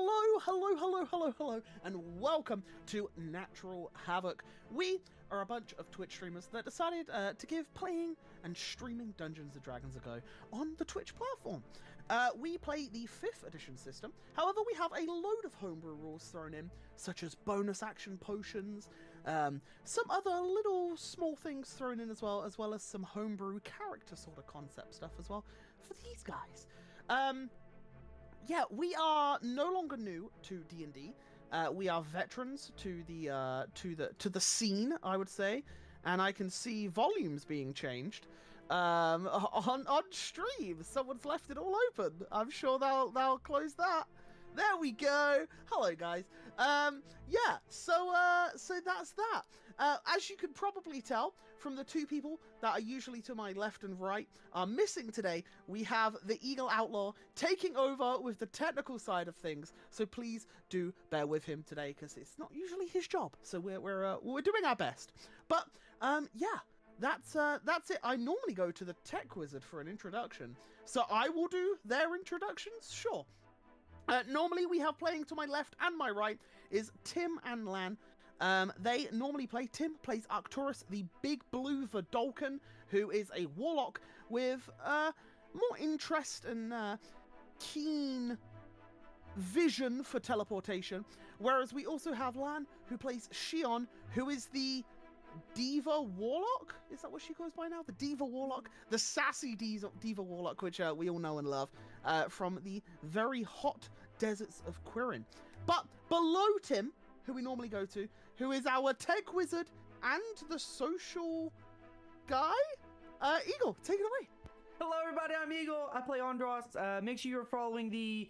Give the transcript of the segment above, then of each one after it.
Hello, and welcome to Natural Havoc. We are a bunch of Twitch streamers that decided to give playing and streaming Dungeons & Dragons a go on the Twitch platform. We play the 5th edition system, however we have a load of homebrew rules thrown in, such as bonus action potions, some other little small things thrown in as well as some homebrew character sort of concept stuff as well for these guys. Yeah, we are no longer new to D&D. We are veterans to the scene, I would say, and I can see volumes being changed on stream. Someone's left it all open. I'm sure they'll close that. There we go. Hello, guys. Yeah. So that's that. As you can probably tell from the two people that are usually to my left and right are missing today, we have the Eagle Outlaw taking over with the technical side of things. So please do bear with him today because it's not usually his job. So we're doing our best. But yeah. That's it. I normally go to the Tech Wizard for an introduction, so I will do their introductions. Sure. Normally we have playing to my left and my right is Tim and Lan. They normally play. Tim plays Arcturus, the big blue Verdolkin, who is a warlock with more interest and keen vision for teleportation. Whereas we also have Lan, who plays Shion, who is the Diva Warlock? Is that what she goes by now? The Diva Warlock? The sassy Diva Warlock, which we all know and love from the very hot deserts of Quirin. But below Tim, who we normally go to, who is our tech wizard and the social guy, Eagle, take it away. Hello everybody, I'm Eagle. I play Andros. Make sure you're following the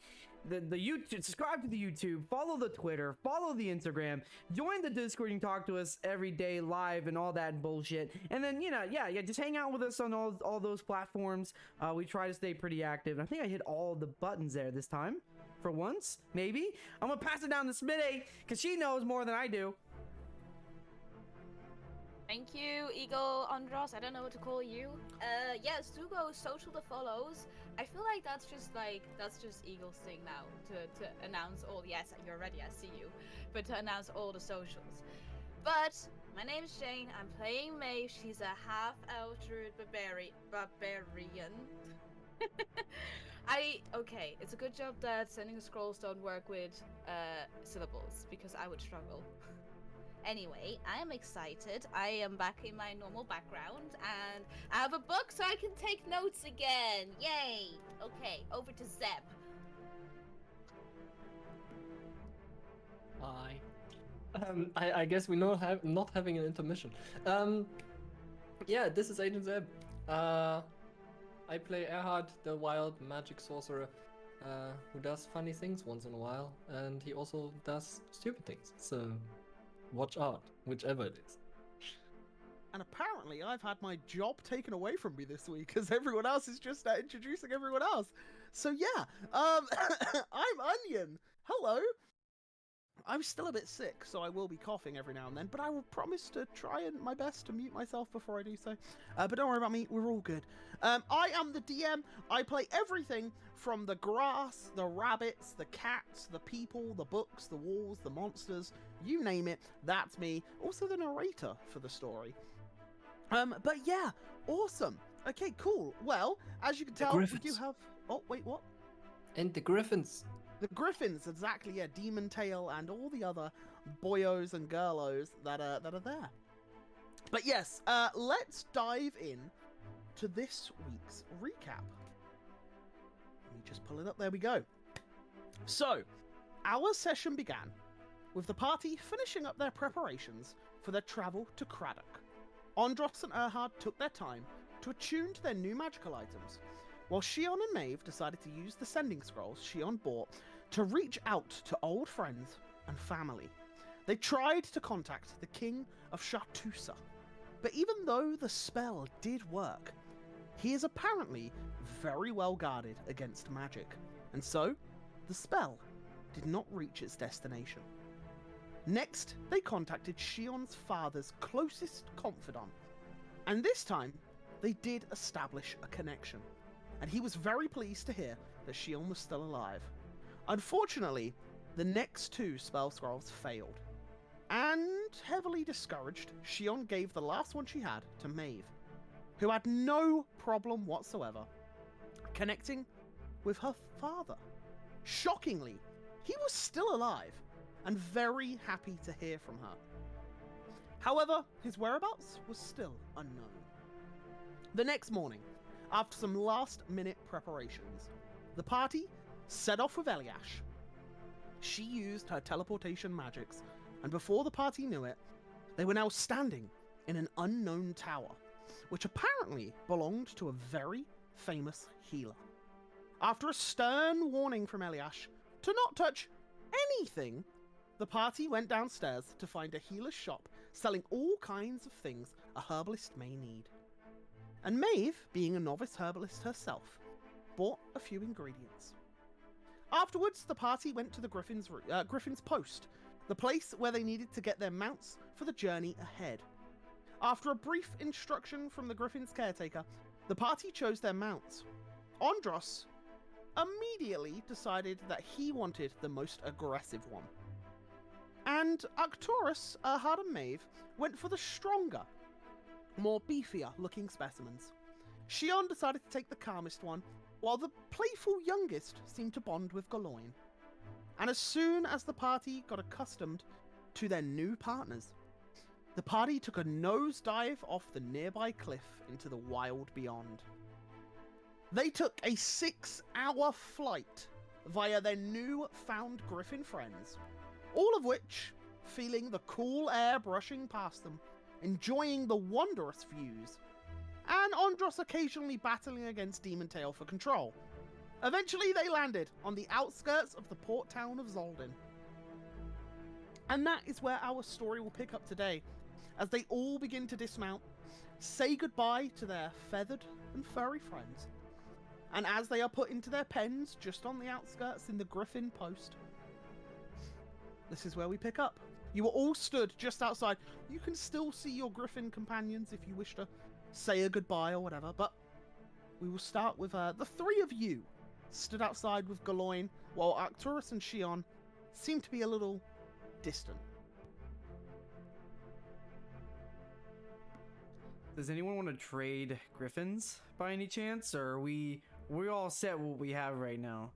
YouTube, subscribe to the YouTube, follow the Twitter, follow the Instagram, join the Discord. You can talk to us every day live and all that bullshit. And then, yeah, just hang out with us on all those platforms. We try to stay pretty active. And I think I hit all the buttons there this time. For once, maybe. I'm gonna pass it down to Smitty, because she knows more than I do. Thank you, Eagle Andros. I don't know what to call you. Yes, do go social the follows. I feel like that's just Eagle's thing now to announce all. Yes, you're ready. I see you. But to announce all the socials. But my name is Shane. I'm playing Maeve. She's a half-elf druid barbarian. Okay. It's a good job that sending scrolls don't work with syllables because I would struggle. Anyway, I am excited. I am back in my normal background and I have a book so I can take notes again. Yay! Okay, over to Zeb. Hi. I guess we not having an intermission. Yeah, this is Agent Zeb. I play Erhard, the wild magic sorcerer, who does funny things once in a while, and he also does stupid things. So watch out, whichever it is. And apparently I've had my job taken away from me this week because everyone else is just introducing everyone else. So yeah, I'm Onion. Hello. I'm still a bit sick, so I will be coughing every now and then, but I will promise to try my best to mute myself before I do so. But don't worry about me, we're all good. I am the DM. I play everything from the grass, the rabbits, the cats, the people, the books, the walls, the monsters, you name it, that's me. Also the narrator for the story. But yeah, awesome. Okay, cool. Well, as you can tell, we do have... Oh, wait, what? And the Griffins. The Griffins, exactly, yeah, Demon Tail and all the other boyos and girlos that are there. But yes, let's dive in to this week's recap. Let me just pull it up, there we go. So, our session began with the party finishing up their preparations for their travel to Craddock. Andros and Erhard took their time to attune to their new magical items, while Shion and Maeve decided to use the sending scrolls Shion bought to reach out to old friends and family. They tried to contact the King of Chartusa, but even though the spell did work, he is apparently very well guarded against magic, and so the spell did not reach its destination. Next, they contacted Shion's father's closest confidant, and this time they did establish a connection, and he was very pleased to hear that Shion was still alive. Unfortunately, The next 2 spell scrolls failed. And heavily discouraged, Shion gave the last one she had to Maeve, who had no problem whatsoever connecting with her father. Shockingly, he was still alive and very happy to hear from her. However, his whereabouts was still unknown. The next morning, after some last-minute preparations, the party set off with Eliash. She used her teleportation magics, and before the party knew it, they were now standing in an unknown tower, which apparently belonged to a very famous healer. After a stern warning from Eliash to not touch anything, the party went downstairs to find a healer's shop selling all kinds of things a herbalist may need. And Maeve, being a novice herbalist herself, bought a few ingredients. Afterwards, the party went to the Griffin's Post, the place where they needed to get their mounts for the journey ahead. After a brief instruction from the Griffin's caretaker, the party chose their mounts. Andros immediately decided that he wanted the most aggressive one. And Arcturus, Erhard and Maeve went for the stronger, more beefier looking specimens. Shion decided to take the calmest one, while the playful youngest seemed to bond with Galoin. And as soon as the party got accustomed to their new partners, the party took a nosedive off the nearby cliff into the wild beyond. They took a 6-hour flight via their new-found Griffin friends, all of which feeling the cool air brushing past them, enjoying the wondrous views, and Andros occasionally battling against Demon Tail for control. Eventually they landed on the outskirts of the port town of Zoldin. And that is where our story will pick up today, as they all begin to dismount, say goodbye to their feathered and furry friends, and as they are put into their pens just on the outskirts in the Griffin Post, this is where we pick up. You are all stood just outside. You can still see your Griffin companions if you wish to say a goodbye or whatever, but we will start with the 3 of you stood outside with Galoin, while Arcturus and Shion seem to be a little distant. Does anyone want to trade Griffins by any chance, or are we all set with what we have right now?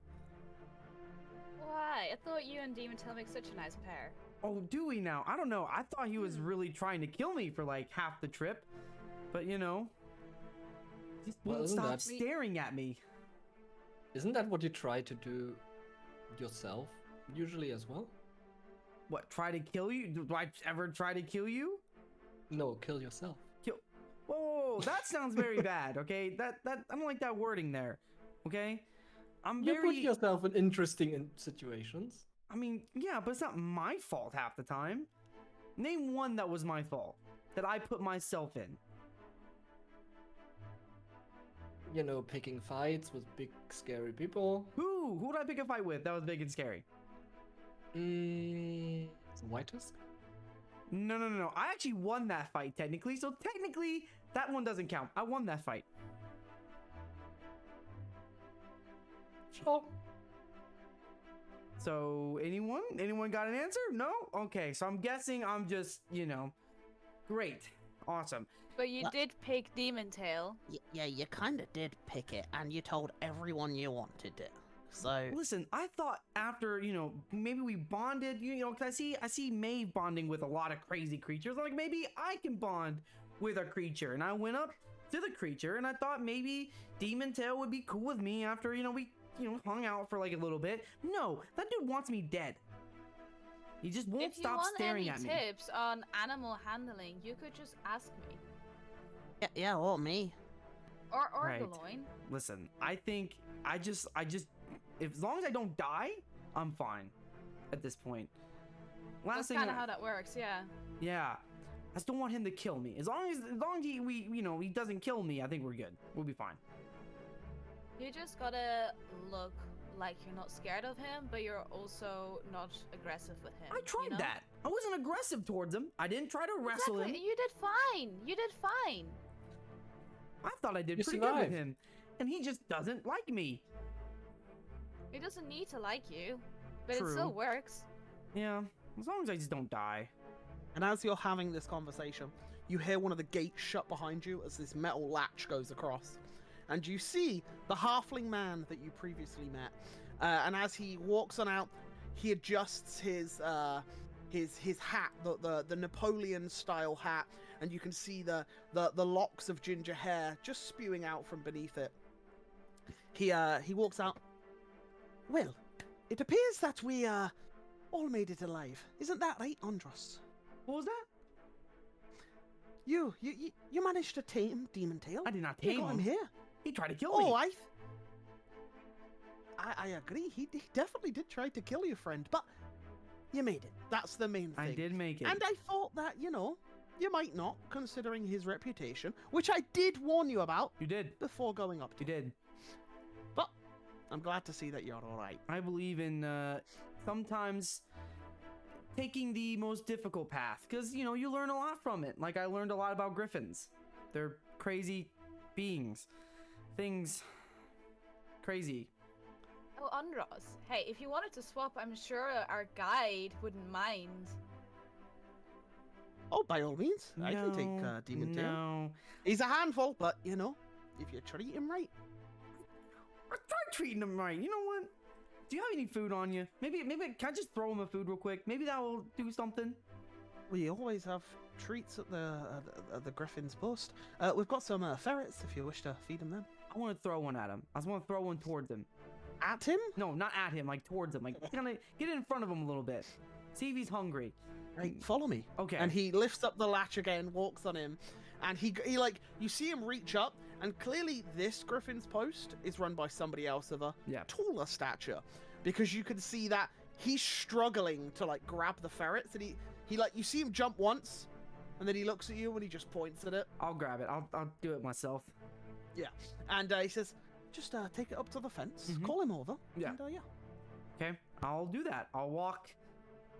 Why? I thought you and Demon Tail make such a nice pair. Oh, do we now? I don't know. I thought he was really trying to kill me for like half the trip, but you know, just won't stop staring at me. Isn't that what you try to do yourself usually as well? What? Try to kill you? Do I ever try to kill you? No, kill yourself. Whoa, that sounds very bad. Okay, that I don't like that wording there. Okay, You put yourself in interesting situations. I mean, yeah, but it's not my fault half the time. Name one that was my fault, that I put myself in. You know, picking fights with big, scary people. Who did I pick a fight with that was big and scary? White Tusk? No. I actually won that fight, technically. So technically, that one doesn't count. I won that fight. Sure. So, anyone? Anyone got an answer? No? Okay, so I'm guessing I'm just, great. Awesome. But you did pick Demon Tail. Yeah, you kind of did pick it, and you told everyone you wanted it. So listen, I thought after, maybe we bonded, because I see Maeve bonding with a lot of crazy creatures. Like, maybe I can bond with a creature. And I went up to the creature, and I thought maybe Demon Tail would be cool with me after, we hung out for like a little bit. No, that dude wants me dead. He just won't stop staring at me. If you want any tips on animal handling, you could just ask me. Yeah, or me. Or right. Galoin. Listen, I think I just if as long as I don't die, I'm fine at this point. That's kind of how that works, yeah. Yeah. I just don't want him to kill me. As long as he doesn't kill me, I think we're good. We'll be fine. You just gotta look like you're not scared of him, but you're also not aggressive with him. I tried that. I wasn't aggressive towards him. I didn't try to wrestle him. You did fine. You did fine. I thought I did pretty good with him. And he just doesn't like me. He doesn't need to like you. But it True. still works. Yeah, as long as I just don't die. And as you're having this conversation, you hear one of the gates shut behind you as this metal latch goes across. And you see the halfling man that you previously met. And as he walks on out, he adjusts his hat, the Napoleon-style hat, and you can see the locks of ginger hair just spewing out from beneath it. He walks out. Well, it appears that we all made it alive. Isn't that right, Andros? What was that? You managed to tame Demon Tail. I did not You tame got him. here. He tried to kill me. Oh, I agree. He definitely did try to kill your friend, but you made it. That's the main thing. I did make it. And I thought that, you might not, considering his reputation, which I did warn you about You did. before going up to You did. But I'm glad to see that you're all right. I believe in sometimes taking the most difficult path, because you learn a lot from it. Like I learned a lot about griffins. They're crazy beings. Things crazy. Oh, Andros. Hey, if you wanted to swap, I'm sure our guide wouldn't mind. Oh, by all means, I can take Demon Tail. No. He's a handful, but if you treat him right. I tried treating him right. You know what? Do you have any food on you? Maybe can I just throw him a food real quick? Maybe that will do something. We always have treats at the Griffin's post. We've got some ferrets if you wish to feed him them. I want to throw one at him. I just want to throw one towards him. At him? No, not at him, like towards him. Like kind of get in front of him a little bit. See if he's hungry. Right, follow me. Okay. And he lifts up the latch again, walks on him, and he you see him reach up, and clearly this Griffin's post is run by somebody else of a taller stature, because you can see that he's struggling to grab the ferrets, and he you see him jump once, and then he looks at you and he just points at it. I'll grab it. I'll do it myself. Yeah, and he says, just take it up to the fence, Mhm. call him over. Yeah. And, yeah. Okay, I'll do that. I'll walk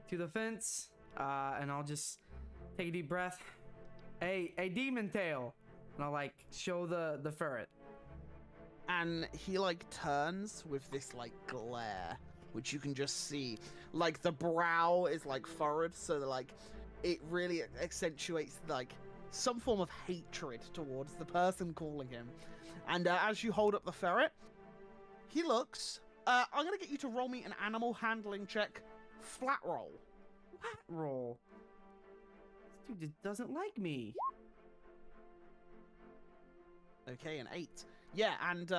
to the fence, and I'll just take a deep breath. Hey, Demon Tail, and I'll show the ferret. And he turns with this glare, which you can just see. The brow is furrowed, so that it really accentuates some form of hatred towards the person calling him. And as you hold up the ferret, he looks. I'm gonna get you to roll me an animal handling check, flat roll. Flat roll. This dude just doesn't like me. Okay, an 8. Yeah, and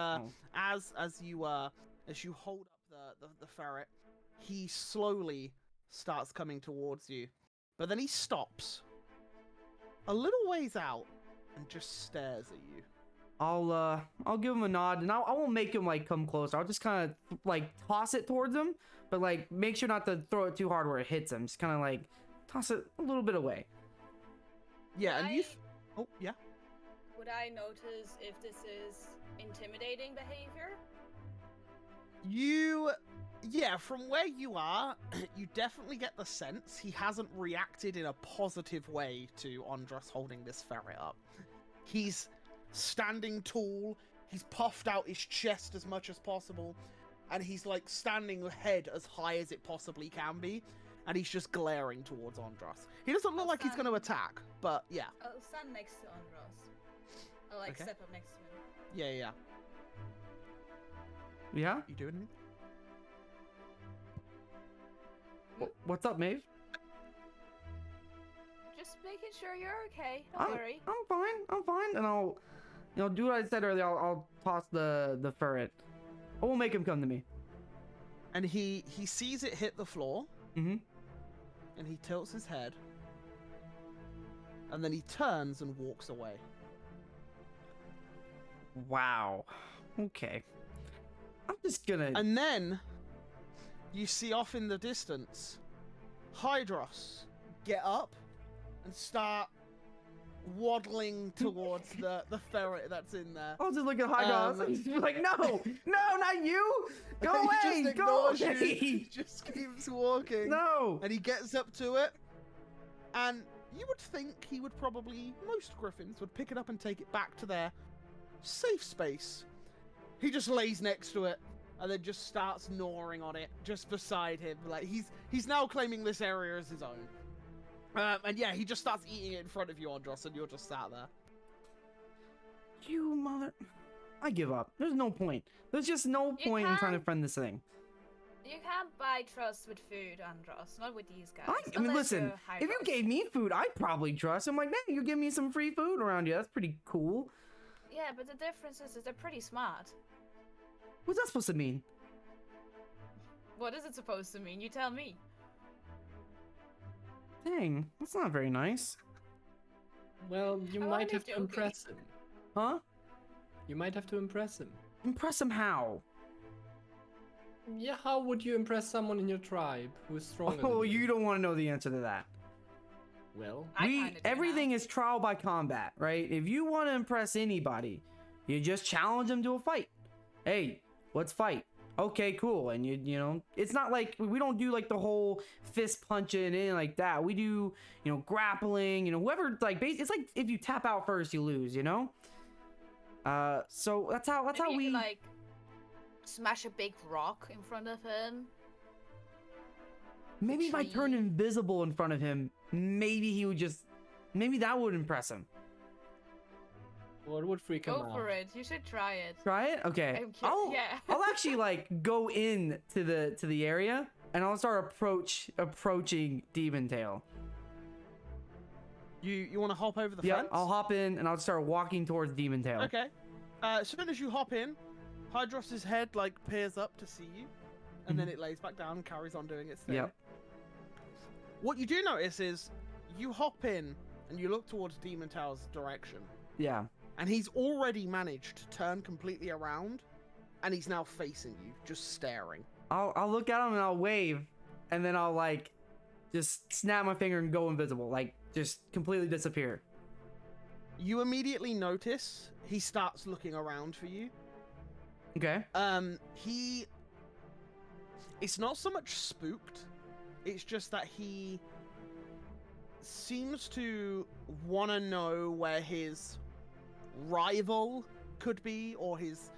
as you hold up the ferret, he slowly starts coming towards you, but then he stops a little ways out and just stares at you. I'll give him a nod, and I won't make him come closer. I'll just kind of toss it towards him, but make sure not to throw it too hard where it hits him. Just kind of toss it a little bit away. Yeah, and you. Oh yeah. Would I notice if this is intimidating behavior? Yeah, from where you are, you definitely get the sense he hasn't reacted in a positive way to Andros holding this ferret up. He's standing tall, he's puffed out his chest as much as possible, and he's standing head as high as it possibly can be, and he's just glaring towards Andros. He doesn't look like he's going to attack, but yeah. I'll stand next to Andros. I'll Okay. step up next to him. Yeah. Yeah? You do anything? What's up, Maeve? Just making sure you're okay. Don't worry. I'm fine. And I'll do what I said earlier. I'll toss the ferret. I won't make him come to me. And he sees it hit the floor, Mm-hmm. and he tilts his head, and then he turns and walks away. Wow. Okay. I'm just gonna... And then you see off in the distance Hydros get up and start waddling towards the ferret that's in there. I'll just look at Hydros and be like, no, not you! Go He away! just Go ignores you. away! He just keeps walking. No! And he gets up to it, and you would think he would probably, most griffins would pick it up and take it back to their safe space. He just lays next to it and then just starts gnawing on it just beside him. Like he's now claiming this area as his own. And yeah, he just starts eating it in front of you, Andros, and you're just sat there. You mother... I give up. There's no point. There's just no You point in trying to can't- friend this thing. You can't buy trust with food, Andros. Not with these guys. I mean, unless listen, you're high if you trust. gave me food, I'd probably trust. I'm like, man, you give me some free food around you. That's pretty cool. Yeah, but the difference is they're pretty smart. What's that supposed to mean? What is it supposed to mean? You tell me. Dang, that's not very nice. Well, you I'm might only have to joking. impress him. Huh? You might have to impress him. Impress him how? Yeah, how would you impress someone in your tribe who is stronger Oh, than you don't want to know the answer to that. Well, I kinda do Everything now. is trial by combat, right? If you want to impress anybody, you just challenge them to a fight. Hey, let's fight. Okay, cool. And you know, it's not like we don't do like the whole fist punching in like that. We do, you know, grappling, you know, whoever like it's like if you tap out first, you lose, you know? So that's how Maybe you we could, like, smash a big rock in front of him. maybe if I turn tree. invisible in front of him, maybe he would just maybe that would impress him. what would freak him Go out? for it. You should try it. Try it? Okay. I'm yeah. I'll actually like go in to the area and I'll start approaching Demon Tail. You want to hop over the Yeah, fence? I'll hop in and I'll start walking towards Demon Tail. Okay. As soon as you hop in, Hydros's head like peers up to see you, and then it lays back down and carries on doing its thing. Yep. What you do notice is you hop in and you look towards Demon Tail's direction, Yeah. and he's already managed to turn completely around, and he's now facing you, just staring. I'll look at him and I'll wave, and then I'll like just snap my finger and go invisible, like just completely disappear. You immediately notice he starts looking around for you. Okay. It's not so much spooked, it's just that he seems to want to know where his rival could be, or his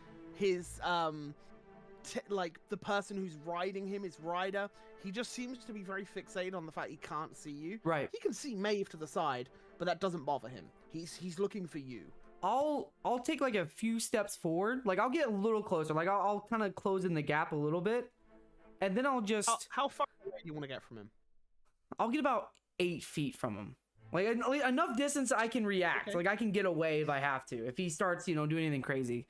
like the person who's riding him, his rider. He just seems to be very fixated on the fact he can't see you. Right. He can see Maeve to the side, but that doesn't bother him. He's looking for you. I'll take like a few steps forward. Like I'll get a little closer. Like I'll kind of close in the gap a little bit, and then I'll just How far away do you want to get from him? I'll get about 8 feet from him. Like enough distance I can react. Okay. Like I can get away if I have to. If he starts, you know, doing anything crazy.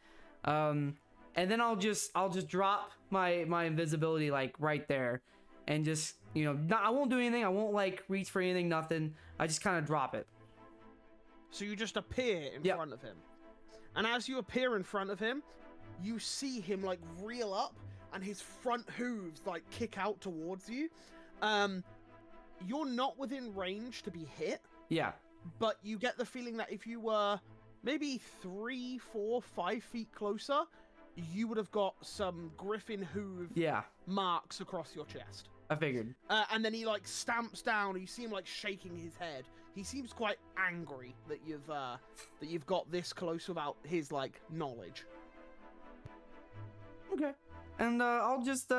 And then I'll just drop my invisibility like right there, and just, you know, I won't do anything. I won't like reach for anything, nothing. I just kind of drop it. So you just appear in Yep. front of him. And as you appear in front of him, you see him like reel up and his front hooves like kick out towards you. You're not within range to be hit, Yeah. but you get the feeling that if you were maybe 3, 4, 5 feet closer, you would have got some griffin hoof Yeah. marks across your chest. I figured. And then he like stamps down. You see him like shaking his head. He seems quite angry that you've got this close without his like knowledge. Okay. And I'll just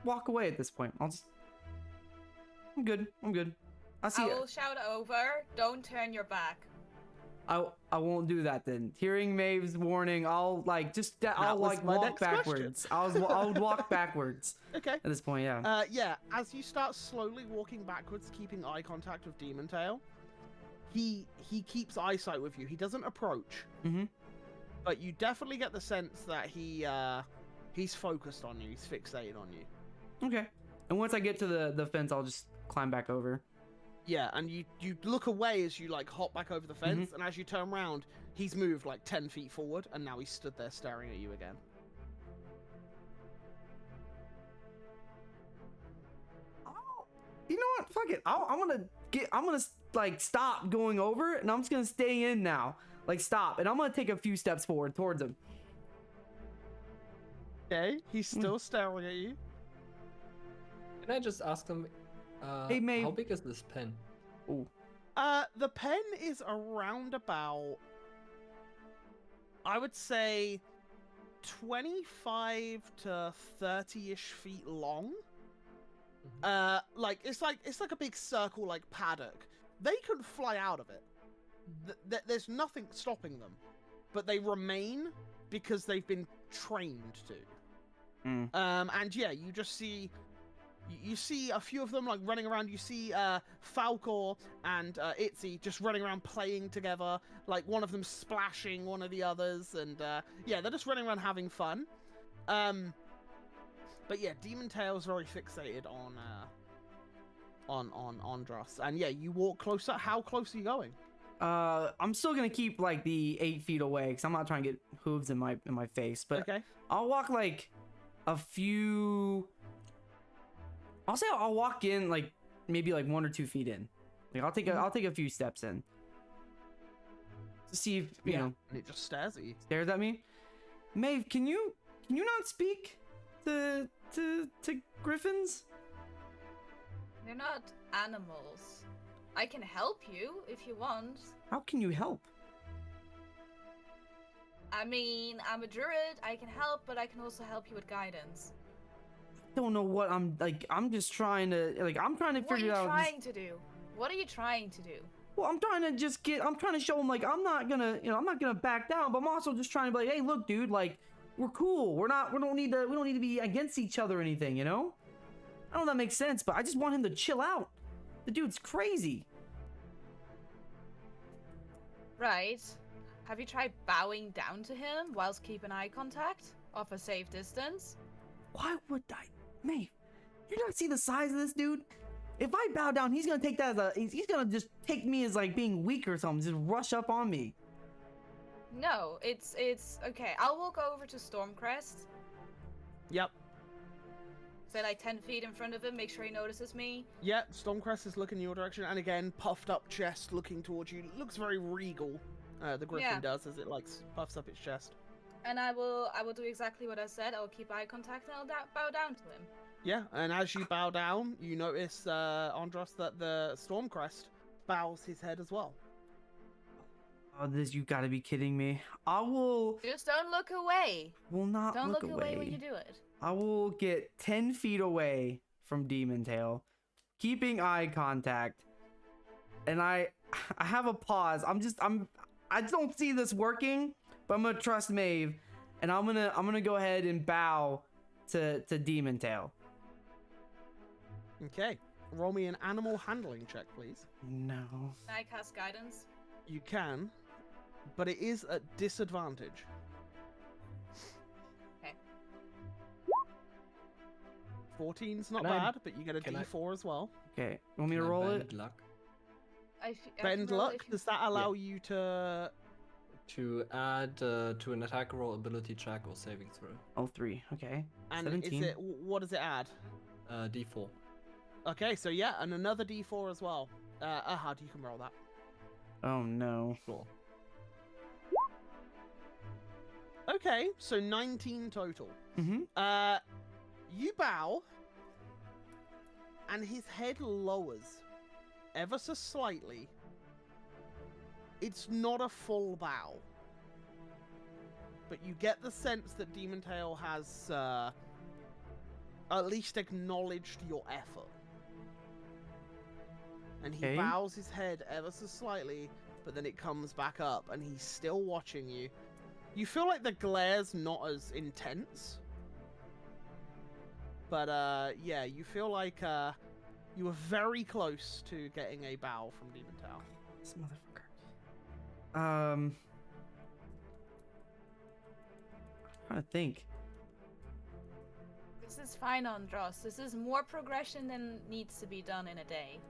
walk away at this point. I'm good. I see. I will shout over, don't turn your back. I won't do that then. Hearing Maeve's warning, I'll like I'll was like my walk next question. backwards. I'll walk backwards Okay. at this point. Yeah. Yeah, as you start slowly walking backwards, keeping eye contact with Demon Tail, he keeps eyesight with you. He doesn't approach. Mhm. But you definitely get the sense that he's focused on you. He's fixated on you. Okay. And once I get to the fence, I'll just climb back over. Yeah, and you look away as you like hop back over the fence, and as you turn around, he's moved like 10 feet forward, and now he's stood there staring at you again. Oh, you know what? Fuck it. I'm gonna like stop going over, and I'm just gonna stay in now. Like stop, and I'm gonna take a few steps forward towards him. Okay, he's still staring at you. Can I just ask him, Hey, Maeve. how big is this pen? Ooh. The pen is around about I would say 25 to 30-ish feet long. Like it's like a big circle, like paddock. They can fly out of it. There's nothing stopping them, but they remain because they've been trained to. And yeah, you just see. You see a few of them like running around. You see Falcor and Itzy just running around playing together. Like one of them splashing one of the others, and yeah, they're just running around having fun. But yeah, Demon Tail's very fixated on Andros, and yeah, you walk closer. How close are you going? I'm still gonna keep like the 8 feet away because I'm not trying to get hooves in my face. But Okay. I'll walk like a few. I'll say I'll walk in like maybe like 1 or 2 feet in. Like I'll take a few steps in to see if you know. And it just stares at you. Stares at me. Maeve, can you not speak to griffins? They're not animals. I can help you if you want. How can you help? I mean, I'm a druid. I can help, but I can also help you with guidance. Don't know what I'm like. I'm just trying to figure out. What are you trying to do? What are you trying to do? Well, I'm trying to show him like I'm not gonna back down, but I'm also just trying to be like, hey, look, dude, like we're cool. We don't need to be against each other or anything, you know? I don't know if that makes sense, but I just want him to chill out. The dude's crazy. Right. Have you tried bowing down to him whilst keeping eye contact off a safe distance? Why would I? Maeve, you not see the size of this dude? If I bow down, he's gonna take that as he's gonna just take me as like being weak or something, just rush up on me. No, it's okay. I'll walk over to Stormcrest. Yep. Say like 10 feet in front of him, make sure he notices me. Yep. Stormcrest is looking in your direction, and again, puffed up chest, looking towards you. Looks very regal. The griffin does as it like puffs up its chest. And I will do exactly what I said. I will keep eye contact and I'll bow down to him. Yeah, and as you bow down, you notice, Andros, that the Stormcrest bows his head as well. Oh, you gotta be kidding me. I will. Just don't look away. Will not Don't look look away when you do it. I will get 10 feet away from Demon Tail, keeping eye contact, and I have a pause. I don't see this working, but I'm gonna trust Maeve, and I'm gonna go ahead and bow to Demon Tail. Okay. Roll me an animal handling check, please. No. Can I cast guidance? You can, but it is at disadvantage. Okay. 14's not Can I- bad, but you get a can I- D4 as well. Okay. You want me to Can I roll bend it? luck I can Bend roll luck, if you- does that allow you to... to add to an attack roll, ability check, or saving throw? Oh, 3. Okay. And 17. is it... What does it add? D4. Okay, so yeah, and another D4 as well. Ahad, you can roll that. Oh no. Sure. Okay, so 19 total. Mm-hmm. You bow, and his head lowers ever so slightly. It's not a full bow, but you get the sense that Demon Tail has at least acknowledged your effort. And he Okay. bows his head ever so slightly, but then it comes back up, and he's still watching you. You feel like the glare's not as intense. But, yeah, you feel like, you were very close to getting a bow from Demon Tail. This motherfucker. I'm trying to think. This is fine, Andros. This is more progression than needs to be done in a day.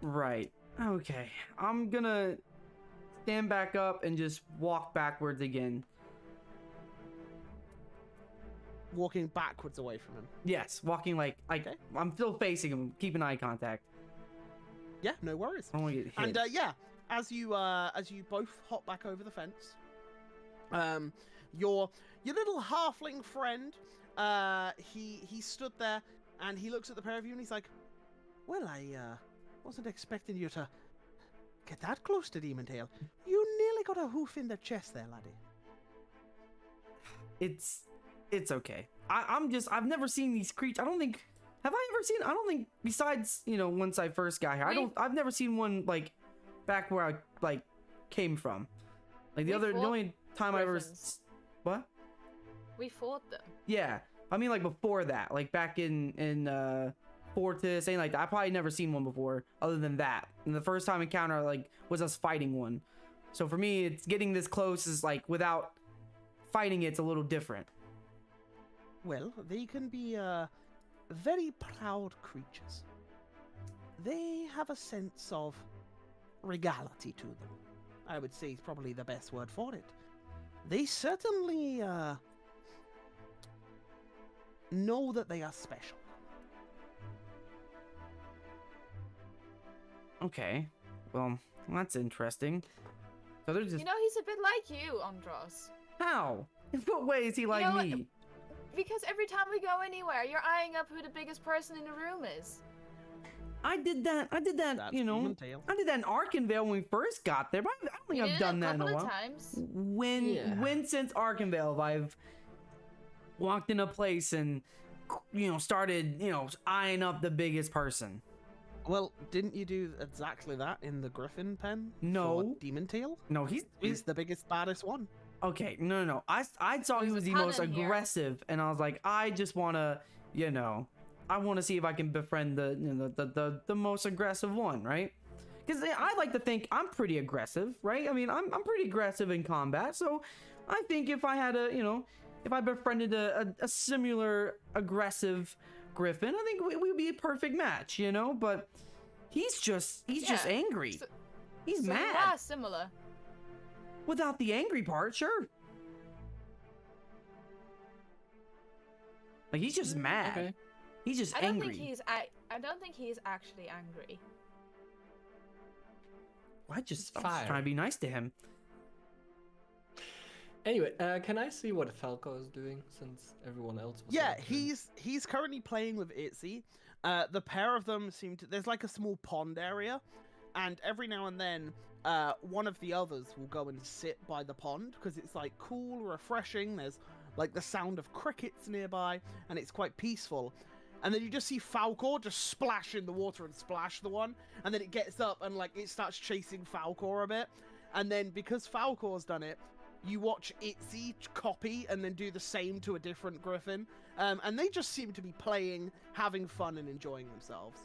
Right. Okay. I'm gonna stand back up and just walk backwards again. Walking backwards away from him. Yes, walking like Okay. I'm still facing him, keeping eye contact. Yeah, no worries. I don't want to get hit. And yeah, as you both hop back over the fence, your little halfling friend, he stood there and he looks at the pair of you and he's like, "Well, I wasn't expecting you to get that close to Demon Tail. You nearly got a hoof in the chest there, laddie." it's okay. I've never seen these creatures. I don't think besides, once I first got here, I've never seen one like back where I like came from. Like the only time I ever what? We fought them. Yeah. I mean like before that, like back in Fortis, saying like that. I probably never seen one before other than that. And the first time encounter like was us fighting one. So for me, it's getting this close is like without fighting it's a little different. Well, they can be very proud creatures. They have a sense of regality to them. I would say is probably the best word for it. They certainly know that they are special. Okay, well, that's interesting. So they're just You know, he's a bit like you, Andros. how? In what way is he like know what? me? Because every time we go anywhere, you're eyeing up who the biggest person in the room is. I did that. That's even tail. I did that in Arkenvale when we first got there, but I don't think You I've did done it that in a couple while. of times. When since Arkenvale have I've walked in a place and started eyeing up the biggest person. Well, didn't you do exactly that in the Griffin pen? No. For Demon Tail? No, He's the biggest, baddest one. okay. No. I saw he There's was a the ton most in here. aggressive, and I was like, I just wanna, I want to see if I can befriend the most aggressive one, right? Because I like to think I'm pretty aggressive, right? I mean, I'm pretty aggressive in combat, so I think if I had if I befriended a similar aggressive Griffin, I think we'd be a perfect match, But he's just angry. So- He's so mad. Yeah, similar. Without the angry part, sure. Like he's just mad. Okay. He's just I don't angry. think he's. I don't think he's actually angry. I was Fire. trying to be nice to him. Anyway, can I see what Falco is doing since everyone else was Yeah, out here? he's currently playing with Itzy. The pair of them seem to. There's like a small pond area, and every now and then, one of the others will go and sit by the pond because it's like cool, refreshing. There's like the sound of crickets nearby, and it's quite peaceful. And then you just see Falcor just splash in the water and splash the one, and then it gets up and like it starts chasing Falcor a bit, and then because Falcor's done it, you watch Itzy copy and then do the same to a different Griffin, and they just seem to be playing, having fun, and enjoying themselves.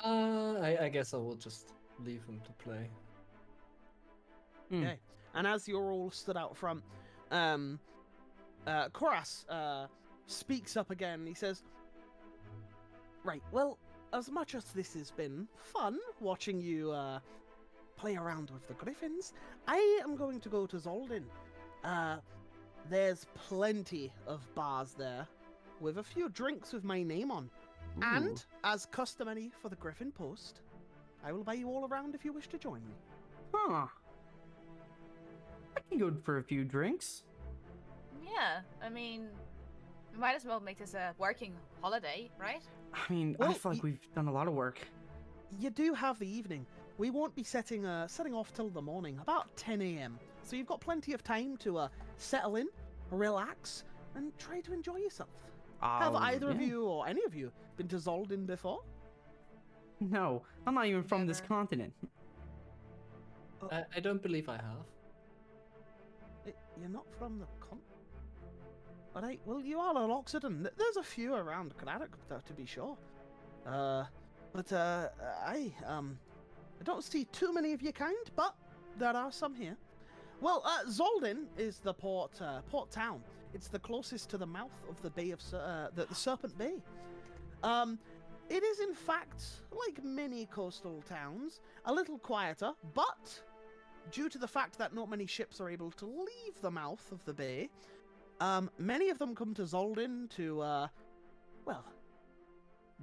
I guess I will just leave him to play. Hmm. Okay. And as you're all stood out front, Koras speaks up again. He says, "Right, well, as much as this has been fun watching you play around with the Griffins, I am going to go to Zoldin. There's plenty of bars there, with a few drinks with my name on. And, as customary for the Griffin Post, I will buy you all around if you wish to join me." Huh. I can go for a few drinks. Yeah, I mean, we might as well make this a working holiday, right? I mean, I Well, feel like we've done a lot of work. You do have the evening. We won't be setting off till the morning, about 10 a.m. So you've got plenty of time to settle in, relax, and try to enjoy yourself. Have either of yeah. you or any of you been to Zoldin before? No, I'm not even from this Never. continent. I don't believe I have. You're not from the Alright, well, you are at Oxenden. There's a few around Craddock, to be sure. But I don't see too many of your kind, but there are some here. Well, Zoldin is the port town. It's the closest to the mouth of the Bay of the Serpent Bay. It is in fact, like many coastal towns, a little quieter, but due to the fact that not many ships are able to leave the mouth of the bay, many of them come to Zoldin to, well,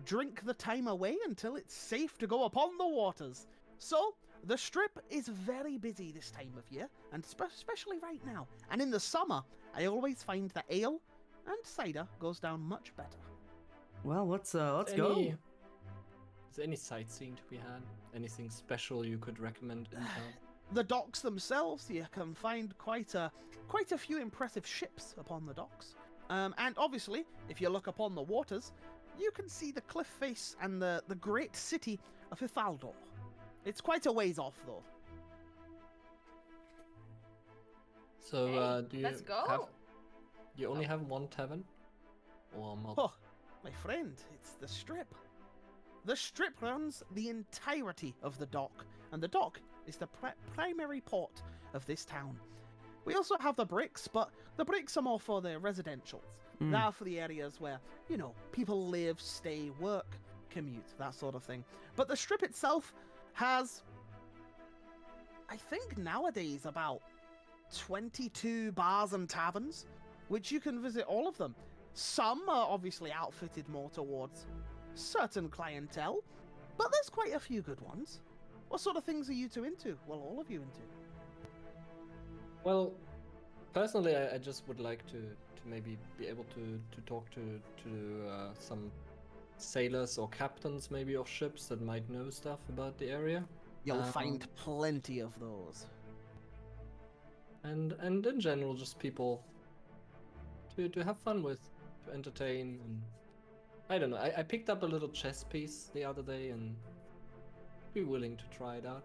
drink the time away until it's safe to go upon the waters. So, the strip is very busy this time of year, and especially right now. And in the summer, I always find that ale and cider goes down much better. Well, let's go. Is there any sightseeing to be had? Anything special you could recommend in town? the docks themselves, you can find quite a few impressive ships upon the docks. And obviously, if you look upon the waters, you can see the cliff face and the great city of Ithaldor. It's quite a ways off, though. So, Hey, do you let's go. have? You only have one tavern, or more? Oh, my friend, it's the Strip. The Strip runs the entirety of the dock, and the dock is the primary port of this town. We also have the bricks, but the bricks are more for the residentials. Mm. They're for the areas where, people live, stay, work, commute, that sort of thing. But the Strip itself has, I think nowadays, about 22 bars and taverns, which you can visit all of them. Some are obviously outfitted more towards certain clientele, but there's quite a few good ones. What sort of things are you two into? Well, all of you into? Well, personally, I just would like to maybe be able to talk to some sailors or captains maybe of ships that might know stuff about the area. You'll find plenty of those. And in general, just people to have fun with, to entertain, and I don't know. I picked up a little chess piece the other day and be willing to try it out.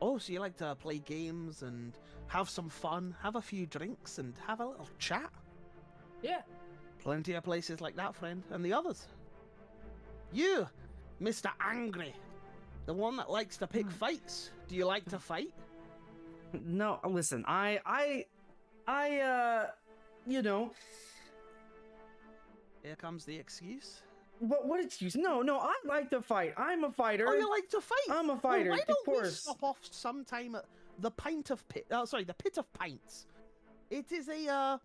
Oh, so you like to play games and have some fun, have a few drinks, and have a little chat? Yeah. Plenty of places like that, friend. And the others? You, Mr. Angry, the one that likes to pick fights. Do you like to fight? No, listen, Here comes the excuse. what excuse? No, I like to fight. I'm a fighter. Oh, you like to fight? I'm a fighter, Well, why of don't we course. stop off sometime at the the Pit of Pints? It is a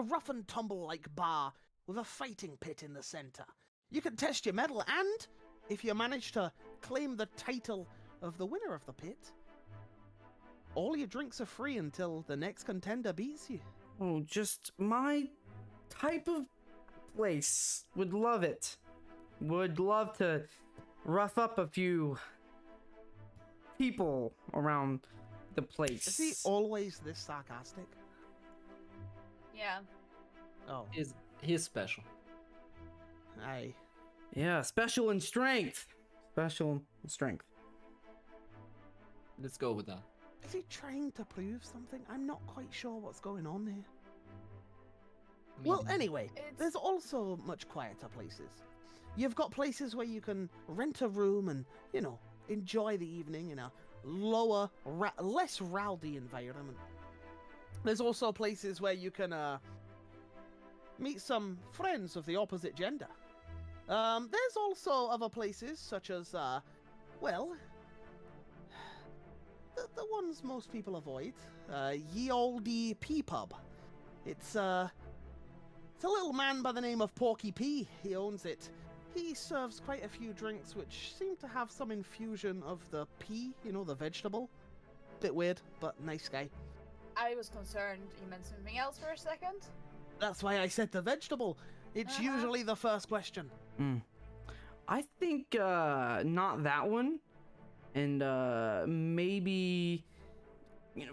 rough and tumble like bar with a fighting pit in the center. You can test your mettle, and if you manage to claim the title of the winner of the pit, all your drinks are free until the next contender beats you. Oh, just my type of place. Would love it. Would love to rough up a few people around the place. Is he always this sarcastic? Yeah. Oh, He's special. aye. Yeah, special in strength. Special in strength. Let's go with that. Is he trying to prove something? I'm not quite sure what's going on here. Well, anyway, there's also much quieter places. You've got places where you can rent a room and, enjoy the evening in a lower, less rowdy environment. There's also places where you can meet some friends of the opposite gender. There's also other places such as, the ones most people avoid. Ye Olde P Pub. It's a little man by the name of Porky P. He owns it. He serves quite a few drinks which seem to have some infusion of the pea, the vegetable. Bit weird, but nice guy. I was concerned you meant something else for a second. That's why I said the vegetable. It's usually the first question. I think not that one. And maybe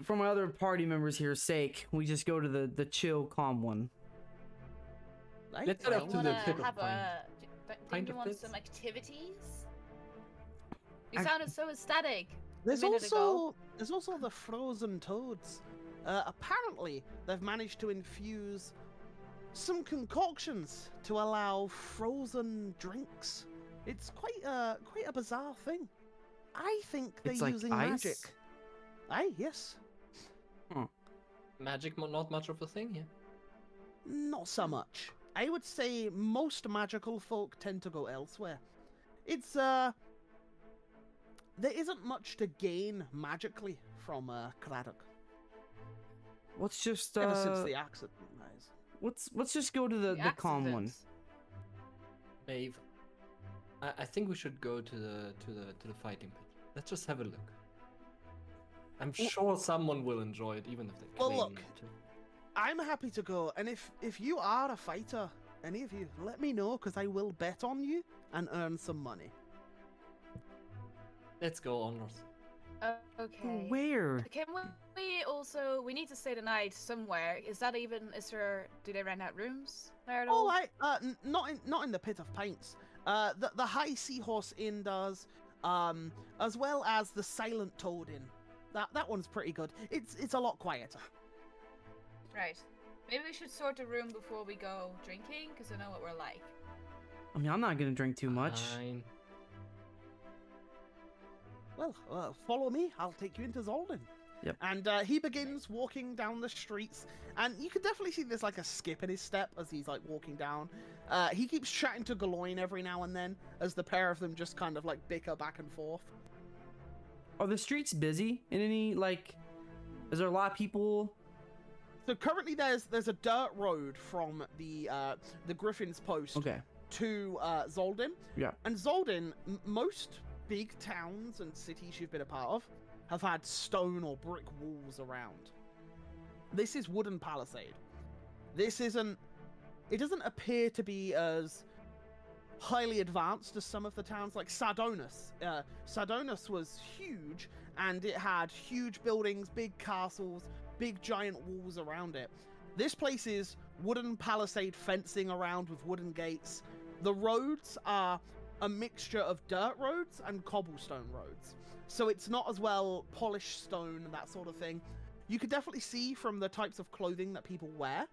for my other party members here's sake, we just go to the chill, calm one. Let's head up to the Pit of Have Pint. don't Pint you of want Pits? some activities? You sounded so ecstatic. There's a minute ago. also the frozen toads. Apparently, they've managed to infuse some concoctions to allow frozen drinks. It's quite a bizarre thing. I think they're It's like using ice? magic. Aye, yes. Magic, not much of a thing here. Not so much. I would say most magical folk tend to go elsewhere. It's there isn't much to gain magically from Craddock. Let's just Ever since the accident, guys. let's just go to the calm one. accident. Maeve, I think we should go to the fighting pit. Let's just have a look. I'm sure someone will enjoy it, even if they Well, claim look. not to. I'm happy to go, and if you are a fighter, any of you, let me know, because I will bet on you and earn some money. Let's go, Onros. Okay. Where? Can we also? We need to stay the night somewhere. Do they rent out rooms there at All all? right, not in the Pit of Paints. The High Seahorse Inn does, as well as the Silent Toad Inn. That one's pretty good. It's a lot quieter. Right. Maybe we should sort the room before we go drinking, because I know what we're like. I mean, I'm not gonna drink too much. Fine. Well, follow me. I'll take you into Zolden. Yep. And he begins walking down the streets, and you can definitely see there's like a skip in his step as he's like walking down. He keeps chatting to Galoin every now and then as the pair of them just kind of like bicker back and forth. Are the streets busy in any, like, is there a lot of people? So currently there's a dirt road from the Griffin's Post to Zolden. Yeah. And Zolden, most big towns and cities you've been a part of have had stone or brick walls around. This is wooden palisade. It doesn't appear to be as highly advanced as some of the towns like Sardonis. Sardonis was huge, and it had huge buildings, big castles, big giant walls around it. This place is wooden palisade fencing around with wooden gates. The roads are a mixture of dirt roads and cobblestone roads. So it's not as well polished stone and that sort of thing. You can definitely see from the types of clothing that people wear,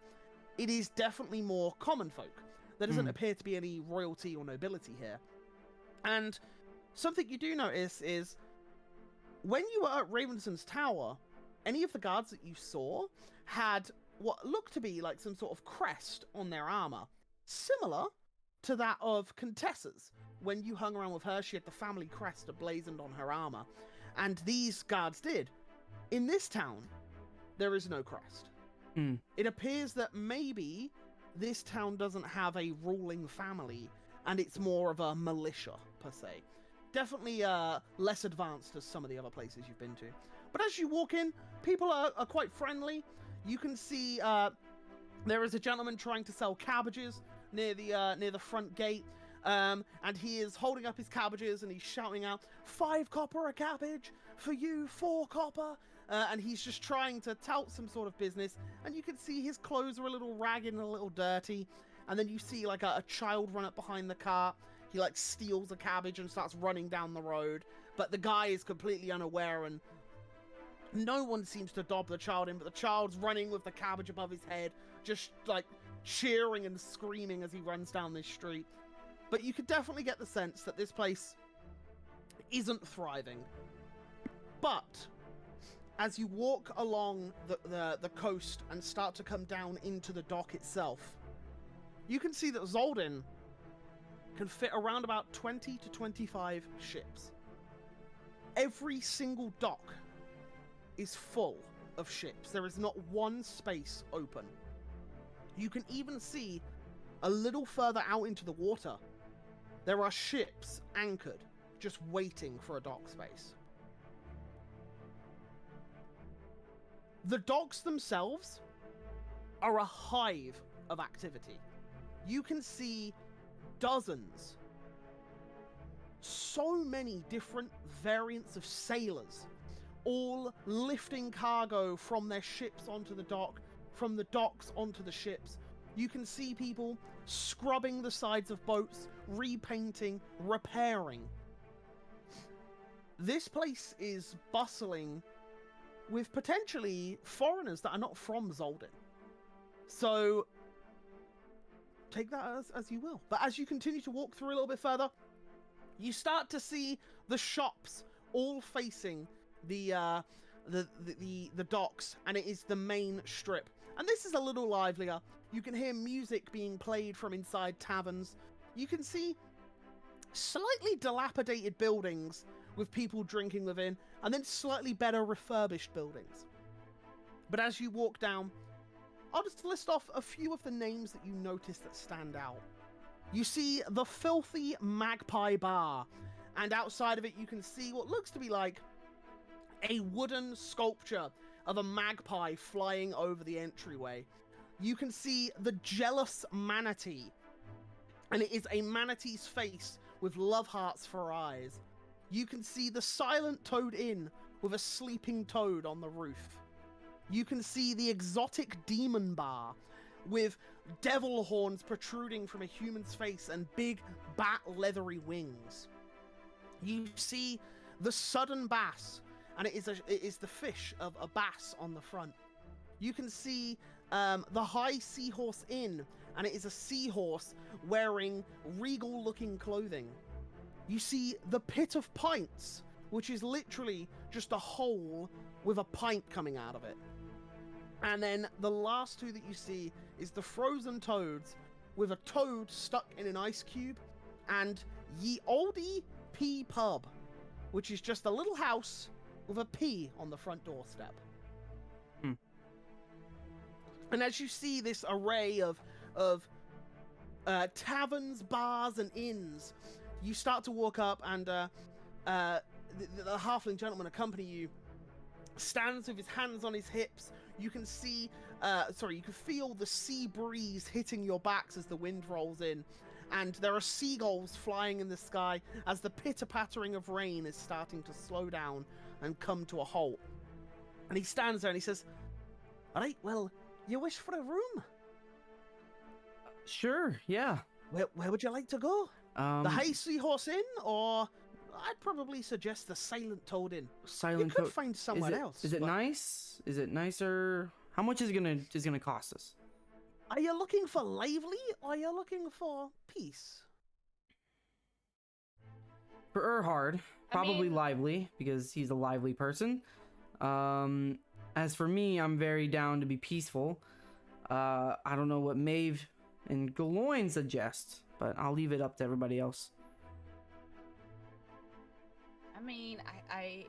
it is definitely more common folk. There doesn't appear to be any royalty or nobility here. And something you do notice is when you were at Ravenson's Tower, any of the guards that you saw had what looked to be like some sort of crest on their armor, similar to that of Contessa's. When you hung around with her, she had the family crest emblazoned on her armor, and these guards did. In this town, there is no crest. It appears that maybe this town doesn't have a ruling family, and it's more of a militia, per se. Definitely less advanced as some of the other places you've been to. But as you walk in, people are quite friendly. You can see there is a gentleman trying to sell cabbages near the front gate. And he is holding up his cabbages and he's shouting out, 5 copper a cabbage, for you 4 copper. And he's just trying to tout some sort of business. And you can see his clothes are a little ragged and a little dirty. And then you see like a child run up behind the cart. He like steals a cabbage and starts running down the road. But the guy is completely unaware, and no one seems to dob the child in. But the child's running with the cabbage above his head, just like cheering and screaming as he runs down this street. But you could definitely get the sense that this place isn't thriving. But as you walk along the coast and start to come down into the dock itself, you can see that Zolden can fit around about 20 to 25 ships. Every single dock is full of ships. There is not one space open. You can even see a little further out into the water, there are ships anchored, just waiting for a dock space. The docks themselves are a hive of activity. You can see dozens, so many different variants of sailors, all lifting cargo from their ships onto the dock, from the docks onto the ships. You can see people scrubbing the sides of boats, repainting, repairing. This place is bustling with potentially foreigners that are not from Zolden. So take that as you will. But as you continue to walk through a little bit further, you start to see the shops all facing the docks, and it is the main strip. And this is a little livelier. You can hear music being played from inside taverns. You can see slightly dilapidated buildings with people drinking within, and then slightly better refurbished buildings. But as you walk down, I'll just list off a few of the names that you notice that stand out. You see the Filthy Magpie Bar, and outside of it you can see what looks to be like a wooden sculpture of a magpie flying over the entryway. You can see the Jealous Manatee, and it is a manatee's face with love hearts for eyes. You can see the Silent Toad Inn, with a sleeping toad on the roof. You can see the exotic demon bar with devil horns protruding from a human's face and big bat leathery wings. You see the sudden bass, and it is the fish of a bass on the front. You can see the High Seahorse Inn, and it is a seahorse wearing regal-looking clothing. You see the Pit of Pints, which is literally just a hole with a pint coming out of it. And then the last two that you see is the Frozen Toads with a toad stuck in an ice cube, and Ye Olde P Pub, which is just a little house with a P on the front doorstep. And as you see this array of taverns, bars, and inns, you start to walk up, and the halfling gentleman accompanying you stands with his hands on his hips. You can see, you can feel the sea breeze hitting your backs as the wind rolls in, and there are seagulls flying in the sky as the pitter-pattering of rain is starting to slow down and come to a halt. And he stands there and he says, "All right, well, you wish for a room? Sure, yeah. Where would you like to go? The High Seahorse Inn, or I'd probably suggest the Silent Toad Inn. Silent You could Toad. find somewhere else. Is it but nice? Is it nicer? How much is it gonna cost us? Are you looking for lively, or are you looking for peace? For Erhard, probably mean- lively, because he's a lively person. As for me, I'm very down to be peaceful. I don't know what Maeve and Galoin suggest, but I'll leave it up to everybody else. I mean, I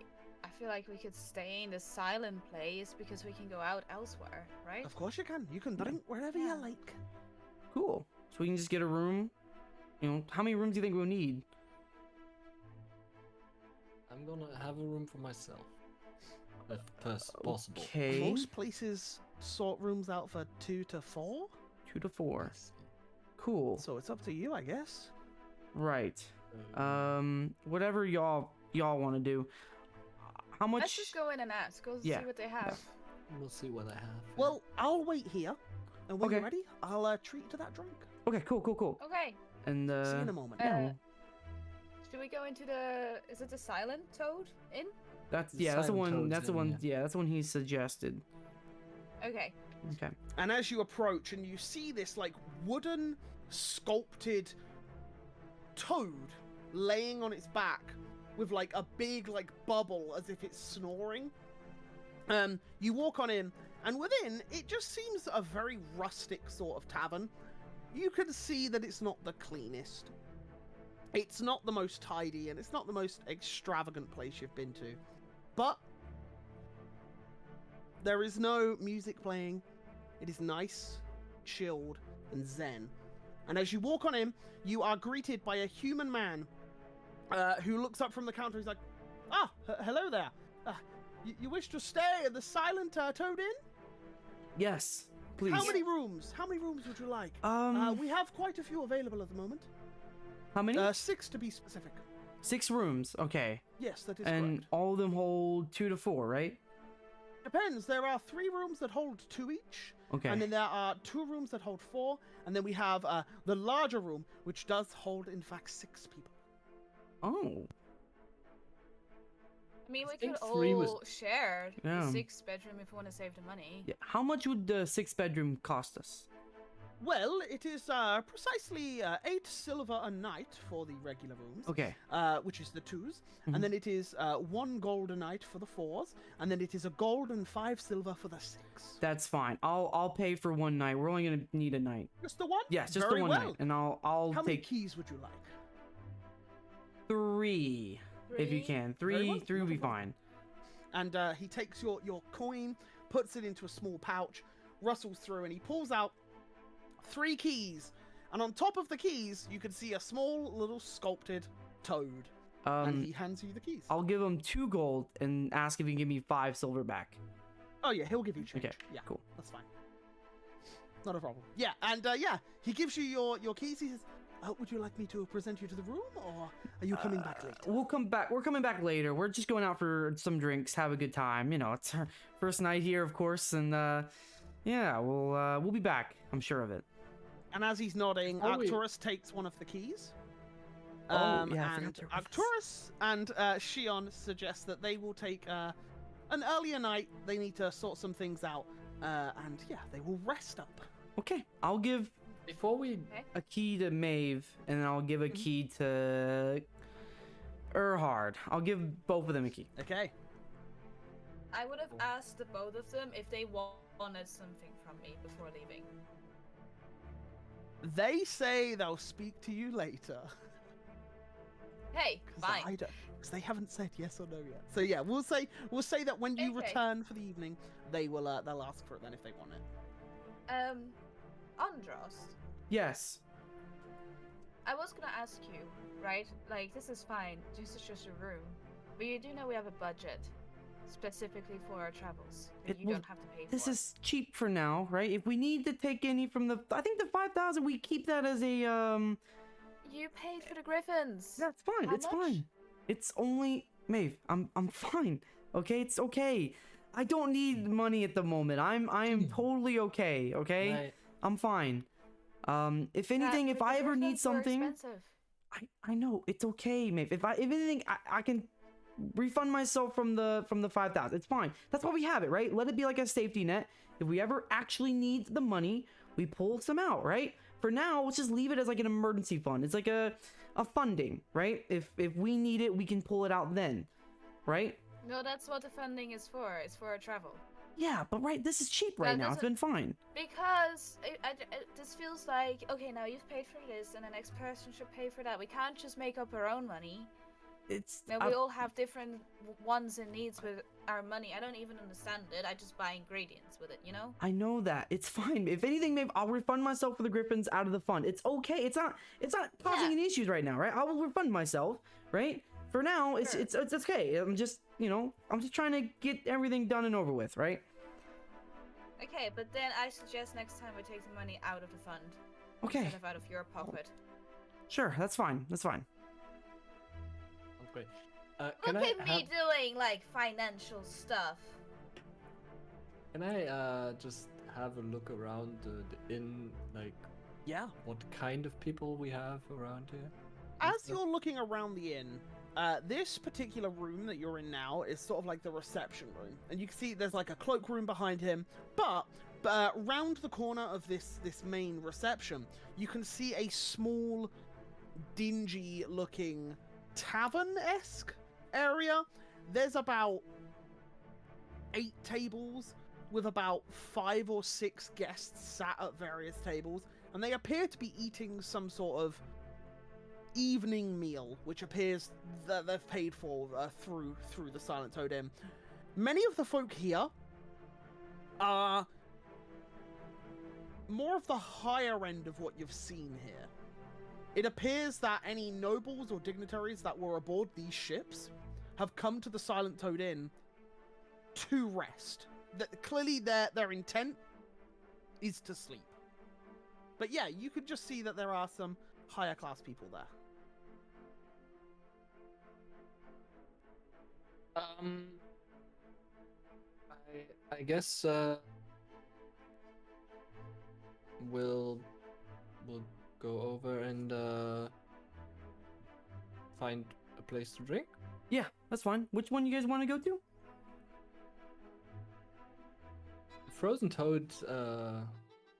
feel like we could stay in the silent place because we can go out elsewhere, right? Of course you can. You can drink wherever Yeah. you like. Cool. So we can just get a room. You know, how many rooms do you think we'll need? I'm gonna have a room for myself, if possible. Okay. Most places sort rooms out for 2 to 4, 2 to 4. Cool. so it's up to you, I guess. Right. Whatever y'all want to do. How much? Let's just go in and ask. Go Yeah. see what they have. We'll see what I have. Well, I'll wait here, and when Okay. you're ready, I'll treat you to that drink. Okay, cool. Okay. And See you in a moment. yeah, Should we go into the? Is it the Silent Toad Inn? that's The the Silent one. Toad's That's the in, one. Yeah, that's the one he suggested. Okay. Okay. And as you approach and you see this like wooden sculpted toad laying on its back with like a big like bubble as if it's snoring, you walk on in, and within it just seems a very rustic sort of tavern. You can see that it's not the cleanest, it's not the most tidy, and it's not the most extravagant place you've been to, but there is no music playing. It is nice, chilled, and zen. And as you walk on in, you are greeted by a human man who looks up from the counter. He's like, hello there. You wish to stay at the Silent Toad Inn? Yes, please. How many rooms? How many rooms would you like? We have quite a few available at the moment. how many? 6 to be specific. 6 rooms. Okay. Yes, that is And correct. all of them hold 2 to 4, right? Depends. There are 3 rooms that hold 2 each. Okay. And then there are 2 rooms that hold 4, and then we have the larger room, which does hold, in fact, 6 people. Oh. I mean, we think could 3 was- all share Yeah. the 6-bedroom if we want to save the money. Yeah. How much would the 6-bedroom cost us? Well, it is precisely 8 silver a night for the regular rooms, Okay. which is the 2s, Mhm. and then it is 1 gold a night for the 4s, and then it is a gold and 5 silver for the 6. That's fine. I'll pay for one night. We're only gonna need a night. Just the one? Yes, just Very the one well. night, and I'll How many take keys would you like? 3 if you 3? can. Very 3 well, 3 will not be a problem. fine. And he takes your coin, puts it into a small pouch, rustles through, and he pulls out 3 keys. And on top of the keys, you can see a small little sculpted toad. And he hands you the keys. I'll give him 2 gold and ask if he can give me 5 silver back. Oh yeah, he'll give you change. Okay, Yeah, cool. That's fine. Not a problem. Yeah, and he gives you your keys. He says, would you like me to present you to the room, or are you coming back later? We'll come back. We're coming back later. We're just going out for some drinks, have a good time. You know, it's our first night here, of course, and yeah, we'll be back. I'm sure of it. And as he's nodding, Oh, Arcturus takes one of the keys. Yeah, I forgot And to- Arcturus and Shion suggest that they will take an earlier night. They need to sort some things out, and yeah, they will rest up. Okay, I'll give Before we a key to Maeve, and then I'll give a key to Erhard. I'll give both of them a key. Okay. I would have asked the both of them if they wanted something from me before leaving. They say they'll speak to you later. Hey, fine. Because they haven't said yes or no yet. So yeah, we'll say that when you Okay. return for the evening, they will they'll ask for it then if they want it. Andros, Yes. I was gonna ask you, right? Like, this is fine. This is just a room. But you do know we have a budget. Specifically for our travels. That you Well, don't have to pay for. This is cheap for now, right? If we need to take any from I think the 5,000, we keep that as a You paid for the griffins. That's fine. How It's much? fine. It's only Maeve. I'm fine. Okay, it's okay. I don't need money at the moment. I'm totally okay. Okay, Right. I'm fine. If anything, if But the I ever need griffins were something, expensive. I know it's okay, Maeve. If anything, I can refund myself from the 5,000. It's fine. That's why we have it, right? Let it be like a safety net. If we ever actually need the money, we pull some out, right? For now, let's just leave it as like an emergency fund. It's like a funding, right? If we need it, we can pull it out then, right? No, that's what the funding is for. It's for our travel. Yeah, but right, this is cheap right That now. It's doesn't- been fine. Because this feels like, okay, now you've paid for this, and the next person should pay for that. We can't just make up our own money. It's Now, we all have different wants and needs with our money. I don't even understand it. I just buy ingredients with it, you know? I know that. It's fine. If anything, maybe I'll refund myself for the griffins out of the fund. It's okay. It's not causing Yeah. any issues right now, right? I will refund myself, right? For now, it's Sure. it's okay. I'm just, I'm just trying to get everything done and over with, right? Okay, but then I suggest next time we take the money out of the fund. Okay. Instead of out of your pocket. Sure, that's fine. That's fine. Sounds great. Can Look I at me have, doing, like, financial stuff. can I just have a look around the inn, like Yeah. what kind of people we have around here? As you're looking around the inn, this particular room that you're in now is sort of like the reception room, and you can see there's like a cloakroom behind him. But round the corner of this main reception, you can see a small, dingy-looking tavern-esque area. There's about 8 tables with about 5 or 6 guests sat at various tables, and they appear to be eating some sort of evening meal, which appears that they've paid for through the Silent Toad Inn. Many of the folk here are more of the higher end of what you've seen here. It appears that any nobles or dignitaries that were aboard these ships have come to the Silent Toad Inn to rest. That clearly their intent is to sleep. But yeah, you could just see that there are some higher class people there. I guess we'll go over and find a place to drink. Yeah, that's fine. Which one you guys want to go to? Frozen Toads.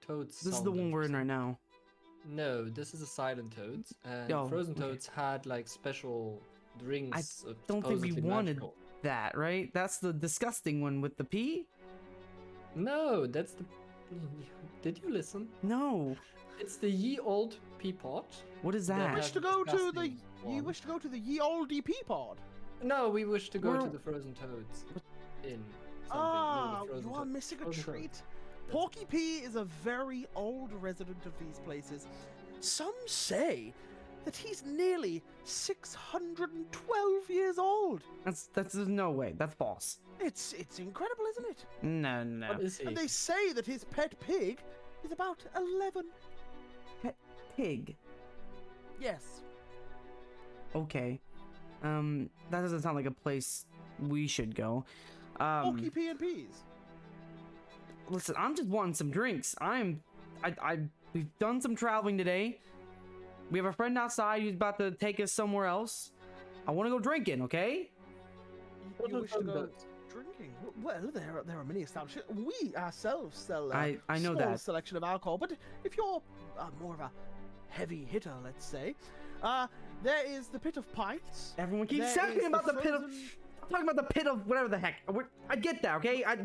Toads. This is the one we're in right now. No, this is a Silent Toads, and Oh, Frozen okay. Toads had like special drinks. Don't think we supposedly wanted magical. that, right? That's the disgusting one with the pee? No, that's the. Did you listen? No. It's the ye old peapot. What is That that? You wish has to go to the disgusting you one. wish to go to the ye olde pod. No, we wish to go to We're- the Frozen Toads in. Ah, Frozen you are Toads. missing a Frozen Toads. treat. Porky P is a very old resident of these places. Some say that he's nearly 612 years old. That's there's no way. That's false. It's incredible, isn't it? No, no. What is he? And they say that his pet pig is about 11. Pig. Yes. Okay. That doesn't sound like a place we should go. Porky P and P's. Listen, I'm just wanting some drinks. We've done some traveling today. We have a friend outside who's about to take us somewhere else. I want to go drinking, okay? You wish to go drinking? Well, there are many establishments. We ourselves sell I know small that. selection of alcohol, but if you're more of a heavy hitter, let's say, there is the Pit of Pints. Everyone keeps There talking is about the pit of... frozen- I'm talking about the pit of whatever the heck. I get that, okay? I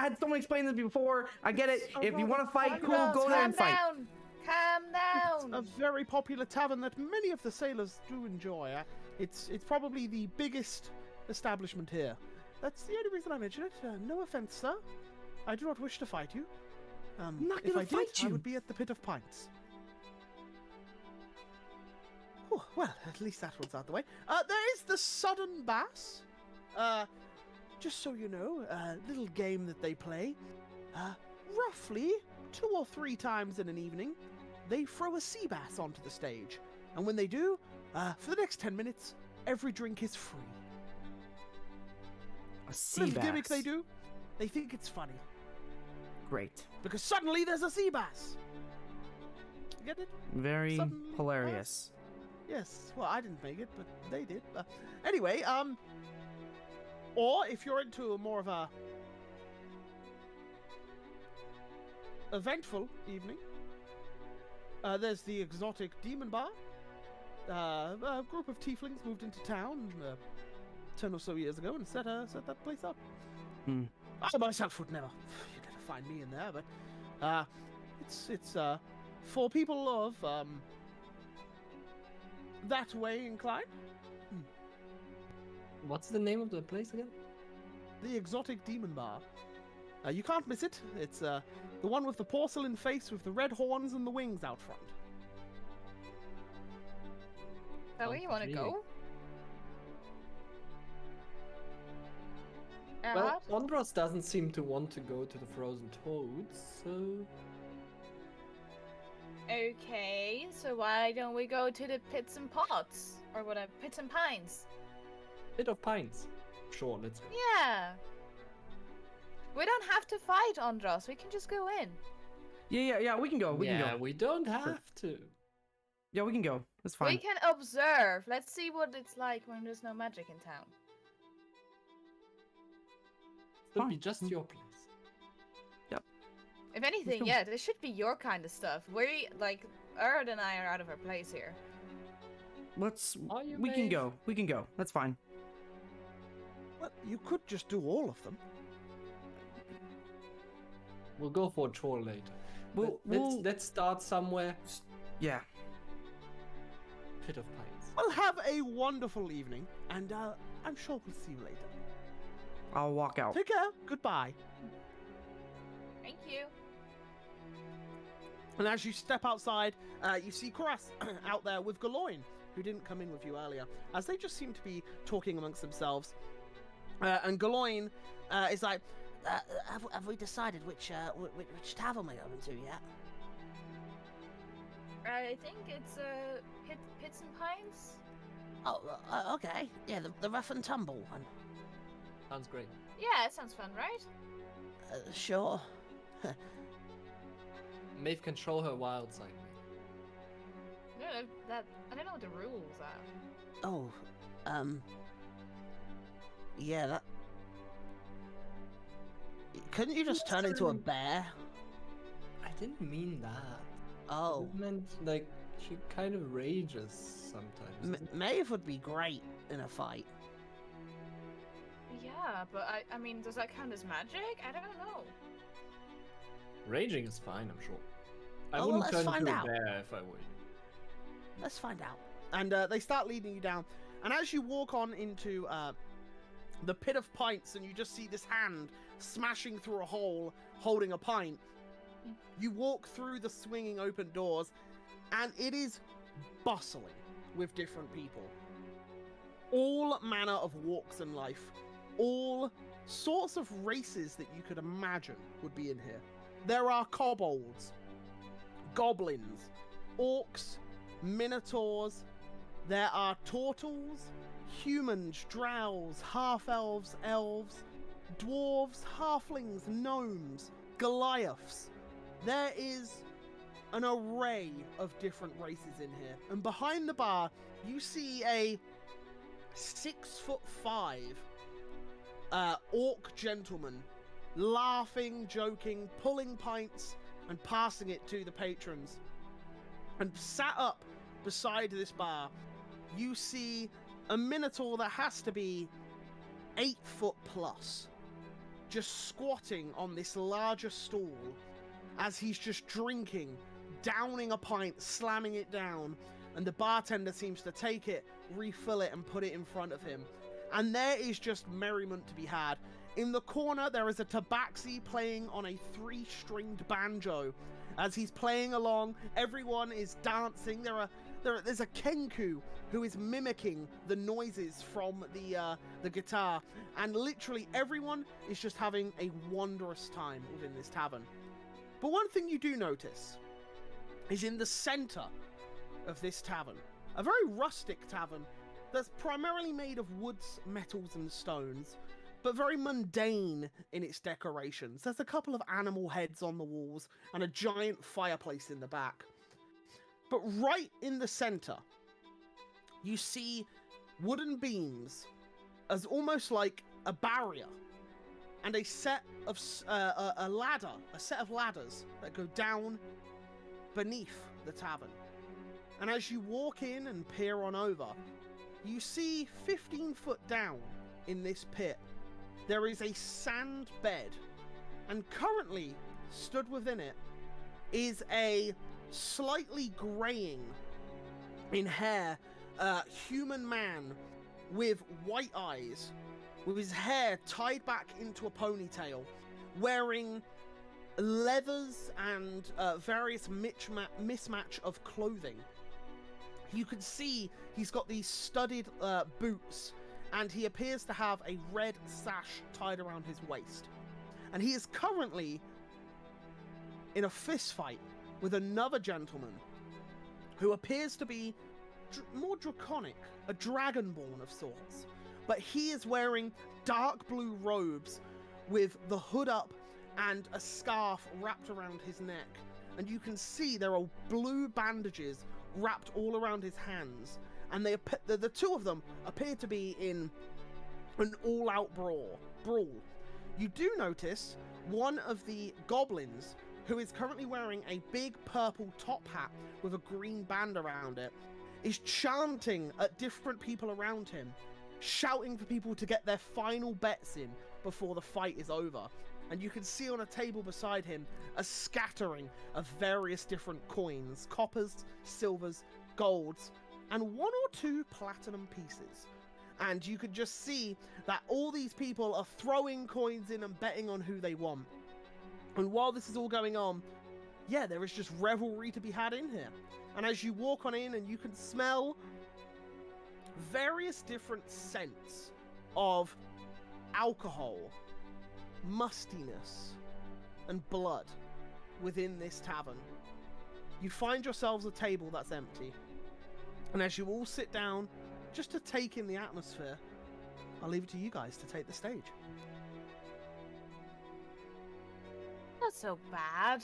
had someone explain this before. I get it. It's If you want to fight, cool, Andros, go there calm and fight. down. Calm down. A very popular tavern that many of the sailors do enjoy. It's probably the biggest establishment here. That's the only reason I mention it. No offense, sir. I do not wish to fight you. I'm not If gonna I did, fight I you. would be at the Pit of Pints. Oh, well, at least that one's out the way. There is the Sudden Bass. Just so you know, a little game that they play. Roughly 2 or 3 times in an evening, they throw a sea bass onto the stage. And when they do, for the next 10 minutes, every drink is free. A sea Little bass. gimmick they do. They think it's funny. Great. Because suddenly there's a sea bass. You get it? Very Suddenly hilarious. Yes. Well, I didn't make it, but they did. Anyway, or if you're into more of a eventful evening, there's the Exotic Demon Bar. A group of tieflings moved into town 10 or so years ago and set that place up. Hmm. I myself would never. You'd never find me in there, but it's for people of that way inclined. What's the name of the place again? The Exotic Demon Bar. You can't miss it. It's the one with the porcelain face with the red horns and the wings out front. Is that where you want to Intriguing. go? Well, Erhard? Andros doesn't seem to want to go to the Frozen Toads, so... Okay, so why don't we go to the Pits and Pots? Or whatever, Pits and Pines? Bit of Pines. Sure, let's go. Yeah. We don't have to fight, Andros. We can just go in. Yeah, we can go. We can yeah, go. we don't have to. Yeah, we can go. That's fine. We can observe. Let's see what it's like when there's no magic in town. It'll be Fine. just your place. If anything, go. yeah, this should be your kind of stuff. We, like, Erd and I are out of our place here. Let's. Are you, We can Maeve? go. We can go. That's fine. Well, you could just do all of them. We'll go for a chore later. Let's start somewhere. Yeah. Pit of Pines. Well, have a wonderful evening, and I'm sure we'll see you later. I'll walk out. Take care. Goodbye. Thank you. And as you step outside, you see Koras out there with Galoin, who didn't come in with you earlier, as they just seem to be talking amongst themselves. And Galoin is like, Have we decided which tavern we're going to yet? I think it's Pits and Pines. Oh, okay. Yeah, the rough and tumble one. Sounds great. Yeah, it sounds fun, right? Sure. Maeve can show her wild side. I don't know what the rules are. Oh, yeah, that... Couldn't you just turn into a bear? I didn't mean that. Oh, I meant, like, she kind of rages sometimes. Maeve would be great in a fight. Yeah, but I mean, does that count as magic? I don't know. Raging is fine, I'm sure. I Oh, well, wouldn't let's turn find into out. a bear if I would. Let's find out. and they start leading you down. And as you walk on into the Pit of Pints, and you just see this hand smashing through a hole, holding a pint, you walk through the swinging open doors, and it is bustling with different people. All manner of walks in life, all sorts of races that you could imagine would be in here. There are kobolds, goblins, orcs, minotaurs, there are turtles, humans, drows, half-elves, elves, dwarves, halflings, gnomes, Goliaths. There is an array of different races in here. And behind the bar, you see a 6'5" orc gentleman laughing, joking, pulling pints, and passing it to the patrons. And sat up beside this bar, you see a minotaur that has to be 8 foot plus, just squatting on this larger stool as he's just drinking, downing a pint, slamming it down, and the bartender seems to take it, refill it, and put it in front of him. And there is just merriment to be had. In the corner, there is a tabaxi playing on a 3-stringed banjo. As he's playing along, everyone is dancing. There's a kenku who is mimicking the noises from the guitar, and literally everyone is just having a wondrous time within this tavern. But one thing you do notice is in the center of this tavern, a very rustic tavern that's primarily made of woods, metals, and stones, but very mundane in its decorations. There's a couple of animal heads on the walls and a giant fireplace in the back. But right in the center, you see wooden beams as almost like a barrier, and a set of a set of ladders that go down beneath the tavern. And as you walk in and peer on over, you see 15 foot down in this pit, there is a sand bed, and currently stood within it is a slightly graying in hair human man with white eyes, with his hair tied back into a ponytail, wearing leathers and various mismatch of clothing. You can see he's got these studded boots, and he appears to have a red sash tied around his waist. And he is currently in a fist fight with another gentleman who appears to be more draconic, a dragonborn of sorts. But he is wearing dark blue robes with the hood up and a scarf wrapped around his neck. And you can see there are blue bandages wrapped all around his hands, and the two of them appear to be in an all-out brawl. You do notice one of the goblins, who is currently wearing a big purple top hat with a green band around it, is chanting at different people around him, shouting for people to get their final bets in before the fight is over. And you can see on a table beside him a scattering of various different coins, coppers, silvers, golds, and 1 or 2 platinum pieces. And you could just see that all these people are throwing coins in and betting on who they want. And while this is all going on, yeah, there is just revelry to be had in here. And as you walk on in, and you can smell various different scents of alcohol, mustiness, and blood within this tavern. You find yourselves a table that's empty, and as you all sit down just to take in the atmosphere, I'll leave it to you guys to take the stage. Not so bad.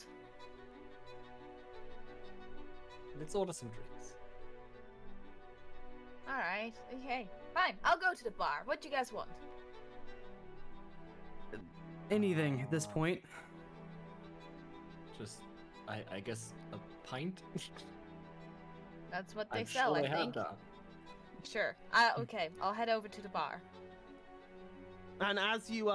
Let's order some drinks. Alright, okay. Fine, I'll go to the bar. What do you guys want? Anything at this point. Just, I guess, a pint? That's what they I'm sell, sure I they have think. that. Sure. Okay, I'll head over to the bar. And as you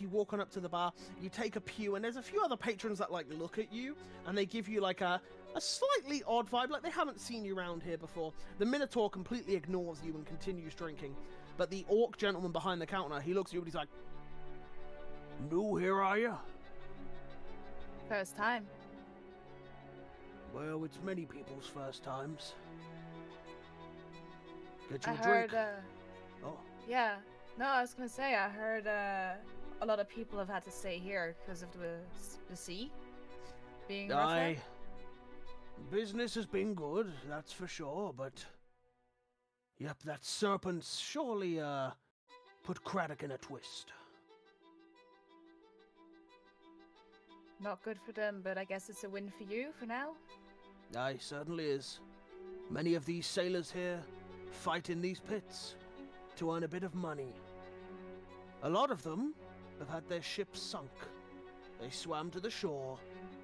walk on up to the bar, you take a pew, and there's a few other patrons that like look at you, and they give you like a slightly odd vibe, like they haven't seen you around here before. The Minotaur completely ignores you and continues drinking, but the orc gentleman behind the counter, he looks at you and he's like, "New here, are you?" First time. "Well, it's many people's first times. Get I you a heard, drink." Oh. yeah. No, I was gonna say, I heard, a lot of people have had to stay here because of the sea being rougher. Business has been good, that's for sure, but... Yep, that serpent's surely, put Craddock in a twist. Not good for them, but I guess it's a win for you for now. Aye, certainly is. Many of these sailors here fight in these pits to earn a bit of money. A lot of them have had their ships sunk. They swam to the shore,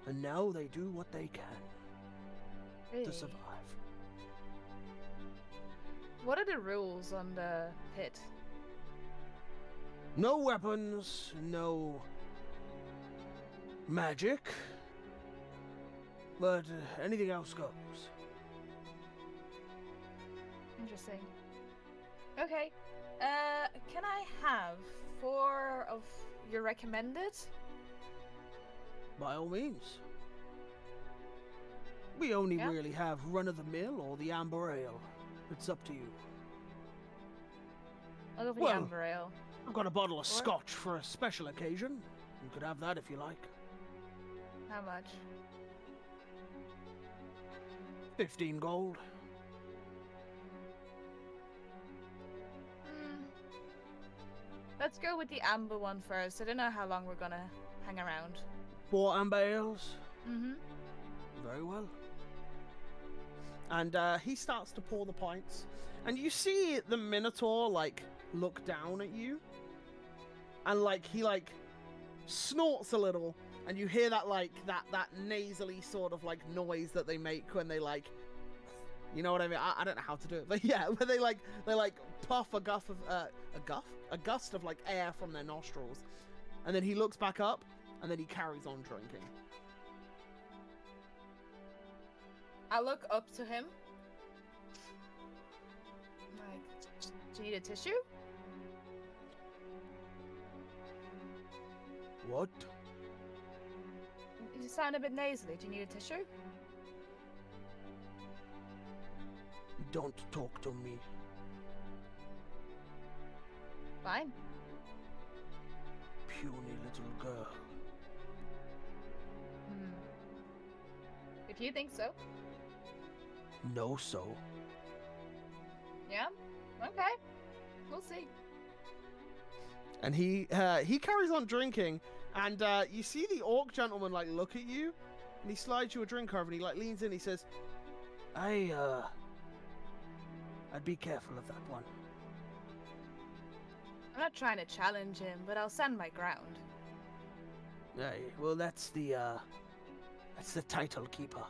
and now they do what they can Really? to survive. What are the rules on the pit? No weapons, no magic, but anything else goes. Interesting. Okay. Can I have 4 of your recommended? By all means. We only Yeah. really have run-of-the-mill or the amber ale. It's up to you. I'll go for Well- the amber ale. I've got a bottle of Or- scotch for a special occasion. You could have that if you like. How much? 15 gold. Let's go with the amber one first. I don't know how long we're gonna hang around. 4 amber ales. Mm-hmm. Very well. And he starts to pour the pints. And you see the Minotaur, like, look down at you. And, like, he, like, snorts a little. And you hear that, like, that nasally sort of, like, noise that they make when they, like... You know what I mean? I don't know how to do it. But, yeah, where they, like, puff a gust of... A gust of, like, air from their nostrils. And then he looks back up. And then he carries on drinking. I look up to him. Like, do you need a tissue? What? You sound a bit nasally. Do you need a tissue? Don't talk to me. Fine. Puny little girl. If you think so. No, so. Yeah? Okay. We'll see. And he carries on drinking, and you see the orc gentleman like look at you, and he slides you a drink over, and he like leans in. He says, I'd be careful of that one. I'm not trying to challenge him, but I'll stand my ground. Aye, well, that's the title keeper.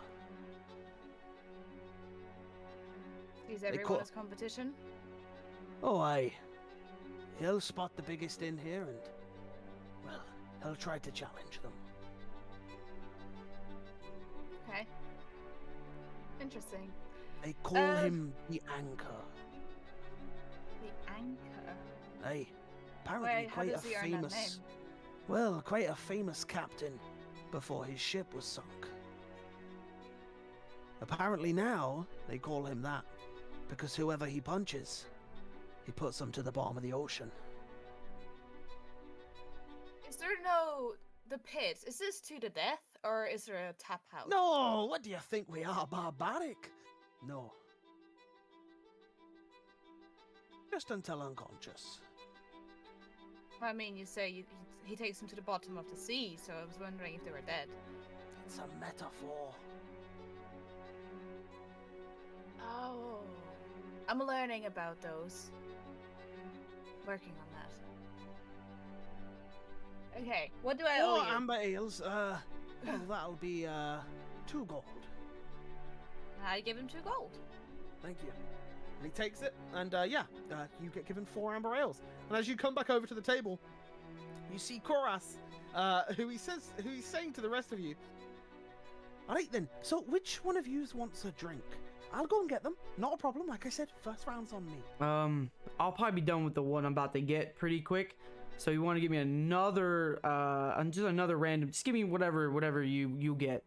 Sees They everyone call- as competition. Oh, aye. He'll spot the biggest in here, and well, he'll try to challenge them. Okay. Interesting. They call him the Anchor. The anchor. Aye, apparently Wait, how quite does a he earn that name? famous. Well, quite a famous captain before his ship was sunk. Apparently now they call him that because whoever he punches, he puts them to the bottom of the ocean. Is there the pit? Is this to the death, or is there a tap house? No, what do you think we are, barbaric? No. Just until unconscious. I mean, you say he takes them to the bottom of the sea, so I was wondering if they were dead. It's a metaphor. Oh. I'm learning about those. Working on that. Okay, what do I owe Or you? amber ales, well, that'll be, 2 gold. I give him 2 gold. Thank you. And he takes it, and you get given 4 amber ales. And as you come back over to the table, you see Koras, who he's saying to the rest of you, all right then, so which one of you wants a drink? I'll go and get them. Not a problem. Like I said, first round's on me. I'll probably be done with the one I'm about to get pretty quick. So you want to give me another, just another random, just give me whatever you get.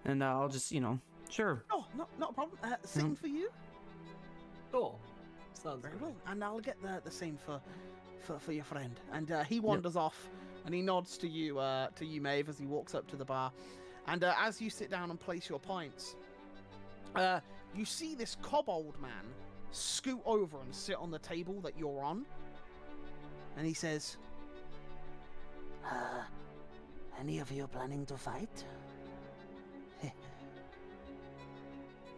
And I'll just, sure. Oh, not a problem. Same for you. Sure. Sounds Very good. well. And I'll get the same for your friend. And he wanders off, and he nods to you, Maeve, as he walks up to the bar. And as you sit down and place your pints, You see this kobold man scoot over and sit on the table that you're on, and he says, Any of you planning to fight?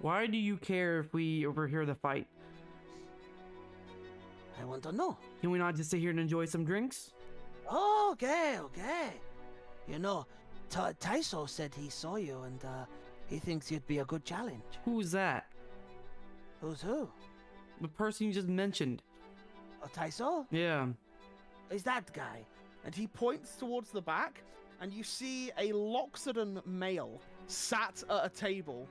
Why do you care if we overhear the fight? I want to know. Can we not just sit here and enjoy some drinks? Okay. You know, Taiso said he saw you and he thinks you'd be a good challenge. Who's that? Who's who? The person you just mentioned. Oh, Taiso? Yeah. Is that guy? and he points towards the back, and you see a Loxodon male sat at a table,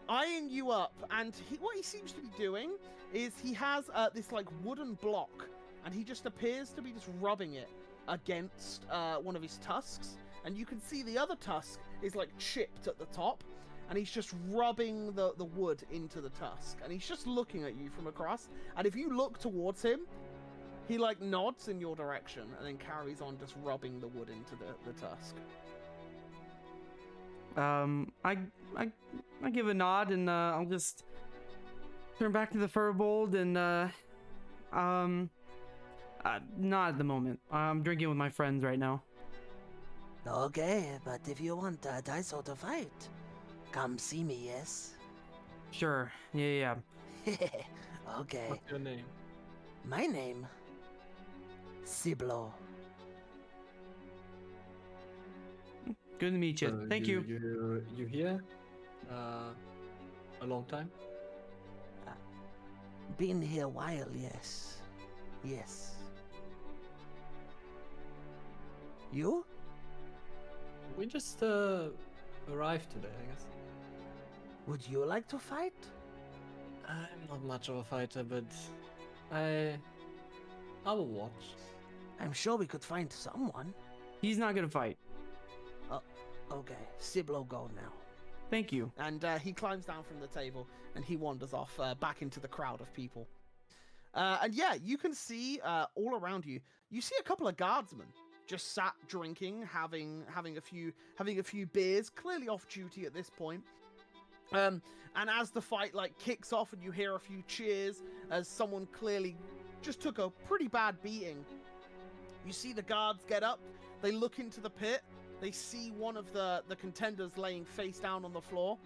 eyeing you up. And what he seems to be doing is he has this like wooden block, and he just appears to be just rubbing it against one of his tusks, and you can see the other tusk is like chipped at the top, and he's just rubbing the wood into the tusk, and he's just looking at you from across. And if you look towards him, he like nods in your direction and then carries on just rubbing the wood into the tusk. I give a nod, and I'll just turn back to the Furbold and not at the moment. I'm drinking with my friends right now. Okay, but if you want Daiso to fight, come see me, yes? Sure. Yeah. Okay. What's your name? My name? Ciblo. Good to meet you. Thank you. You here? A long time? Been here a while, yes. Yes. You? We just arrived today, I guess. Would you like to fight? I'm not much of a fighter, but I will watch. I'm sure we could find someone. He's not gonna fight. Okay, Ciblo go now. Thank you. And he climbs down from the table and he wanders off back into the crowd of people. And yeah, you can see all around you. You see a couple of guardsmen just sat drinking, having a few beers, clearly off duty at this point. And as the fight like kicks off and you hear a few cheers as someone clearly just took a pretty bad beating, you see the guards get up, they look into the pit, they see one of the contenders laying face down on the floor.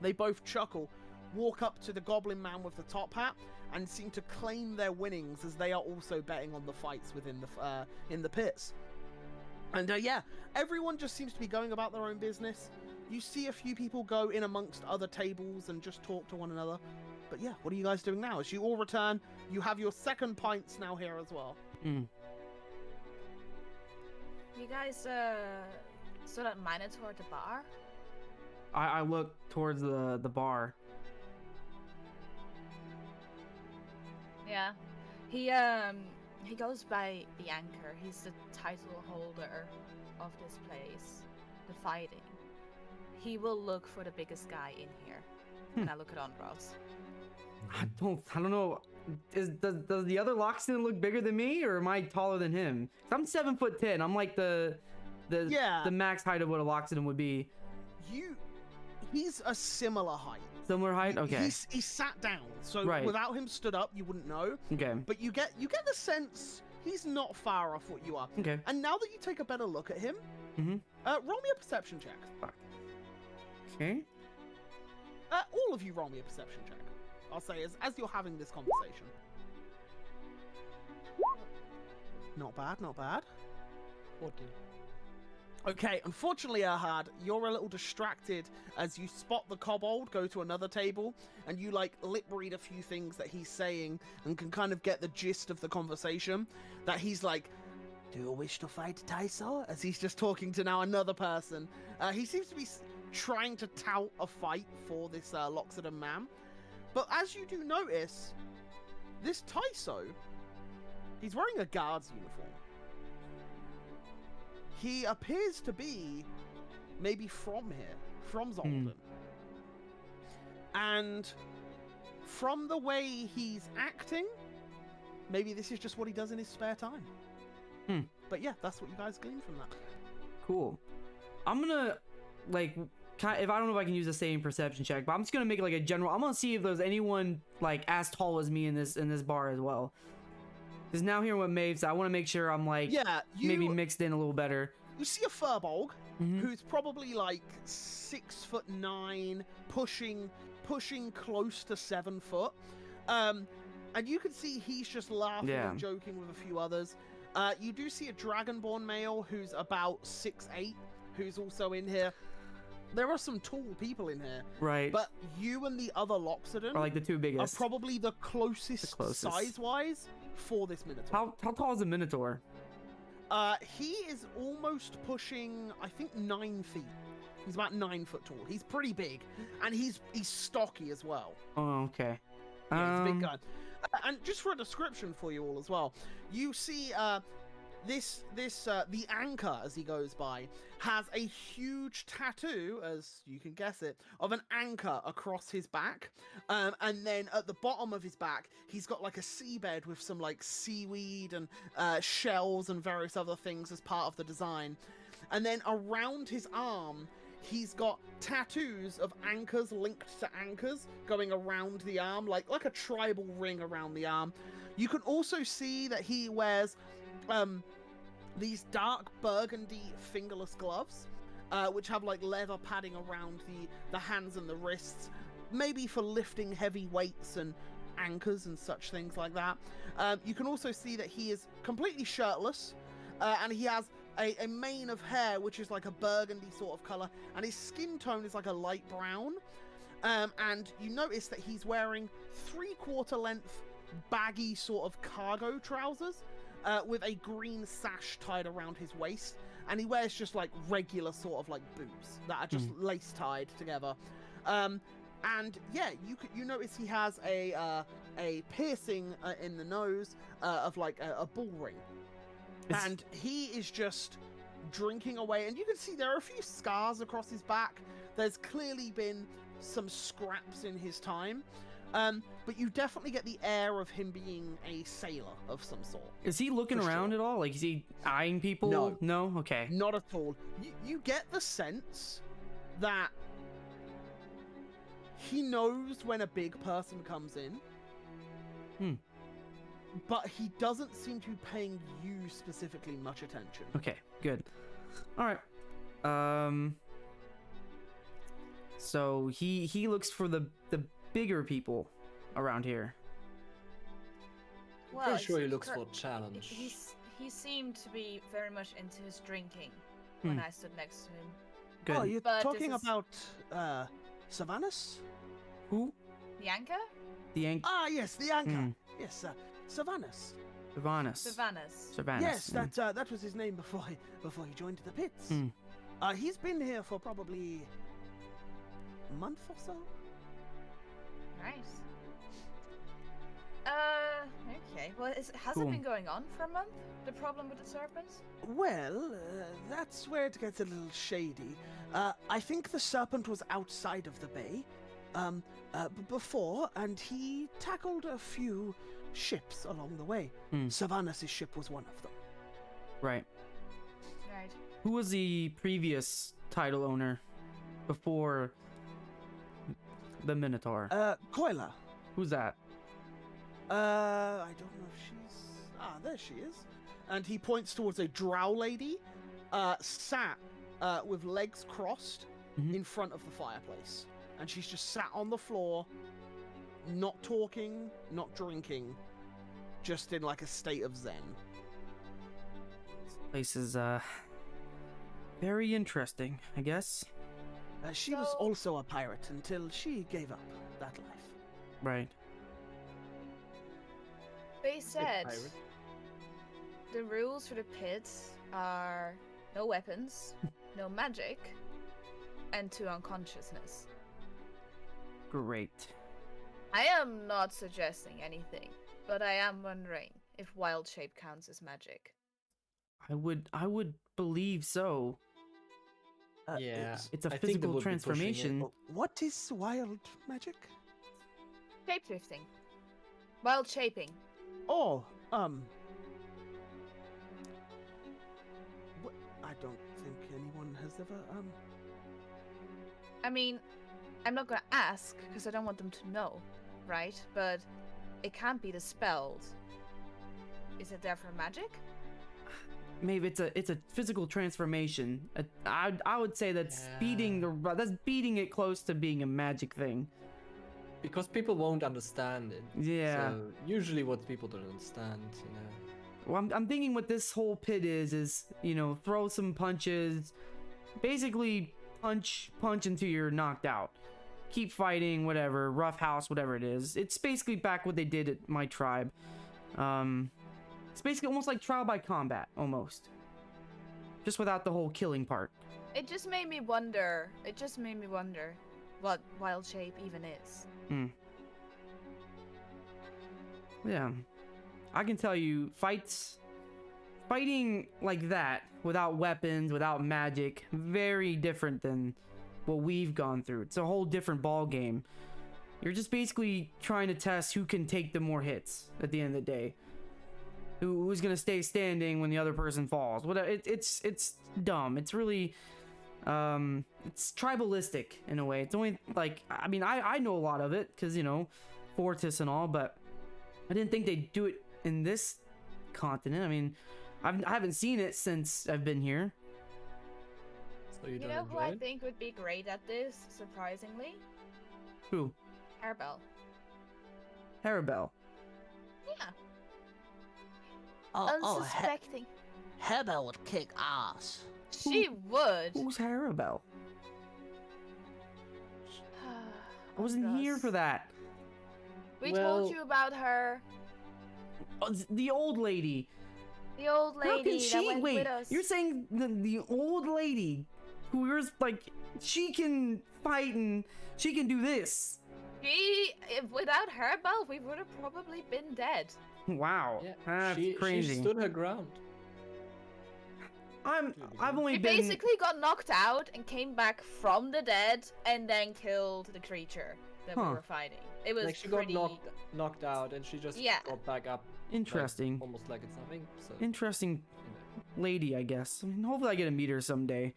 They both chuckle, walk up to the goblin man with the top hat, and seem to claim their winnings as they are also betting on the fights within the in the pits. And yeah, everyone just seems to be going about their own business. You see a few people go in amongst other tables and just talk to one another. But yeah, what are you guys doing now? As you all return, you have your second pints now here as well. You guys saw that Minotaur at the bar? I look towards the bar. Yeah. He goes by the Anchor. He's the title holder of this place, the fighting. He will look for the biggest guy in here. And I look at Andros. I don't know. Does the other Loxton look bigger than me, or am I taller than him? 'Cause I'm 7'10". I'm like the max height of what a Loxton would be. He's a similar height. Similar height? Okay. He sat down, so Right. without him stood up, you wouldn't know. Okay. But you get the sense he's not far off what you are. Okay. And now that you take a better look at him, roll me a perception check. Okay. All of you roll me a perception check. I'll say as you're having this conversation. Not bad, not bad. 14. Okay, unfortunately, Erhard, you're a little distracted as you spot the kobold go to another table, and you like lip read a few things that he's saying and can kind of get the gist of the conversation. That he's like, Do you wish to fight Taiso? as he's just talking to now another person. He seems to be trying to tout a fight for this Loxodon man. But as you do notice, this Taiso, he's wearing a guard's uniform. He appears to be maybe from here, from Zolden. And from the way he's acting, maybe this is just what he does in his spare time. But yeah, that's what you guys glean from that. Cool. I'm gonna, like, if I don't know if I can use the same perception check, but I'm just gonna make like a general. I'm gonna see if there's anyone like as tall as me in this bar as well. Because now here with Maves, I want to make sure I'm like maybe mixed in a little better. You see a furbolg who's probably like 6'9", pushing close to 7 foot. And you can see he's just laughing and joking with a few others. You do see a dragonborn male who's about 6'8", who's also in here. There are some tall people in here. Right. But you and the other Loxodon are like the two biggest. Are probably the closest. Size-wise for this Minotaur. How tall is a Minotaur? He is almost pushing, I think, 9 feet. He's about 9 foot tall. He's pretty big, and he's stocky as well. Oh, okay. Yeah, he's a big guy. And just for a description for you all as well, you see the anchor, as he goes by, has a huge tattoo, as you can guess it, of an anchor across his back. And then at the bottom of his back, he's got like a seabed with some like seaweed and shells and various other things as part of the design. And then around his arm, he's got tattoos of anchors linked to anchors going around the arm, like a tribal ring around the arm. You can also see that he wears these dark burgundy fingerless gloves, which have like leather padding around the hands and the wrists, maybe for lifting heavy weights and anchors and such things like that. You can also see that he is completely shirtless, and he has a mane of hair which is like a burgundy sort of color, and his skin tone is like a light brown. And you notice that he's wearing 3/4 length baggy sort of cargo trousers, with a green sash tied around his waist, and he wears just like regular sort of like boots that are just lace tied together. And yeah, you notice he has a piercing in the nose of like a bull ring, and he is just drinking away. And you can see there are a few scars across his back. There's clearly been some scraps in his time. But you definitely get the air of him being a sailor of some sort. Is he looking around at all? Like, is he eyeing people? No. No? Okay. Not at all. You get the sense that he knows when a big person comes in. But he doesn't seem to be paying you specifically much attention. Okay, good. All right. So he looks for the bigger people around here. Well, Pretty sure he looks for a challenge. He seemed to be very much into his drinking when I stood next to him. Good. Oh, you're But talking this is- about Sylvanas? Who? The anchor? The Ank. Ah, yes, the anchor. Yes, Sylvanas. Sylvanas. Yes, that was his name before he joined the pits. He's been here for probably a month or so. Nice. Okay. Well, has Cool. it been going on for a month? The problem with the serpents? Well, that's where it gets a little shady. I think the serpent was outside of the bay before, and he tackled a few ships along the way. Sylvanas' ship was one of them. Right. Right. Who was the previous title owner before the Minotaur? Koila. Who's that? I don't know if she's... Ah, there she is. And he points towards a drow lady, sat with legs crossed in front of the fireplace. And she's just sat on the floor, not talking, not drinking, just in like a state of zen. This place is very interesting, I guess. She was also a pirate until she gave up that life. Right. They said pirate. the rules for the pits are no weapons, no magic, and 2 unconsciousness. Great. I am not suggesting anything, but I am wondering if wild shape counts as magic. I would believe so. Yeah, It's a I think they physical would be pushing it. transformation. What is wild magic? Shapeshifting. Wild shaping. Oh, I don't think anyone has ever, I mean, I'm not gonna ask because I don't want them to know, right? But it can't be dispelled. Is it there for magic? Maybe it's a physical transformation. I would say that's beating it close to being a magic thing. Because people won't understand it. Yeah. So usually what people don't understand, you know. Well, I'm thinking what this whole pit is, you know, throw some punches, basically punch until you're knocked out. Keep fighting, whatever, rough house, whatever it is. It's basically back what they did at my tribe. It's basically almost like trial by combat, almost. Just without the whole killing part. It just made me wonder. What wild shape even is. Yeah. I can tell you, fighting like that, without weapons, without magic, very different than what we've gone through. It's a whole different ball game. You're just basically trying to test who can take the more hits at the end of the day. Who's gonna stay standing when the other person falls. Whatever. It's dumb. It's really it's tribalistic in a way. It's only like, I mean, I know a lot of it because, you know, Fortis and all, but I didn't think they'd do it in this continent. I mean, I haven't seen it since I've been here. So you You don't know who enjoy I it? think would be great at this, surprisingly? Who? Hairbell. Harabelle. Yeah. Unsuspecting. Hebel would kick ass. She would. Who's Harabelle? I wasn't here for that. We Well- told you about her. Oh, the old lady. The old lady How can that she went wait? with us. You're saying the old lady who was like, she can fight and she can do this. Without her, Belle, we would have probably been dead. Wow, Yeah, that's she crazy. stood her ground. I've only We been. basically got knocked out and came back from the dead and then killed the creature that we Huh. were fighting. It was Like she pretty... got knocked out and she just Yeah. got back up. like, Interesting. almost like it's nothing. So Interesting lady, I guess. I mean, hopefully I get to meet her someday.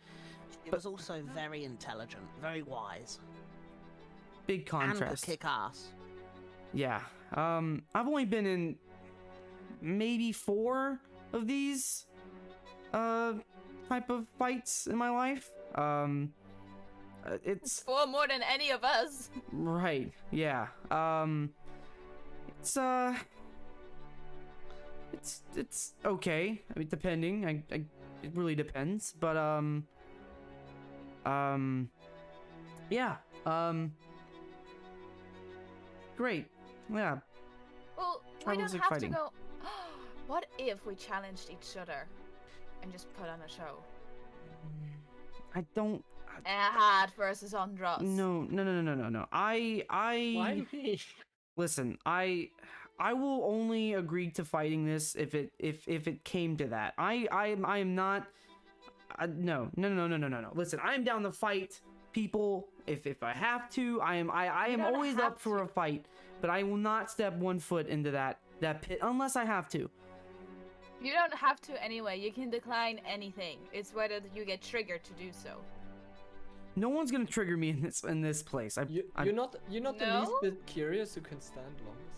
She was also very intelligent, very wise, Big and contrast. could kick ass. Yeah. I've only been in maybe 4 of these type of fights in my life. It's 4 more than any of us. right. Yeah. It's okay. I mean, depending. It really depends. But yeah. Great. Yeah. Well, we Tribal don't music have fighting. to go... What if we challenged each other and just put on a show? I don't. Ahad versus Andros. No. I why me? listen. I will only agree to fighting this if it came to that. I am not. No. Listen, I am down to fight people if I have to. I am don't always have up for a fight, but I will not step one foot into that pit unless I have to. You don't have to anyway. You can decline anything. It's whether you get triggered to do so. No one's gonna trigger me in this place. You're not the least No? bit curious who can stand longest.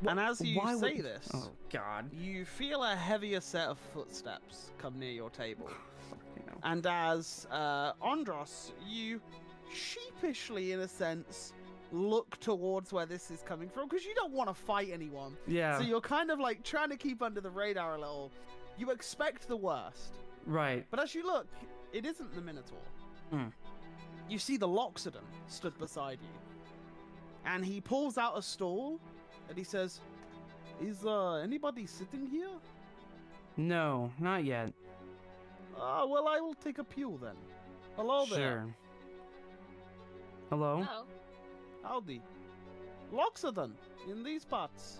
And as you Why say would- this, Oh God. you feel a heavier set of footsteps come near your table. You know. And as Andros, you sheepishly, in a sense, look towards where this is coming from because you don't want to fight anyone. Yeah. So you're kind of like trying to keep under the radar a little. You expect the worst, Right. but as you look, it isn't the Minotaur. Hmm. You see the Loxodon stood beside you, and he pulls out a stool, and he says, "Is anybody sitting here?" No, not yet. Well, I will take a pew then. Hello there. Sure. Hello? Oh. Howdy. Loxodon, in these parts.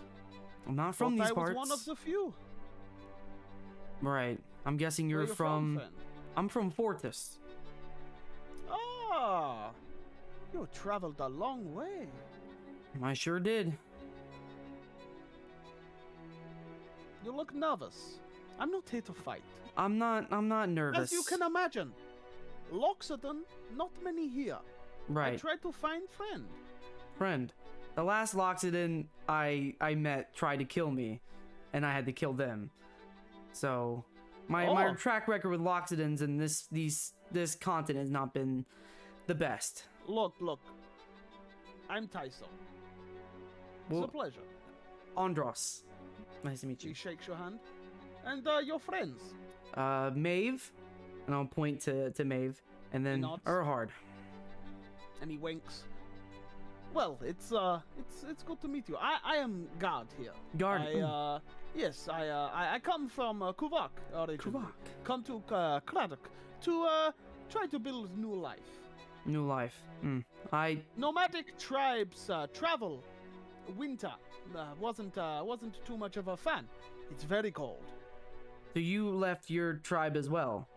I'm not from Thought these I parts. was one of the few. Right. I'm guessing Where you're you from. then? I'm from Fortis. Ah, you traveled a long way. I sure did. You look nervous. I'm not here to fight. I'm not nervous. As you can imagine, Loxodon, not many here. I Right. tried to find friend. Friend. The last Loxodon I met tried to kill me, and I had to kill them. So, my Oh. track record with Loxodons in this continent has not been the best. Look. I'm Tyso. It's Well, a pleasure. Andros. Nice to meet He you. shakes your hand. And your friends. Maeve, and I'll point to Maeve, and then nods. Erhard. And he winks. Well, it's good to meet you. I am Guard here. Guard. Yes, I come from Kuvak originally. Kuvak. Come to Kradok to try to build new life. New life. Nomadic tribes travel winter. Wasn't too much of a fan. It's very cold. So you left your tribe as well.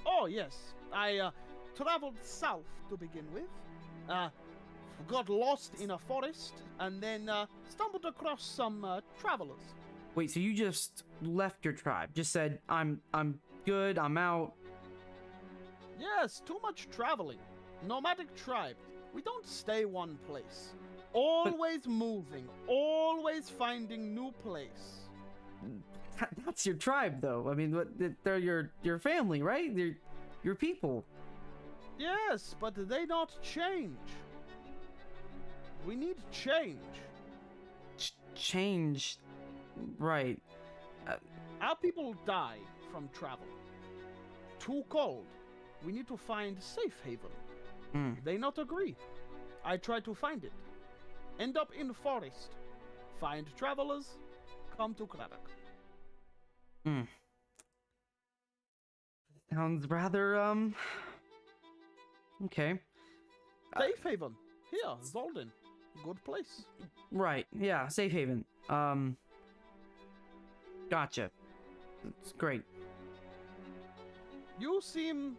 Oh yes, I traveled south to begin with. Got lost in a forest and then stumbled across some travelers. Wait, so you just left your tribe? Just said, I'm good, I'm out. Yes, too much traveling. Nomadic tribe. We don't stay one place. Always moving, always finding new place. That's your tribe, though. I mean, they're your family, right? They're your people. Yes, but they not change. We need change. Change, right? Our people die from travel. Too cold. We need to find safe haven. They not agree. I try to find it. End up in forest. Find travelers. Come to Kradok. Sounds rather okay. Safe haven. Here, Zolden. Good place. Right, yeah, safe haven. Gotcha. It's great. You seem...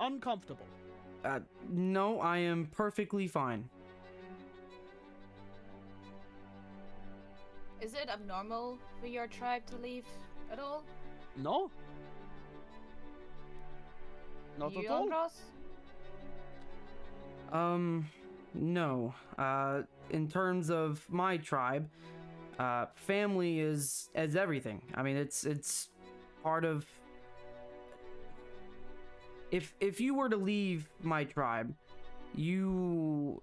uncomfortable. No, I am perfectly fine. Is it abnormal for your tribe to leave at all? No? Not you, at all? Andros? No. In terms of my tribe, family is everything. I mean, it's part of... If you were to leave my tribe, you're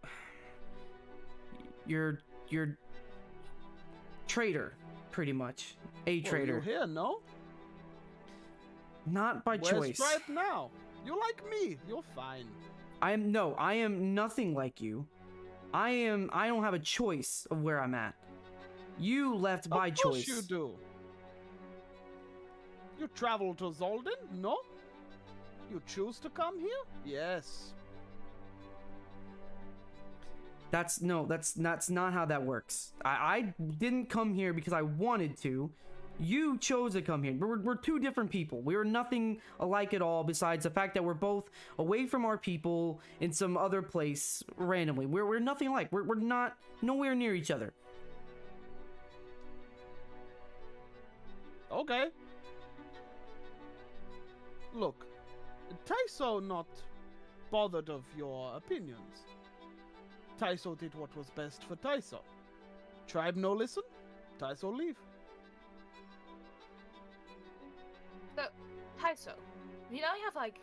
traitor, pretty much. A traitor. Well, you're here, no? Not by Where's choice. tribe now? You're like me. You're fine. I am nothing like you. I don't have a choice of where I'm at. You left by Of course choice. you do. You travel to Zolden, no? You choose to come here? Yes. That's not how that works. I didn't come here because I wanted to. You chose to come here. We're two different people. We are nothing alike at all besides the fact that we're both away from our people in some other place randomly. We're nothing alike. We're not nowhere near each other. Okay. Look, Tyso not bothered of your opinions. Tyso did what was best for Tyso. Tribe no listen, Tyso leave. So, Taiso, you know you have like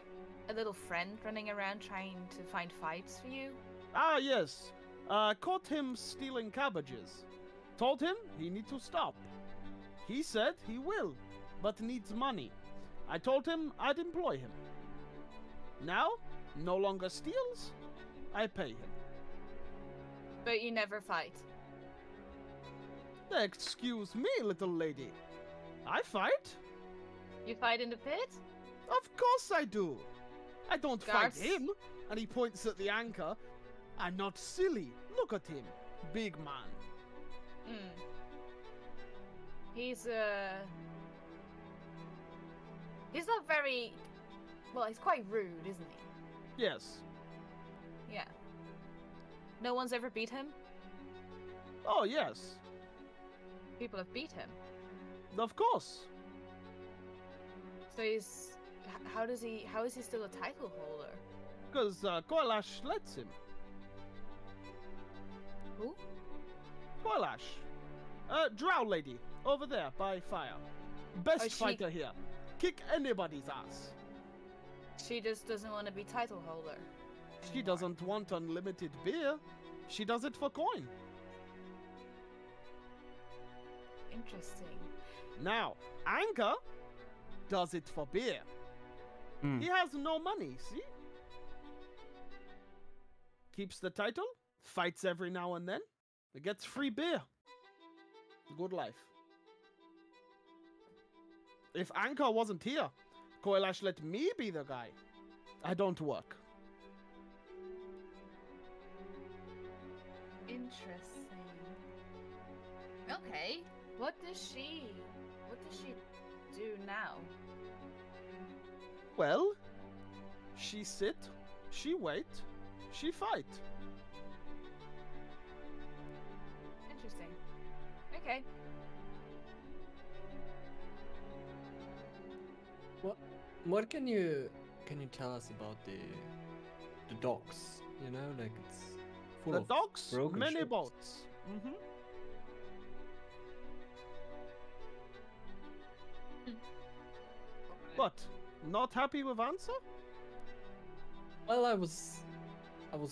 a little friend running around trying to find fights for you? Ah, yes. Caught him stealing cabbages. Told him he need to stop. He said he will, but needs money. I told him I'd employ him. Now, no longer steals, I pay him. But you never fight. Excuse me, little lady. I fight? You fight in the pit? Of course I do. I don't Guards. fight him. And he points at the anchor. I'm not silly. Look at him. Big man. He's not very... Well, he's quite rude, isn't he? Yes. Yeah. No one's ever beat him? Oh, yes. People have beat him. Of course. So he's... How is he still a title holder? Because Koalash lets him. Who? Koalash. Drow lady, over there by fire. Best Oh, she- fighter here. Kick anybody's ass. She just doesn't want to be title holder. She anymore. doesn't want unlimited beer. She does it for coin. Interesting. Now, Anka does it for beer. Hmm. He has no money, see? Keeps the title, fights every now and then, gets free beer. Good life. If Anka wasn't here, Koalash let me be the guy. I don't work. Interesting. Okay. What does she do now? Well, she sit, she wait, she fight. Interesting. Okay. What can you tell us about the docks? You know, like it's full The of docks, broken many ships. boats. Mm-hmm. What? Not happy with answer? Well, I was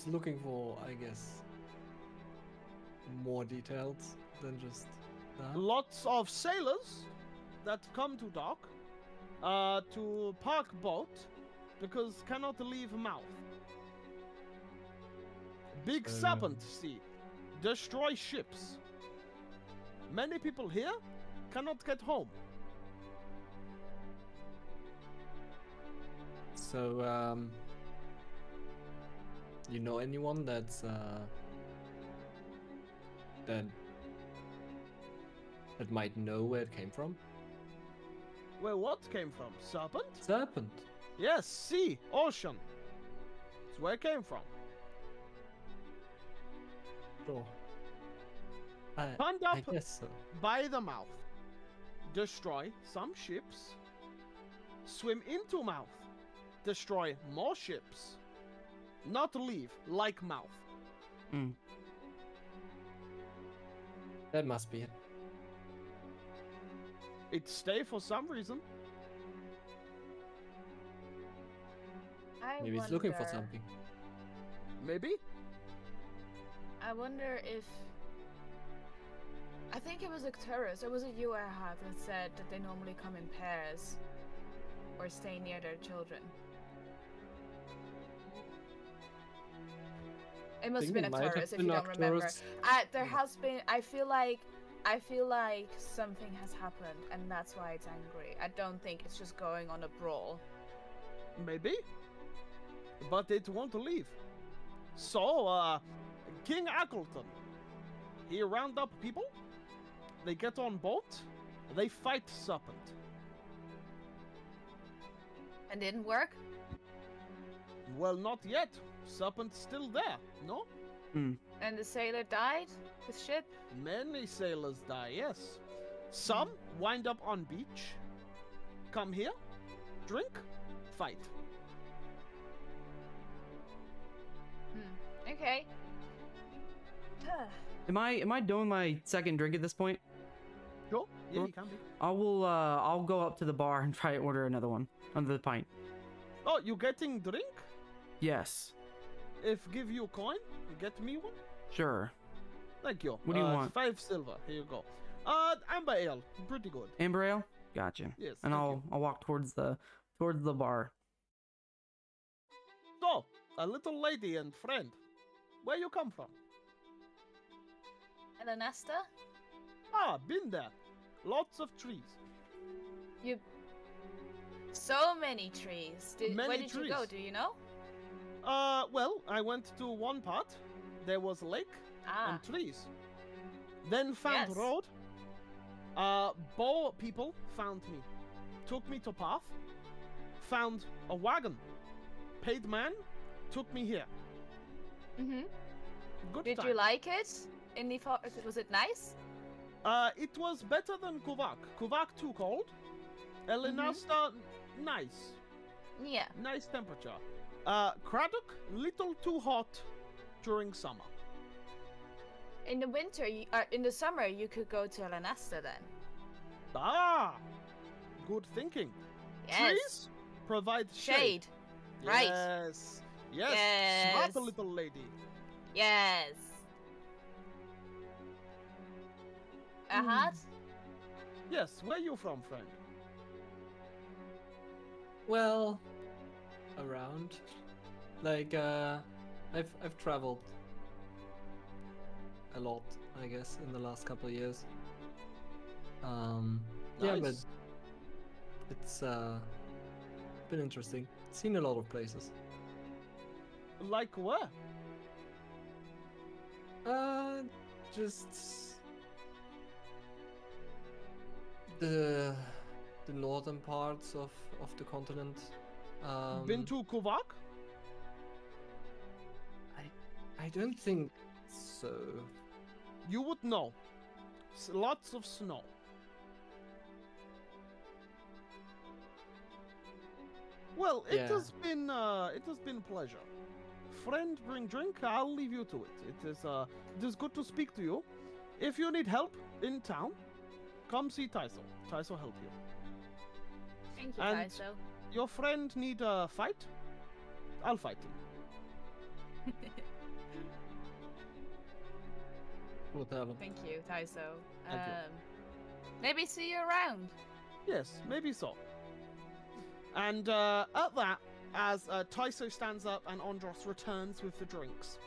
looking for, I guess, more details than just that. Lots of sailors that come to dock to park boat because cannot leave mouth. Big So, serpent sea destroy ships. Many people here cannot get home. So, you know anyone that's that might know where it came from? Where what came from? Serpent? Serpent. Yes, sea, ocean. That's where it came from. Sure. I Turned up guess so. by the mouth. Destroy some ships. Swim into mouth. Destroy more ships. Not leave like mouth. Hmm. That must be it. It stay for some reason. I Maybe he's looking for wonder- something. Maybe. I wonder if. I think it was Arcturus. It was a UR hat that said that they normally come in pairs or stay near their children. It must have Think been it might have Arcturus if been you don't remember. Arcturus. There Yeah. has been. I feel like something has happened, and that's why it's angry. I don't think it's just going on a brawl. Maybe. But it won't leave. So, King Ackleton. He round up people. They get on boat. They fight Serpent. And didn't work. Well, not yet. Serpent's still there, no? Hmm. And the sailor died. His ship. Many sailors die, yes. Some wind up on beach. Come here, drink, fight. Okay. Am I doing my second drink at this point? Sure. Yeah, Sure. you can be. I'll go up to the bar and try to order another one. Another pint. Oh, you getting drink? Yes. If give you coin, get me one. Sure. Thank you. What do you want? 5 silver. Here you go. Amber ale, pretty good. Amber ale? Gotcha. Yes. And thank I'll you. I'll walk towards the bar. So, a little lady and friend. Where you come from? Elenesta? Ah, been there. Lots of trees. You. So many trees. Where Many did you go? trees. Do you know? Well, I went to one part. There was a lake Ah. and trees. Then found Yes. road. Bow people found me. Took me to path. Found a wagon. Paid man. Took me here. Mhm. Good Did time. you like it? Was it nice? It was better than Kuvak. Kuvak too cold. Elenasta, nice. Yeah. Nice temperature. Craddock, little too hot during summer. In the winter, in the summer, you could go to Lanesta then. Ah, good thinking. Yes. Trees provide shade. Right. Yes. Yes. Yes. Smart little lady. Yes. Yes. Where you from, friend? Well, around. Like, I've traveled a lot, I guess, in the last couple of years. Yeah, but Nice. it's been interesting. Seen a lot of places. Like where? Just the northern parts of the continent. Been to Kuvak? I don't think so. You would know. Lots of snow. Well, it Yeah. has been pleasure. Friend, bring drink. I'll leave you to it. It is good to speak to you. If you need help in town, come see Taiso. Taiso help you. Thank you, And- Taiso. Your friend need a fight? I'll fight him. Whatever. Thank you, Taiso. Thank you. Maybe see you around. Yes, maybe so. And at that, as Taiso stands up and Andros returns with the drinks,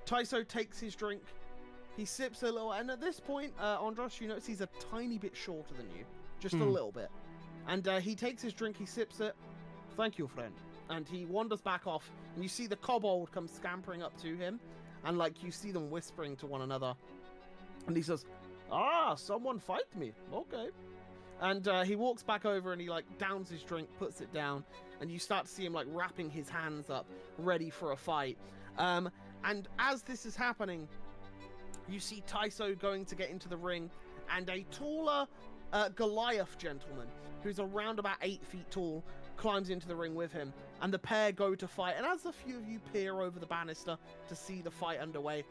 Taiso takes his drink, he sips a little, and at this point, Andros, you notice he's a tiny bit shorter than you, just a little bit. And he takes his drink, he sips it. Thank you, friend. And he wanders back off, and you see the kobold come scampering up to him, and like you see them whispering to one another. And he says, "Ah, someone fight me. Okay." And he walks back over and he like downs his drink, puts it down, and you start to see him like wrapping his hands up, ready for a fight. And as this is happening, you see Taiso going to get into the ring, and a taller Goliath gentleman who's around about 8 feet tall climbs into the ring with him, and the pair go to fight. And as a few of you peer over the banister to see the fight underway,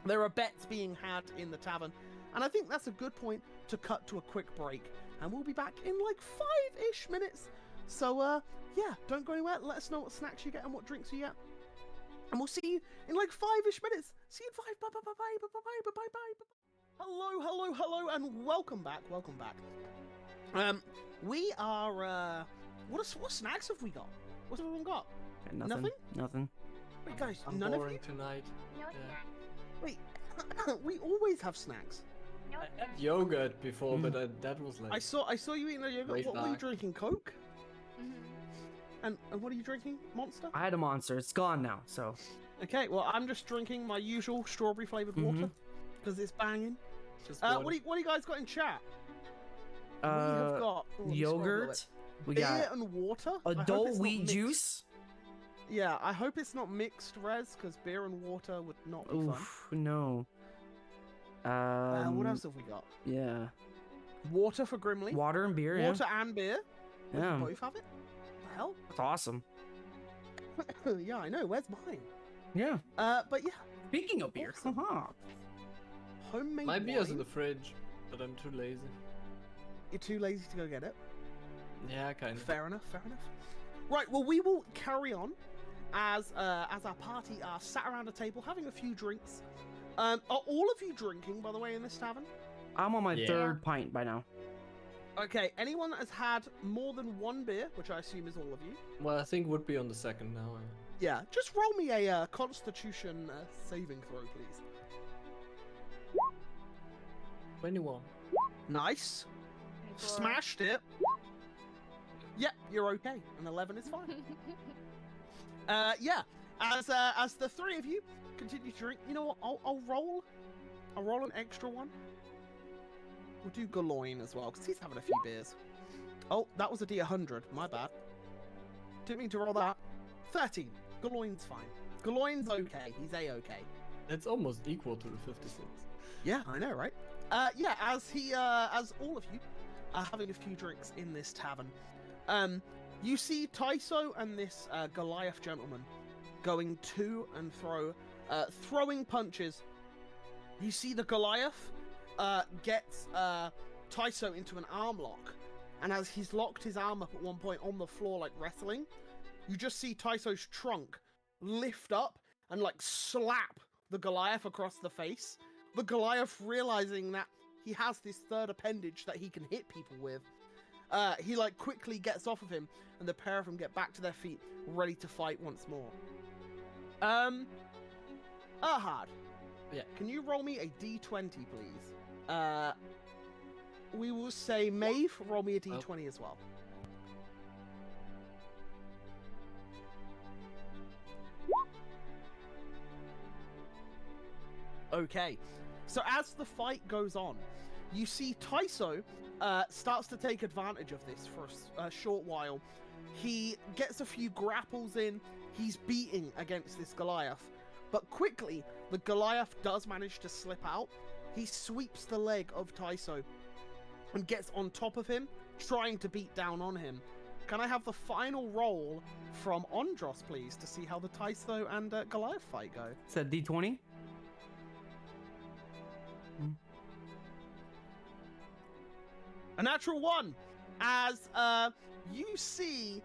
there are bets being had in the tavern, and I think that's a good point to cut to a quick break, and we'll be back in like 5-ish minutes. So yeah, don't go anywhere. Let us know what snacks you get and what drinks you get, and we'll see you in like 5-ish minutes. See you in 5. Bye bye bye bye bye bye bye bye bye. Hello, hello, hello, and welcome back. Welcome back. We are what snacks have we got? What's everyone got? Nothing. Nothing. Wait, guys, I'm none of boring you? tonight. No, Yeah. Wait, we always have snacks. no. I had yogurt before, but that was like I saw you eating a yogurt. Way What were you back. drinking? Coke? Mhm. And what are you drinking? Monster? I had a monster. It's gone now. So Okay, well I'm just drinking my usual strawberry flavored water because it's banging. just What one. do you guys got in chat? We have got let me scroll a little yogurt. bit. We Beer got and water. I hope adult it's not wheat mixed. juice. Yeah, I hope it's not mixed, Rez, because beer and water would not be fun. Oof, no. What else have we got? Yeah. Water for Grimly. Water and beer. Water and beer. We Yeah. both have it. The hell? That's awesome. Yeah, I know. Where's mine? Yeah. But yeah, Speaking of beer. Awesome. Haha. homemade My beer's in wine. the fridge, but I'm too lazy. You're too lazy to go get it. Yeah, kind of. Fair enough. Fair enough. Right. Well, we will carry on as our party are sat around a table having a few drinks. Are all of you drinking, by the way, in this tavern? I'm on my Yeah. third pint by now. Okay. Anyone that has had more than one beer, which I assume is all of you. Well, I think would be on the second now. Yeah. Just roll me a Constitution saving throw, please. 21. Nice. Smashed it. Yep, you're okay. An 11 is fine. Yeah. As the three of you continue to drink, you know what? I'll roll an extra one. We'll do Galoin as well, because he's having a few beers. Oh, that was a D100. My bad. Didn't mean to roll that. 13. Galoin's fine. Galoin's okay. He's a-okay. That's almost equal to the 56. Yeah, I know, right? Yeah, as all of you are having a few drinks in this tavern, You see Tyso and this Goliath gentleman going to and fro, throwing punches. You see the Goliath gets Tyso into an arm lock, and as he's locked his arm up at one point on the floor like wrestling, you just see Tyso's trunk lift up and like slap the Goliath across the face. The Goliath, realizing that he has this third appendage that he can hit people with, he like quickly gets off of him, and the pair of them get back to their feet, ready to fight once more. Erhard. Yeah. Can you roll me a d20, please? We will say Maeve, roll me a d20 as well. Okay. So as the fight goes on, you see Tyso starts to take advantage of this for a short while. He gets a few grapples in. He's beating against this Goliath. But quickly, the Goliath does manage to slip out. He sweeps the leg of Tyso and gets on top of him, trying to beat down on him. Can I have the final roll from Ondros, please, to see how the Tyso and Goliath fight go? It's a D20. A natural 1, as you see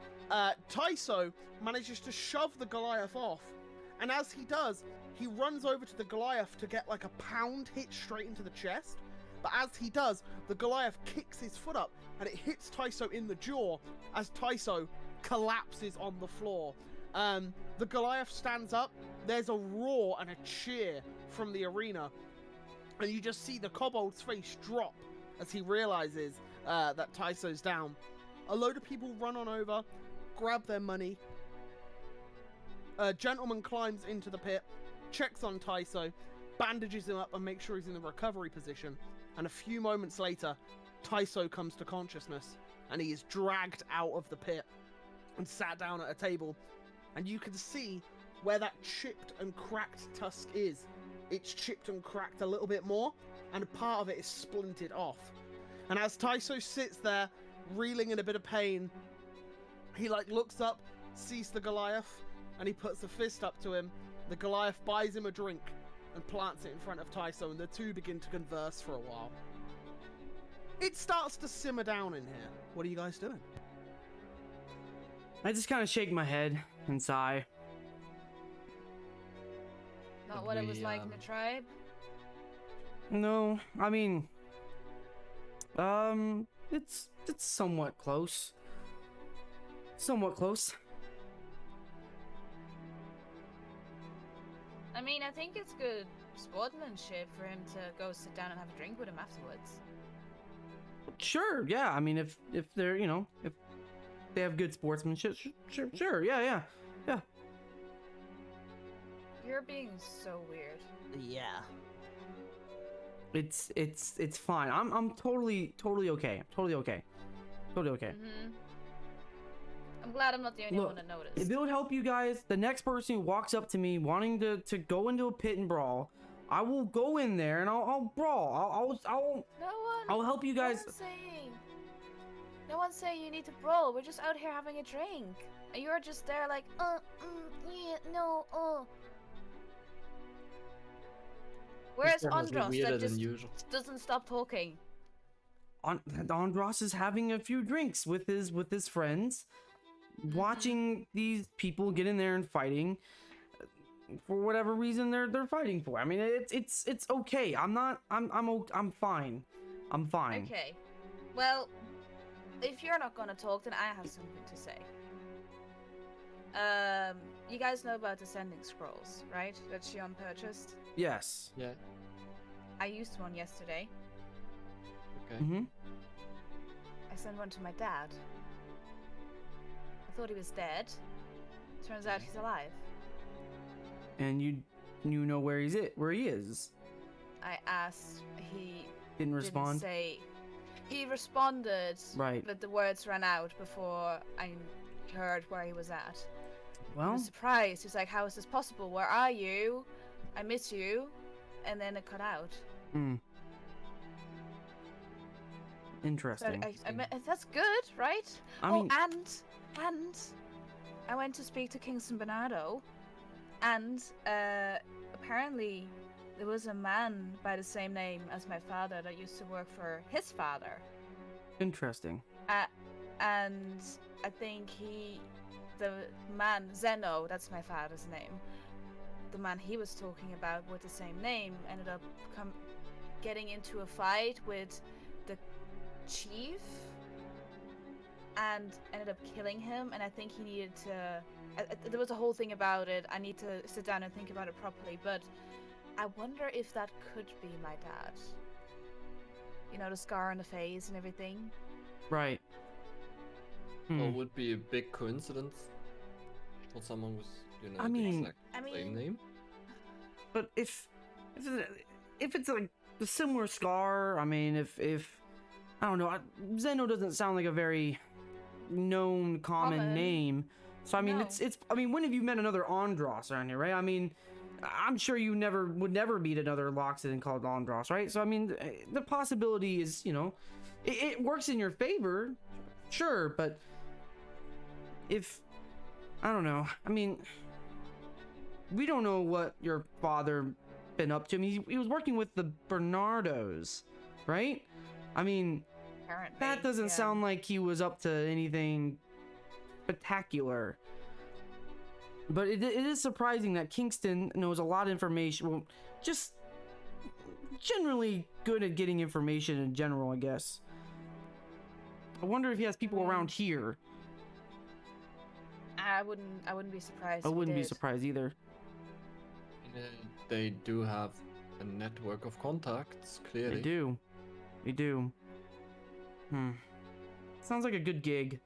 Tyso manages to shove the Goliath off, and as he does, he runs over to the Goliath to get like a pound hit straight into the chest, but as he does, the Goliath kicks his foot up, and it hits Tyso in the jaw as Tyso collapses on the floor. The Goliath stands up, there's a roar and a cheer from the arena, and you just see the kobold's face drop as he realizes that Tyso's down. A load of people run on over, grab their money. A gentleman climbs into the pit, checks on Tyso, bandages him up and makes sure he's in the recovery position. And a few moments later, Tyso comes to consciousness and he is dragged out of the pit and sat down at a table. And you can see where that chipped and cracked tusk is. It's chipped and cracked a little bit more, and a part of it is splintered off. And as Tyso sits there, reeling in a bit of pain, he like looks up, sees the Goliath, and he puts a fist up to him. The Goliath buys him a drink and plants it in front of Tyso, and the two begin to converse for a while. It starts to simmer down in here. What are you guys doing? I just kind of shake my head and sigh. Not what it was like in the tribe. No, I mean, it's somewhat close. Somewhat close. I mean, I think it's good sportsmanship for him to go sit down and have a drink with him afterwards. Sure, yeah. I mean, if they're, you know, if they have good sportsmanship, sure, yeah. You're being so weird. Yeah. It's fine. I'm totally okay. Totally okay. Mm-hmm. I'm glad I'm not the only Look, one that noticed. if it would help you guys, the next person who walks up to me wanting to go into a pit and brawl, I will go in there and I'll brawl. I'll help you guys. No one's saying you need to brawl. We're just out here having a drink, and you're just there like, yeah, no, Where's Definitely Ondros weirder that than just usual. doesn't stop talking? Andros is having a few drinks with his friends, watching these people get in there and fighting for whatever reason they're fighting for. I mean, it's okay. I'm fine. I'm fine. Okay. Well, if you're not gonna talk, then I have something to say. You guys know about Descending Scrolls, right? That Shion purchased? Yes. Yeah. I used one yesterday. Okay. Mm-hmm. I sent one to my dad. I thought he was dead. Turns out he's alive. And you know where he is. I asked, he Didn't respond. didn't say. He responded, Right. but the words ran out before I heard where he was at. I Well, was surprised. He's like, how is this possible? Where are you? I miss you. And then it cut out. So Interesting. that's good, right? I oh, mean- and I went to speak to King San Bernardo, and apparently there was a man by the same name as my father that used to work for his father. Interesting. And I think the man, Zeno, that's my father's name, the man he was talking about with the same name, ended up getting into a fight with the chief and ended up killing him, and I think he needed to... there was a whole thing about it. I need to sit down and think about it properly, but I wonder if that could be my dad. You know, the scar on the face and everything. Right. Well, it would be a big coincidence for someone with, I mean- the exact same name. But if it's like a similar scar, I mean, if I don't know, Zeno doesn't sound like a very known common name. So I mean, No. it's I mean, when have you met another Andros around here, right? I mean, I'm sure you would never meet another Loxodon called Andros, right? So I mean, the possibility is, it works in your favor, sure, but if I don't know, I mean, we don't know what your father been up to. I mean, he was working with the Bernardos, right? I mean, Apparently, that doesn't yeah. sound like he was up to anything spectacular. But it is surprising that Kingston knows a lot of information. Well, just generally good at getting information in general, I guess. I wonder if he has people around here. I wouldn't be surprised. I if he wouldn't be did. surprised either. They do have a network of contacts, clearly. They do. Sounds like a good gig.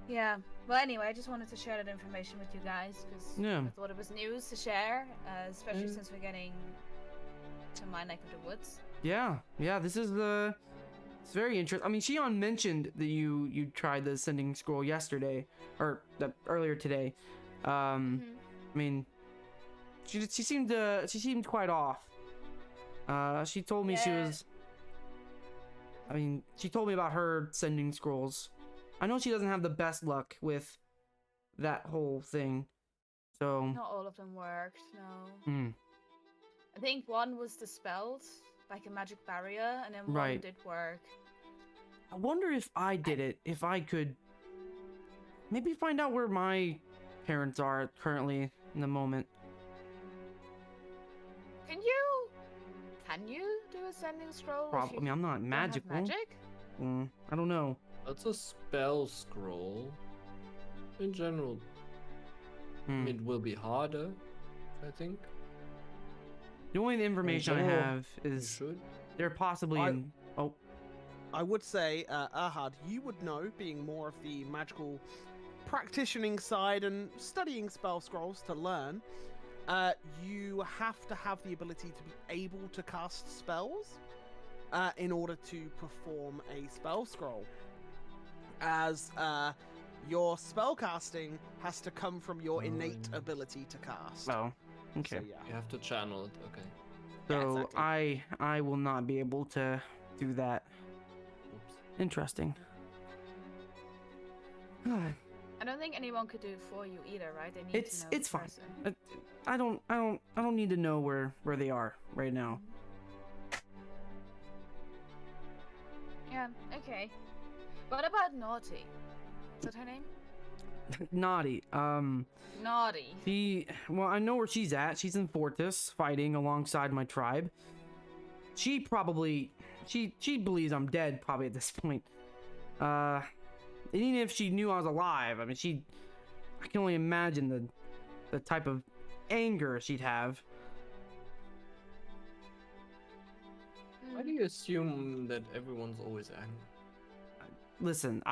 Yeah. Well, anyway, I just wanted to share that information with you guys because Yeah. I thought it was news to share, especially since we're getting to my neck of the woods. Yeah, this is it's very interesting. I mean, Shion mentioned that you tried the sending scroll yesterday, or earlier today. I mean, she seemed quite off. She told me she Yeah. was. I mean, she told me about her sending scrolls. I know she doesn't have the best luck with that whole thing, so. Not all of them worked, no. I think one was dispelled, like a magic barrier, and then one Right. did work. I wonder if I did it, if I could maybe find out where my parents are currently in the moment. Can you do a sending scroll? if I you mean, I'm not don't have magical. Magic? I don't know. That's a spell scroll. In general, it will be harder, I think. The only information I general, have You is should. they're possibly I- in. Oh, I would say, Ahad, you would know, being more of the magical practitioning side and studying spell scrolls to learn, you have to have the ability to be able to cast spells in order to perform a spell scroll. As your spell casting has to come from your innate ability to cast. oh, okay. So, yeah. You have to channel it, okay. Yeah, So exactly. I will not be able to do that. Oops. Interesting. I don't think anyone could do it for you either, right? They need It's- to know it's the fine. person. I don't need to know where they are right now. Yeah, okay. What about Naughty? Is that her name? Naughty. Naughty. Well, I know where she's at. She's in Fortis fighting alongside my tribe. She believes I'm dead probably at this point. And even if she knew I was alive, I mean, I can only imagine the type of anger she'd have. Why do you assume that everyone's always angry? Listen,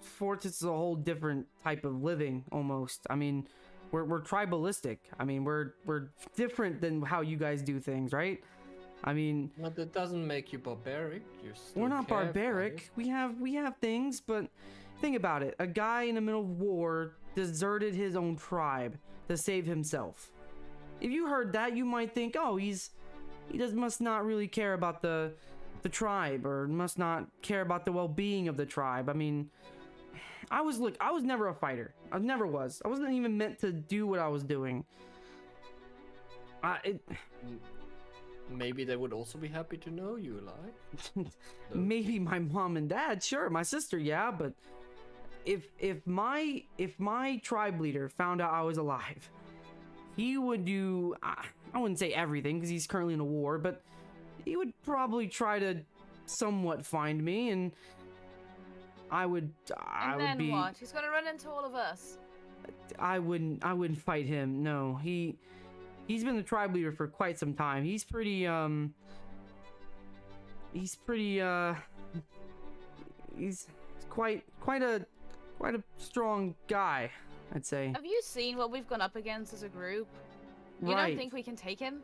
Fortis is a whole different type of living almost. I mean, we're tribalistic. I mean, we're different than how you guys do things, right? I mean, But that doesn't make you barbaric. You still we're not care about barbaric. it. We have things, but think about it. A guy in the middle of war deserted his own tribe to save himself. If you heard that, you might think, oh, he's must not really care about the tribe, or must not care about the well-being of the tribe. I mean, I was never a fighter. I never was. I wasn't even meant to do what I was doing. Maybe they would also be happy to know you alive. Maybe my mom and dad, sure, my sister, yeah, but if my tribe leader found out I was alive, he would do, I wouldn't say everything because he's currently in a war, but he would probably try to somewhat find me, and I would be. What? He's gonna run into all of us. I wouldn't fight him. No, he's been the tribe leader for quite some time. He's pretty he's quite a strong guy, I'd say. Have you seen what we've gone up against as a group? You Right. don't think we can take him?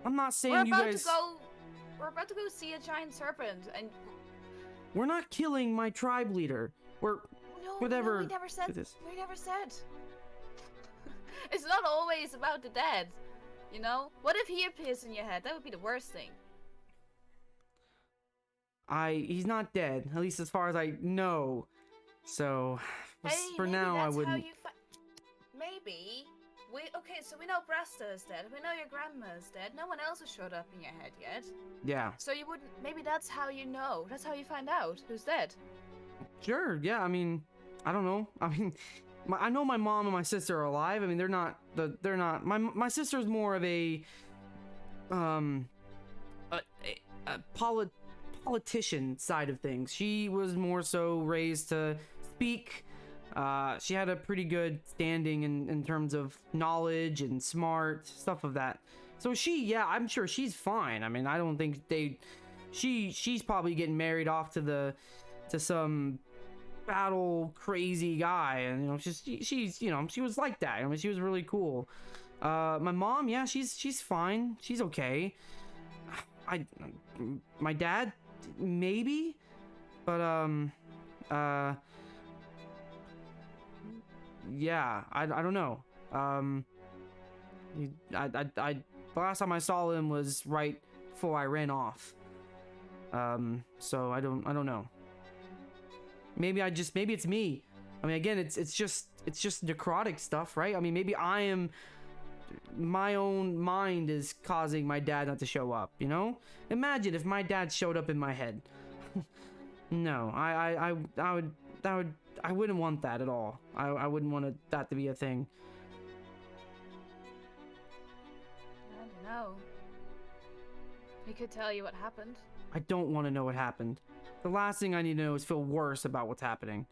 I'm not saying We're you about guys. to go. We're about to go see a giant serpent, and We're not killing my tribe leader. We're no, whatever. we never said. it is. We never said. It's not always about the dead, you know. What if he appears in your head? That would be the worst thing. He's not dead, at least as far as I know. So Hey, for maybe now, I that's wouldn't. How you maybe. Okay, so we know Brasta is dead. We know your grandma is dead. No one else has showed up in your head yet. Yeah. So you wouldn't. Maybe that's how you know. That's how you find out who's dead. Sure. Yeah. I mean, I don't know. I mean, I know my mom and my sister are alive. I mean, they're not. My sister's more of a politician side of things. She was more so raised to speak. She had a pretty good standing in terms of knowledge and smart stuff of that. So I'm sure she's fine. I mean, I don't think she's probably getting married off to some battle crazy guy, and you know, she's you know, she was like that. I mean, she was really cool. My mom, yeah, she's fine. She's okay. My dad, maybe, but yeah, I don't know. The last time I saw him was right before I ran off. So I don't know. Maybe it's me. I mean, again, it's just necrotic stuff, right? I mean, maybe my own mind is causing my dad not to show up, you know? Imagine if my dad showed up in my head. No, I wouldn't want that at all. I wouldn't want that to be a thing. I don't know. He could tell you what happened. I don't want to know what happened. The last thing I need to know is feel worse about what's happening.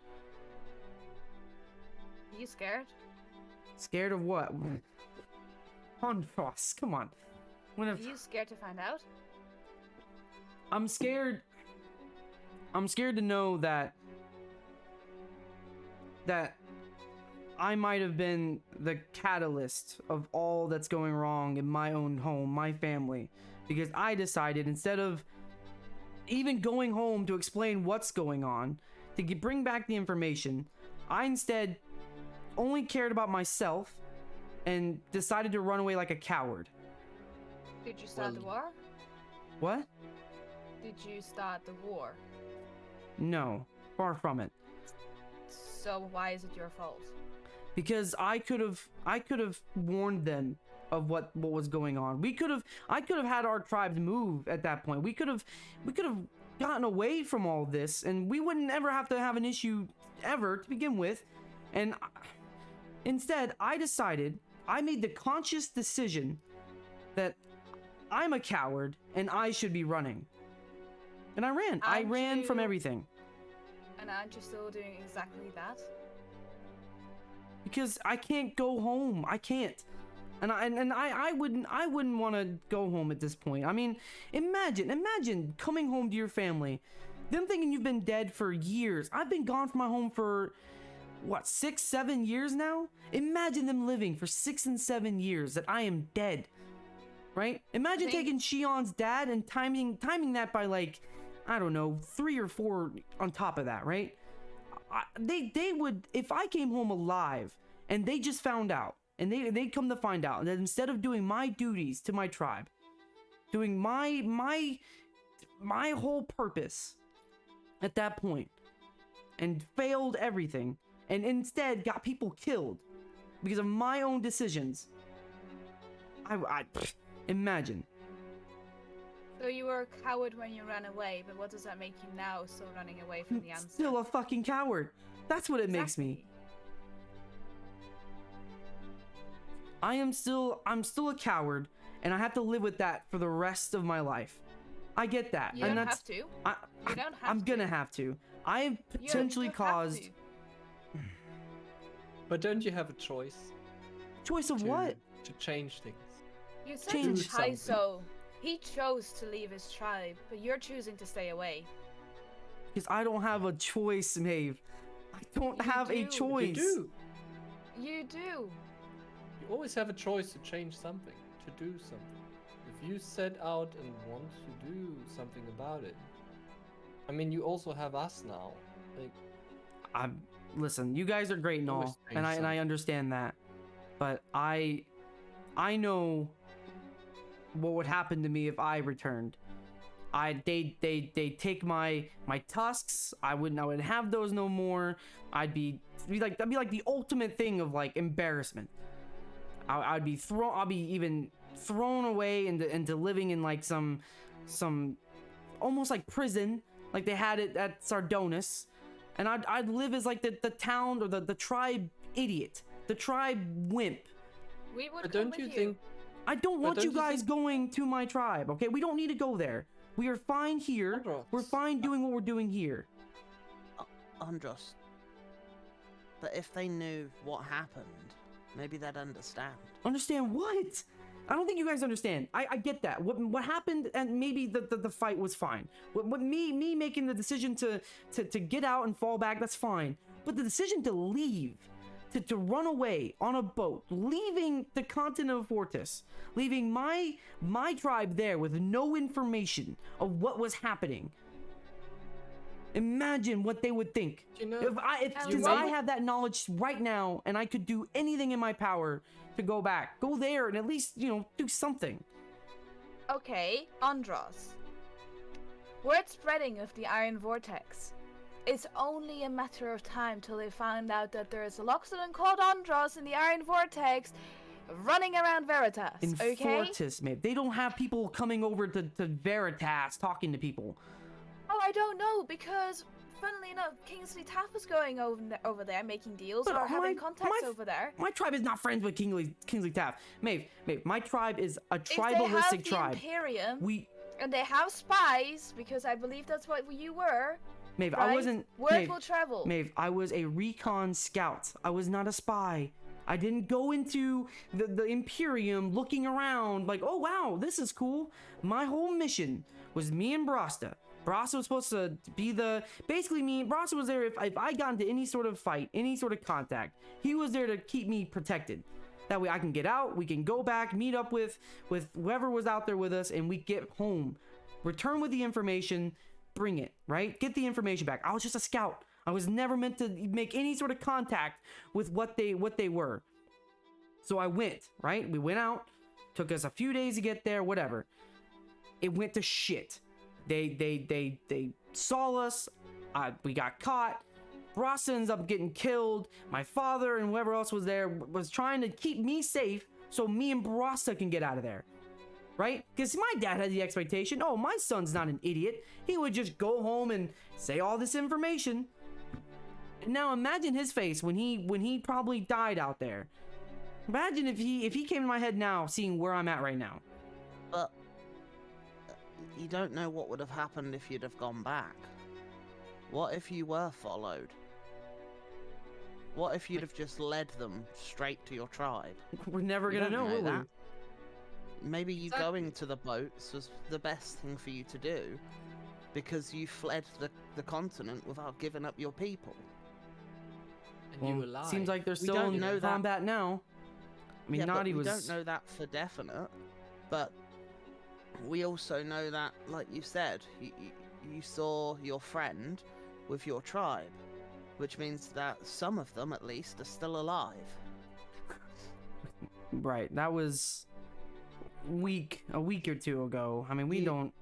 Are you scared? Scared of what? Ross, come on. Are you scared to find out? I'm scared to know that I might have been the catalyst of all that's going wrong in my own home, my family, because I decided, instead of even going home to explain what's going on, to bring back the information, I instead only cared about myself and decided to run away like a coward. Did you start the war? What? Did you start the war? No, far from it. So why is it your fault? Because I could have warned them of what was going on. I could have had our tribes move at that point. We could have gotten away from all this, and we wouldn't ever have to have an issue ever to begin with. And instead, I made the conscious decision that I'm a coward and I should be running. And I ran. I ran from everything. And aren't you still doing exactly that? Because I can't go home. I can't. And I wouldn't want to go home at this point. I mean, imagine coming home to your family, them thinking you've been dead for years. I've been gone from my home for what, 6-7 years now? Imagine them living for 6 and 7 years that I am dead. Right? Imagine taking Shion's dad and timing that by, like, I don't know, 3 or 4 on top of that, right? They would, if I came home alive and they just found out, and they'd come to find out that instead of doing my duties to my tribe, doing my whole purpose at that point, and failed everything, and instead got people killed because of my own decisions. I imagine. So you were a coward when you ran away, but what does that make you now, still running away from the answer? Still a fucking coward. That's what it makes me. I'm still a coward, and I have to live with that for the rest of my life. I get that. You and don't that's, have to. You don't have I'm to. gonna have to. I have potentially You have caused... to. But don't you have a choice? Choice of to, what? To change things. You said Change to Taiso. He chose to leave his tribe, but you're choosing to stay away. Because I don't have a choice, Maeve. I don't You have a do. choice. You do. You do. You always have a choice to change something, to do something. If you set out and want to do something about it, I mean, you also have us now. Like, Listen, you guys are great and Always all, change and I something. understand that, but I know what would happen to me if I returned. They take my tusks. I wouldn't have those no more. That'd be like the ultimate thing of like embarrassment. I'd be even thrown away into living in like some almost like prison, like they had it at Sardonis, and I'd live as like the town or the tribe idiot, the tribe wimp. We would but come don't you with think? I don't want don't you you guys think- going to my tribe, okay? We don't need to go there. We are fine here. Andros, We're fine doing what we're doing here. Andros. But if they knew what happened, maybe they'd understand. Understand what? I don't think you guys understand. I get that. What happened, and maybe the fight was fine. What me making the decision to get out and fall back, that's fine. But the decision to leave, to run away on a boat, leaving the continent of Fortis, leaving my tribe there with no information of what was happening. Imagine what they would think. You know, Since I have that knowledge right now, and I could do anything in my power to go back, go there, and at least do something. Okay, Andros. Word spreading of the Iron Vortex. It's only a matter of time till they find out that there is a Loxodon called Andros in the Iron Vortex running around Veritas, In okay? Fortis, maybe they don't have people coming over to Veritas talking to people. Oh, I don't know, because funnily enough, Kingsley Taff was going over there making deals But or having contacts my- over there. My tribe is not friends with Kingsley Taft. Maeve, my tribe is a If they tribalistic have the tribe. Imperium, We, and they have spies, because I believe that's what you were, Maeve, right? I wasn't. Word Maeve, will travel. Maeve, I was a recon scout. I was not a spy. I didn't go into the Imperium looking around like, oh wow, this is cool. My whole mission was me and Brasta. Brasta was supposed to be basically me. Brasta was there if I got into any sort of fight, any sort of contact. He was there to keep me protected. That way I can get out, we can go back, meet up with whoever was out there with us, and we get home. Return with the information, bring it, right? Get the information back. I was just a scout. I was never meant to make any sort of contact with what they were. So I went, right? We went out. Took us a few days to get there, whatever. It went to shit. They saw us. We got caught. Brasta ends up getting killed. My father and whoever else was there was trying to keep me safe so me and Brasta can get out of there. Right? Because my dad had the expectation, oh, my son's not an idiot. He would just go home and say all this information. Now imagine his face when he probably died out there. Imagine if he came to my head now, seeing where I'm at right now. But you don't know what would have happened if you'd have gone back. What if you were followed? What if you'd have just led them straight to your tribe? We're never You gonna don't know, will we? that. Maybe you Exactly. going to the boats was the best thing for you to do, because you fled the continent without giving up your people. And you Well, alive. seems like they're We still don't in know that. combat now. I mean, Yeah, but Naughty we was. don't know that for definite, but we also know that, like you said, you saw your friend with your tribe, which means that some of them, at least, are still alive. Right. That was. a week or two ago. I mean, we You- don't.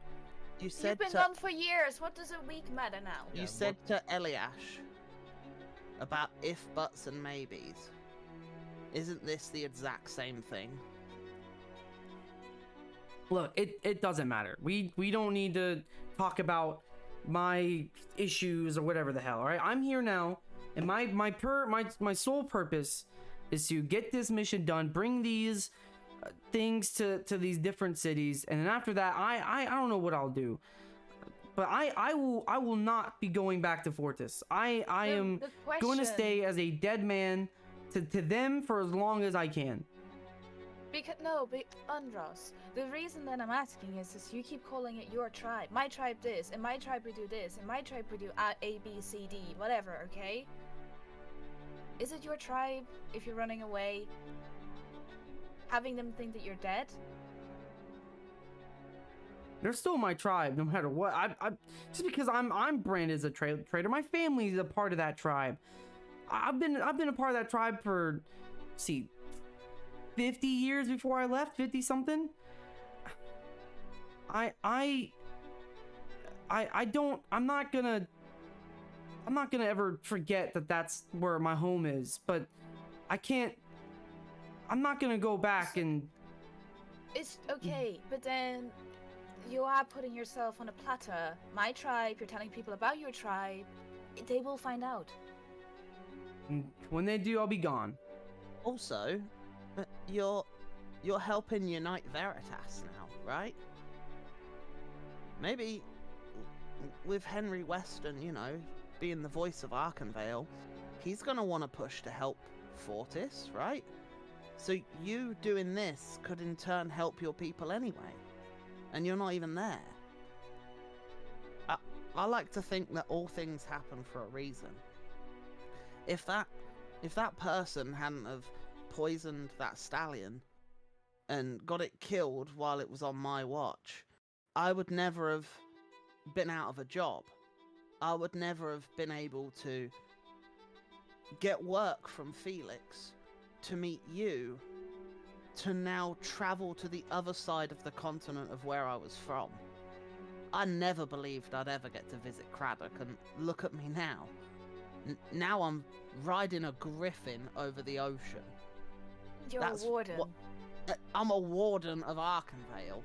You said You've been to, gone for years. What does a week matter now? you Yeah, said to Eliash about if, buts, and maybes. Isn't this the exact same thing? Look, it doesn't matter. We don't need to talk about my issues or whatever the hell. All right, I'm here now, and my sole purpose is to get this mission done, bring these things to these different cities, and then after that, I don't know what I'll do. But I will not be going back to Fortis. I am The going to question- stay as a dead man to them for as long as I can. Because Andros, the reason that I'm asking is you keep calling it your tribe. My tribe this, and my tribe would do this, and my tribe would do A, B, C, D, whatever. Okay. Is it your tribe if you're running away? Having them think that you're dead? They're still my tribe, no matter what. I just because I'm branded as a traitor. My family's a part of that tribe. I've been a part of that tribe for, see, 50 years before I left, 50 something. I'm not gonna ever forget that that's where my home is, but I'm not gonna go back and It's okay, but then you are putting yourself on a platter. My tribe, you're telling people about your tribe. They will find out. when they do, I'll be gone. Also, you're helping unite Veritas now, right? Maybe with Henry Weston, you know, being the voice of Arkenvale, he's gonna want to push to help Fortis, right? So you doing this could in turn help your people anyway, and you're not even there. I like to think that all things happen for a reason. If that person hadn't have poisoned that stallion and got it killed while it was on my watch, I would never have been out of a job. I would never have been able to get work from Felix, to meet you, to now travel to the other side of the continent of where I was from. I never believed I'd ever get to visit Craddock, and look at me now. Now I'm riding a griffin over the ocean. You're That's a warden. I'm a warden of Arkenvale.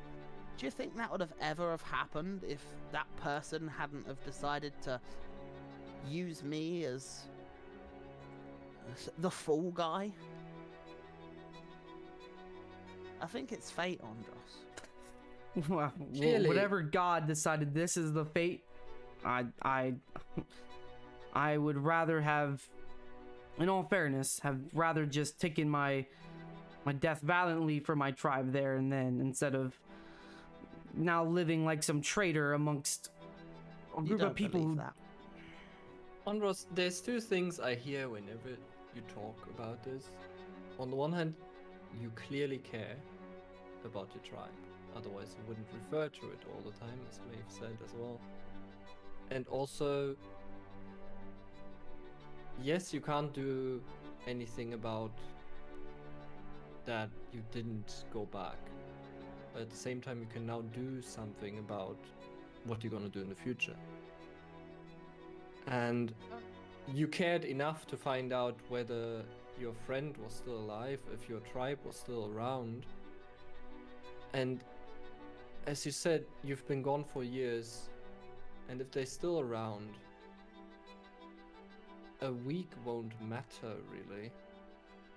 Do you think that would have ever have happened if that person hadn't have decided to use me as the fool guy? I think it's fate, Andros. Well, Clearly- whatever God decided this is the fate, I would rather have, in all fairness, have rather just taken my death valiantly for my tribe there and then, instead of now living like some traitor amongst a You group don't of people believe who that. Andros, there's two things I hear whenever you talk about this. On the one hand, you clearly care about your tribe. Otherwise, you wouldn't refer to it all the time, as Maeve said as well. And also, yes, you can't do anything about that you didn't go back. But at the same time, you can now do something about what you're gonna do in the future. And you cared enough to find out whether your friend was still alive, if your tribe was still around. And as you said, you've been gone for years, and if they're still around, a week won't matter really.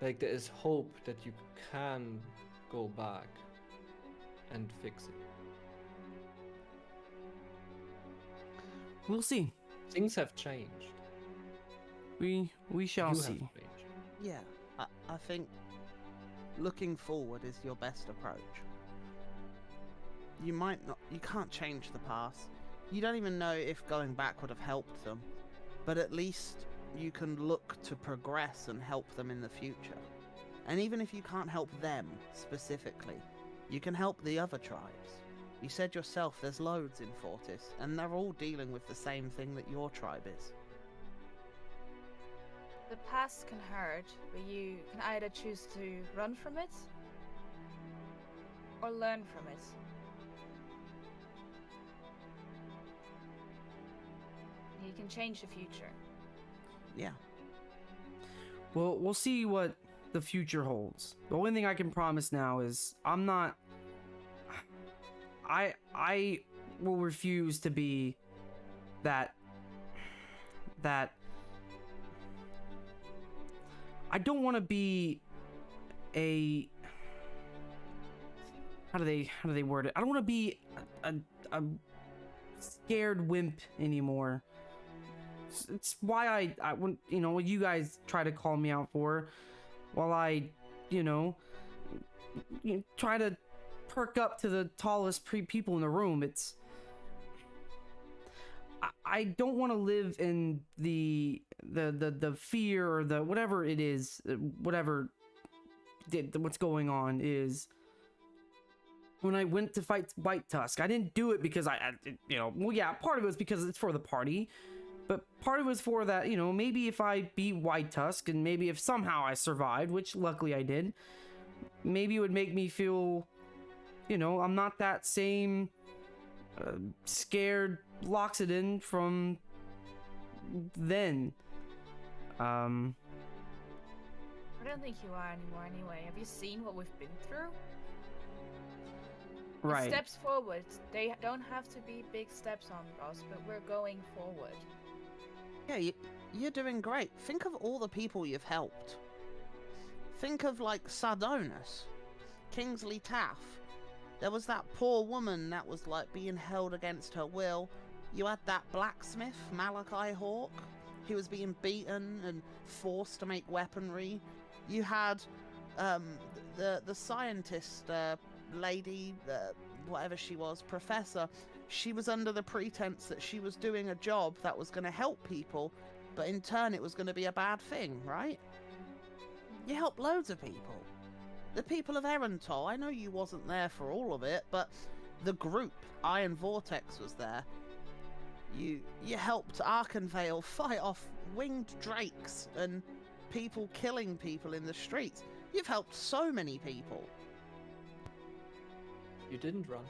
Like, there is hope that you can go back and fix it. we'll see. Things have changed. We shall You see. have changed. Yeah, I think looking forward is your best approach. You can't change the past. You don't even know if going back would have helped them, but at least you can look to progress and help them in the future. And even if you can't help them specifically, you can help the other tribes. You said yourself there's loads in Fortis, and they're all dealing with the same thing that your tribe is. The past can hurt, but you can either choose to run from it or learn from it. You can change the future. Yeah. Well, we'll see what the future holds. The only thing I can promise now is I'm not. I will refuse to be that. I don't want to be a. How do they word it? I don't want to be a scared wimp anymore. It's why I when what you guys try to call me out for, while I try to perk up to the tallest people in the room. I don't want to live in the fear or the whatever it is, what's going on is. When I went to fight White Tusk, I didn't do it because well, yeah, part of it was because it's for the party, but part of it was for that, maybe if I beat White Tusk and maybe if somehow I survived, which luckily I did, maybe it would make me feel, I'm not that same scared Loxodon from then. I don't think you are anymore anyway. Have you seen what we've been through? Right. Steps forward. They don't have to be big steps on us, but we're going forward. Yeah, you're doing great. Think of all the people you've helped. Think of, like, Sardonis, Kingsley Taff. There was that poor woman that was, like, being held against her will. You had that blacksmith, Malachi Hawk. He was being beaten and forced to make weaponry. You had the scientist lady, whatever she was, professor. She was under the pretense that she was doing a job that was going to help people, but in turn it was going to be a bad thing, right? You helped loads of people. The people of Erental, I know you wasn't there for all of it, but the group, Iron Vortex, was there. You helped Arkenvale fight off winged drakes and people killing people in the streets. You've helped so many people. You didn't run.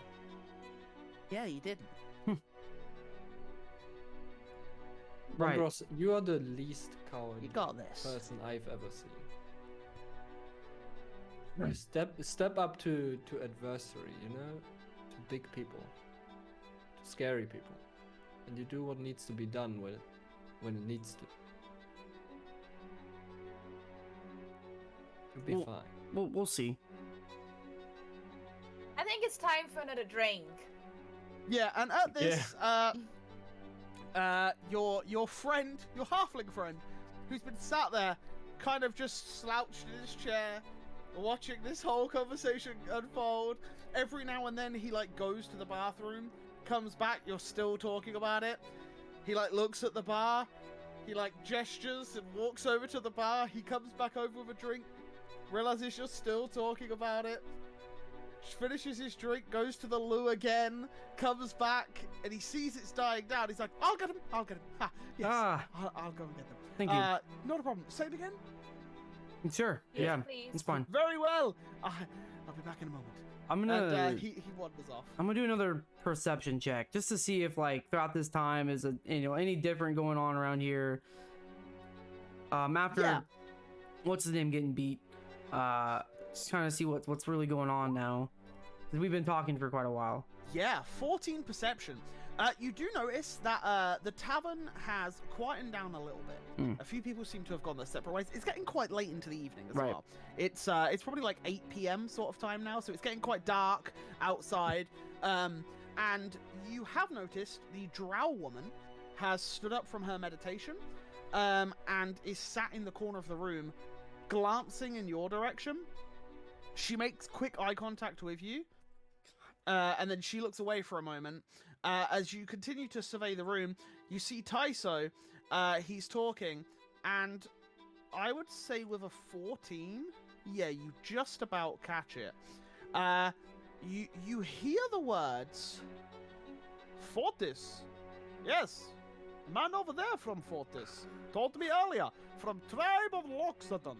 Yeah, you didn't. Right. Andros, you are the least coward You got this. person I've ever seen. You step up to adversary, to big people, to scary people, and you do what needs to be done when it needs to. You'll be Well- fine. We'll see. I think it's time for another drink. Yeah, and at this, your friend, your halfling friend, who's been sat there, kind of just slouched in his chair, watching this whole conversation unfold. Every now and then he goes to the bathroom, comes back, you're still talking about it. He looks at the bar, he gestures and walks over to the bar. He comes back over with a drink, realizes you're still talking about it. Finishes his drink, goes to the loo again, comes back, and he sees it's dying down. He's like, I'll get him. Ha, yes, I'll go and get them. Thank you. Not a problem. Same again? Sure. Yes, Yeah. please. It's fine. Very well. I'll be back in a moment. I'm gonna. And he wanders off. I'm gonna do another perception check just to see if throughout this time is any different going on around here. After Yeah. what's his name getting beat, just kind of see what's really going on now. 'Cause we've been talking for quite a while. Yeah, 14 perception. You do notice that the tavern has quietened down a little bit. A few people seem to have gone their separate ways. It's getting quite late into the evening as Right. well. It's probably 8 p.m. sort of time now, so it's getting quite dark outside. And you have noticed the drow woman has stood up from her meditation and is sat in the corner of the room, glancing in your direction. She makes quick eye contact with you, and then she looks away for a moment. As you continue to survey the room, you see Taiso. He's talking, and I would say with a 14, yeah, you just about catch it. You hear the words, Fortis. Yes, man over there from Fortis told me earlier, from tribe of Loxodon.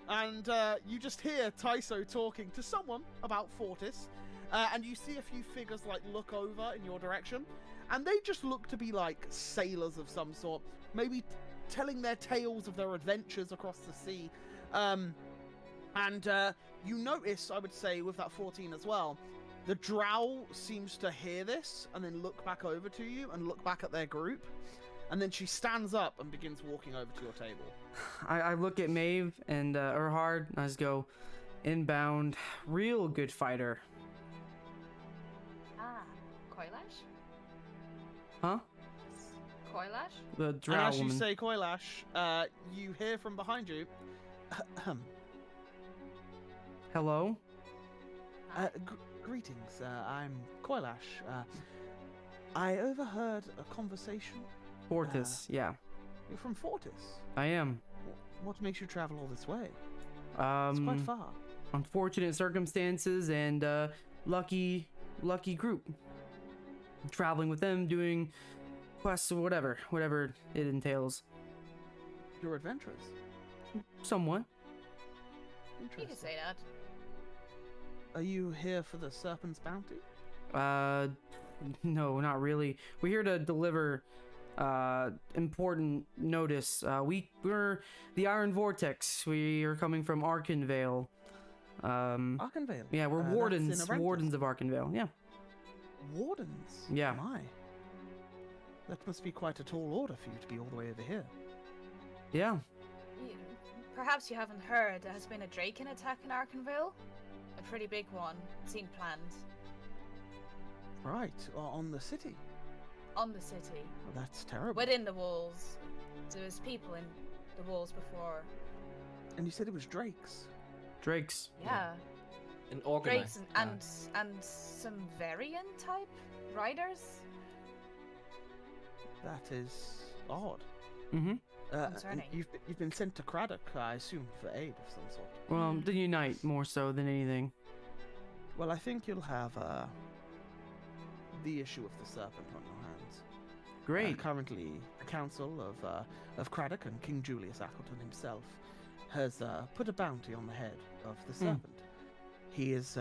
And you just hear Taiso talking to someone about Fortis. And you see a few figures like look over in your direction, and they just look to be like sailors of some sort, maybe telling their tales of their adventures across the sea. And you notice, I would say, with that 14 as well, the drow seems to hear this and then look back over to you and look back at their group, and then she stands up and begins walking over to your table. I look at Maeve and Erhard, and I just go, inbound, real good fighter. Ah, Koilash? Huh? Koilash? The And drow as you woman. say Koilash, you hear from behind you, Hello? greetings, I'm Koilash. I overheard a conversation. Fortis, yeah. You're from Fortis. I am. What makes you travel all this way? It's quite far. Unfortunate circumstances and lucky group. Traveling with them, doing quests or whatever it entails. You're adventurous. Somewhat. You can Interesting. say that. Are you here for the Serpent's Bounty? No, not really. We're here to deliver important notice. We're the Iron Vortex. We are coming from Arkenvale. Arkenvale? Yeah, we're That's in wardens Arantus. wardens of Arkenvale. Yeah. Wardens? Yeah. My. That must be quite a tall order for you to be all the way over here. Yeah. You- Perhaps you haven't heard there has been a Draken attack in Arkenville? A pretty big one. Seemed planned. Right, on the city. On the city. Well, that's terrible. Within the walls. There was people in the walls before. And you said it was Drake's. Drakes. Yeah. An Drakes organized. and some Varian type riders? That is odd. Mm-hmm. Concerning. You've been sent to Craddock, I assume, for aid of some sort. Well, the Unite more so than anything. Well, I think you'll have the issue of the Serpent on your hands. Great. Currently, the Council of Craddock and King Julius Appleton himself has put a bounty on the head of the Serpent. He is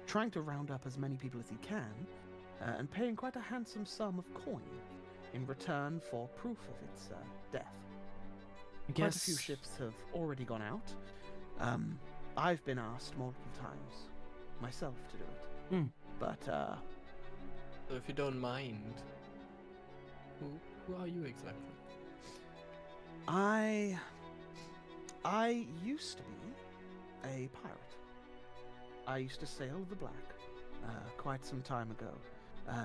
trying to round up as many people as he can and paying quite a handsome sum of coin in return for proof of its death. I Quite guess. a few ships have already gone out. I've been asked multiple times myself to do it. Hmm. But, So if you don't mind, who are you exactly? I used to be a pirate. I used to sail the Black quite some time ago.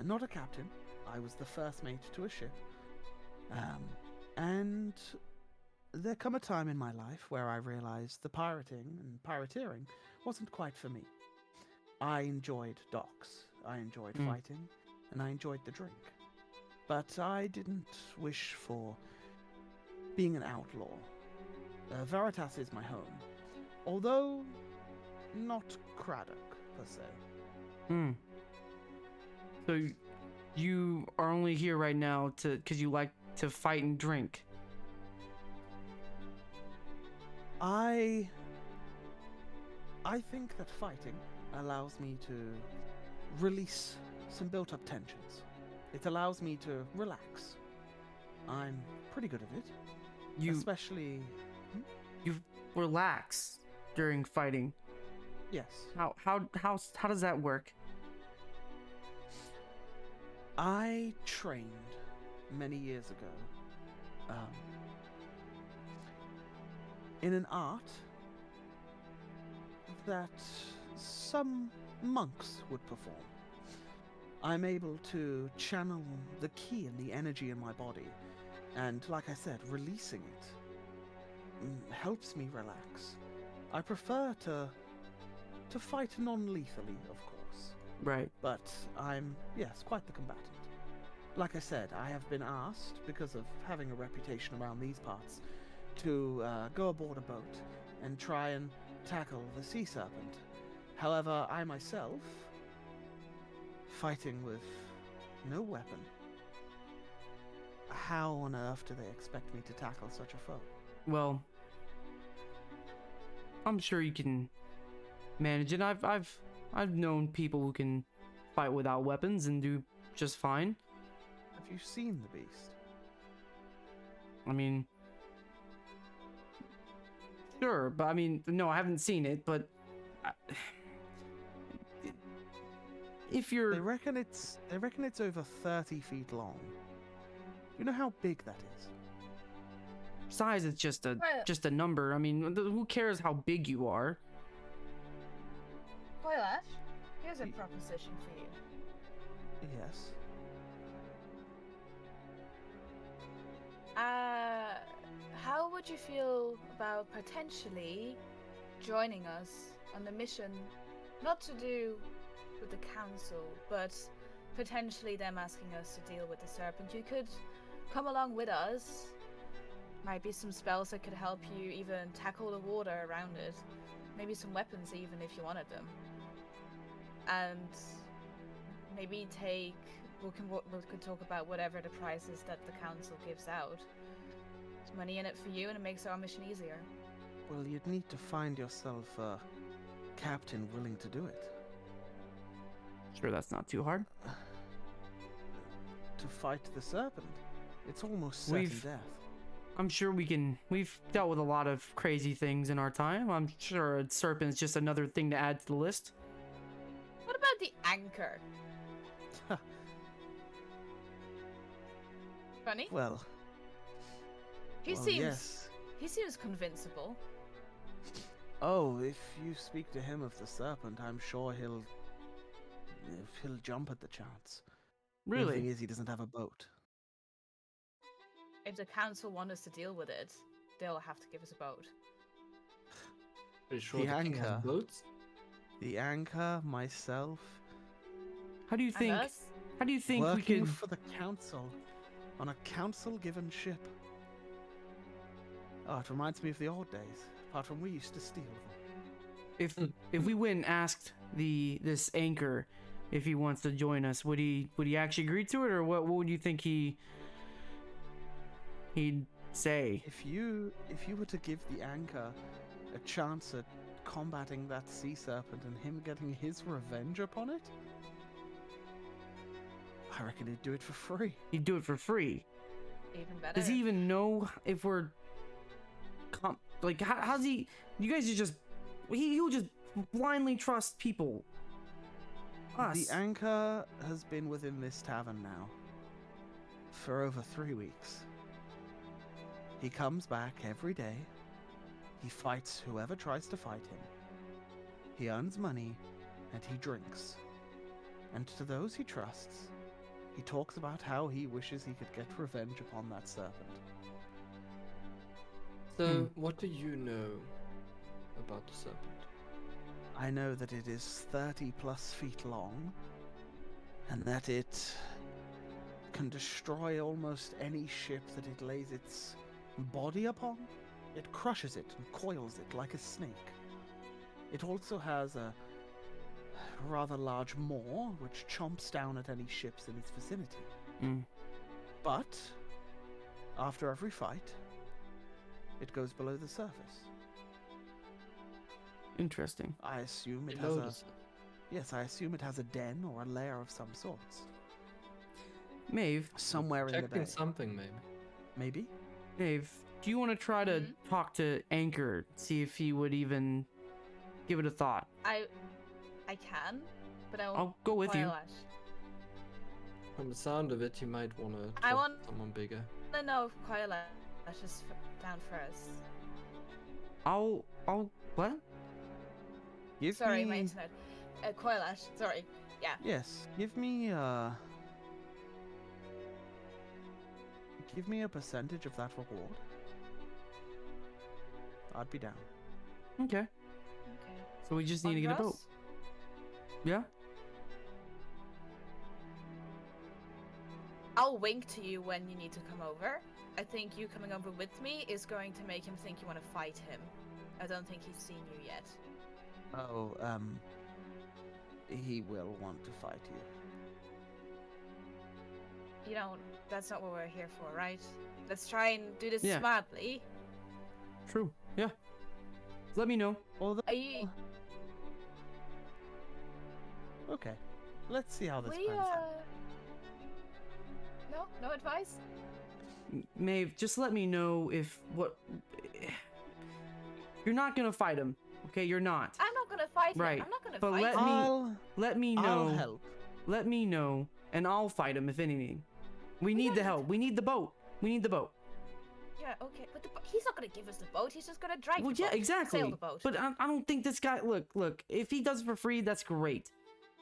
Not a captain. I was the first mate to a ship. And there come a time in my life where I realized the pirating and pirateering wasn't quite for me. I enjoyed docks, I enjoyed fighting, and I enjoyed the drink. But I didn't wish for being an outlaw. Veritas is my home, although not Craddock, per se. Hmm. So you are only here right now because you like to fight and drink. I think that fighting allows me to release some built-up tensions. It allows me to relax. I'm pretty good at it, You especially. relax during fighting. Yes, How does that work? I trained many years ago in an art that some monks would perform. I'm able to channel the ki and the energy in my body, and like I said, releasing it helps me relax. I prefer to fight non-lethally, of course, Right. but I'm, yes, quite the combatant. Like I said, I have been asked, because of having a reputation around these parts, to go aboard a boat and try and tackle the sea serpent. However, I myself, fighting with no weapon, how on earth do they expect me to tackle such a foe? Well, I'm sure you can manage it. I've I've known people who can fight without weapons and do just fine. Have you seen the beast? I mean, sure, but I mean, no, I haven't seen it, but if They you're reckon it's over 30 feet long. You know how big that is? size, it's just Well- a number. I mean, who cares how big you are? Koilash, here's a proposition for you. Yes. How would you feel about potentially joining us on the mission, not to do with the council, but potentially them asking us to deal with the serpent? You could come along with us. Might be some spells that could help you even tackle the water around it. Maybe some weapons even if you wanted them. And maybe we could talk about whatever the prizes that the council gives out. There's money in it for you and it makes our mission easier. Well, you'd need to find yourself a captain willing to do it. Sure, that's not too hard. To fight the serpent. It's almost certain We've- death. I'm sure we can. We've dealt with a lot of crazy things in our time. I'm sure a serpent's just another thing to add to the list. What about the anchor? Funny? Well, He well, seems yes. he seems convincible. Oh, if you speak to him of the serpent, I'm sure he'll jump at the chance. The only thing Really? is, he doesn't have a boat. If the council want us to deal with it, they'll have to give us a boat. Are you sure The the king has anchor. boats? The anchor, myself, How do you And think? us? How do you think we working could? for the council on a council-given ship. Oh, it reminds me of the old days. Apart from we used to steal them. If we went and asked this anchor if he wants to join us, would he actually agree to it, or what would you think he'd say? If you were to give the anchor a chance at combating that sea serpent and him getting his revenge upon it, I reckon he'd do it for free. He'd do it for free. Even better. Does he even know if we're like how's he? You guys are just he'll just blindly trust people. Us. The anchor has been within this tavern now for over 3 weeks. He comes back every day. He fights whoever tries to fight him. He earns money and he drinks. And to those he trusts, he talks about how he wishes he could get revenge upon that serpent. So, what do you know about the serpent? I know that it is 30 plus feet long, and that it can destroy almost any ship that it lays its body upon. It crushes it and coils it like a snake. It also has a rather large maw which chomps down at any ships in its vicinity. Mm. But after every fight, it goes below the surface. Interesting. I assume it You has a notice it. yes, I assume it has a den or a lair of some sorts Maeve, somewhere in the bay. Protecting something, maybe. Maybe. Maeve, do you want to try to talk to Anchor, see if he would even give it a thought? I can, but I'll go with you. Koilash. From the sound of it, you might want to I talk want- to someone bigger. I don't know if Koilash is down first. I'll what? Give Sorry, me... my internet. Koilash, sorry. Yeah. Yes, give me a percentage of that reward. I'd be down. Okay. Okay. So we just need to get a boat. Andros? Yeah? I'll wink to you when you need to come over. I think you coming over with me is going to make him think you want to fight him. I don't think he's seen you yet. Oh, he will want to fight you. You don't. That's not what we're here for, right? Let's try and do this Yeah. smartly. True. Yeah. Let me know. Although, Are you? Okay. Let's see how this We, pans out. no advice? Maeve, just let me know if what. You're not gonna fight him, okay? You're not. I'm not gonna fight him. Right, I'm not gonna but fight let him. me- Let me I'll know. help. Let me know, and I'll fight him if anything. We need the help. We need the boat. We need the boat. Yeah, okay, but he's not gonna give us the boat. He's just gonna drive Well, the yeah, boat. exactly. Sail the boat. But I don't think this guy. Look. If he does it for free, that's great.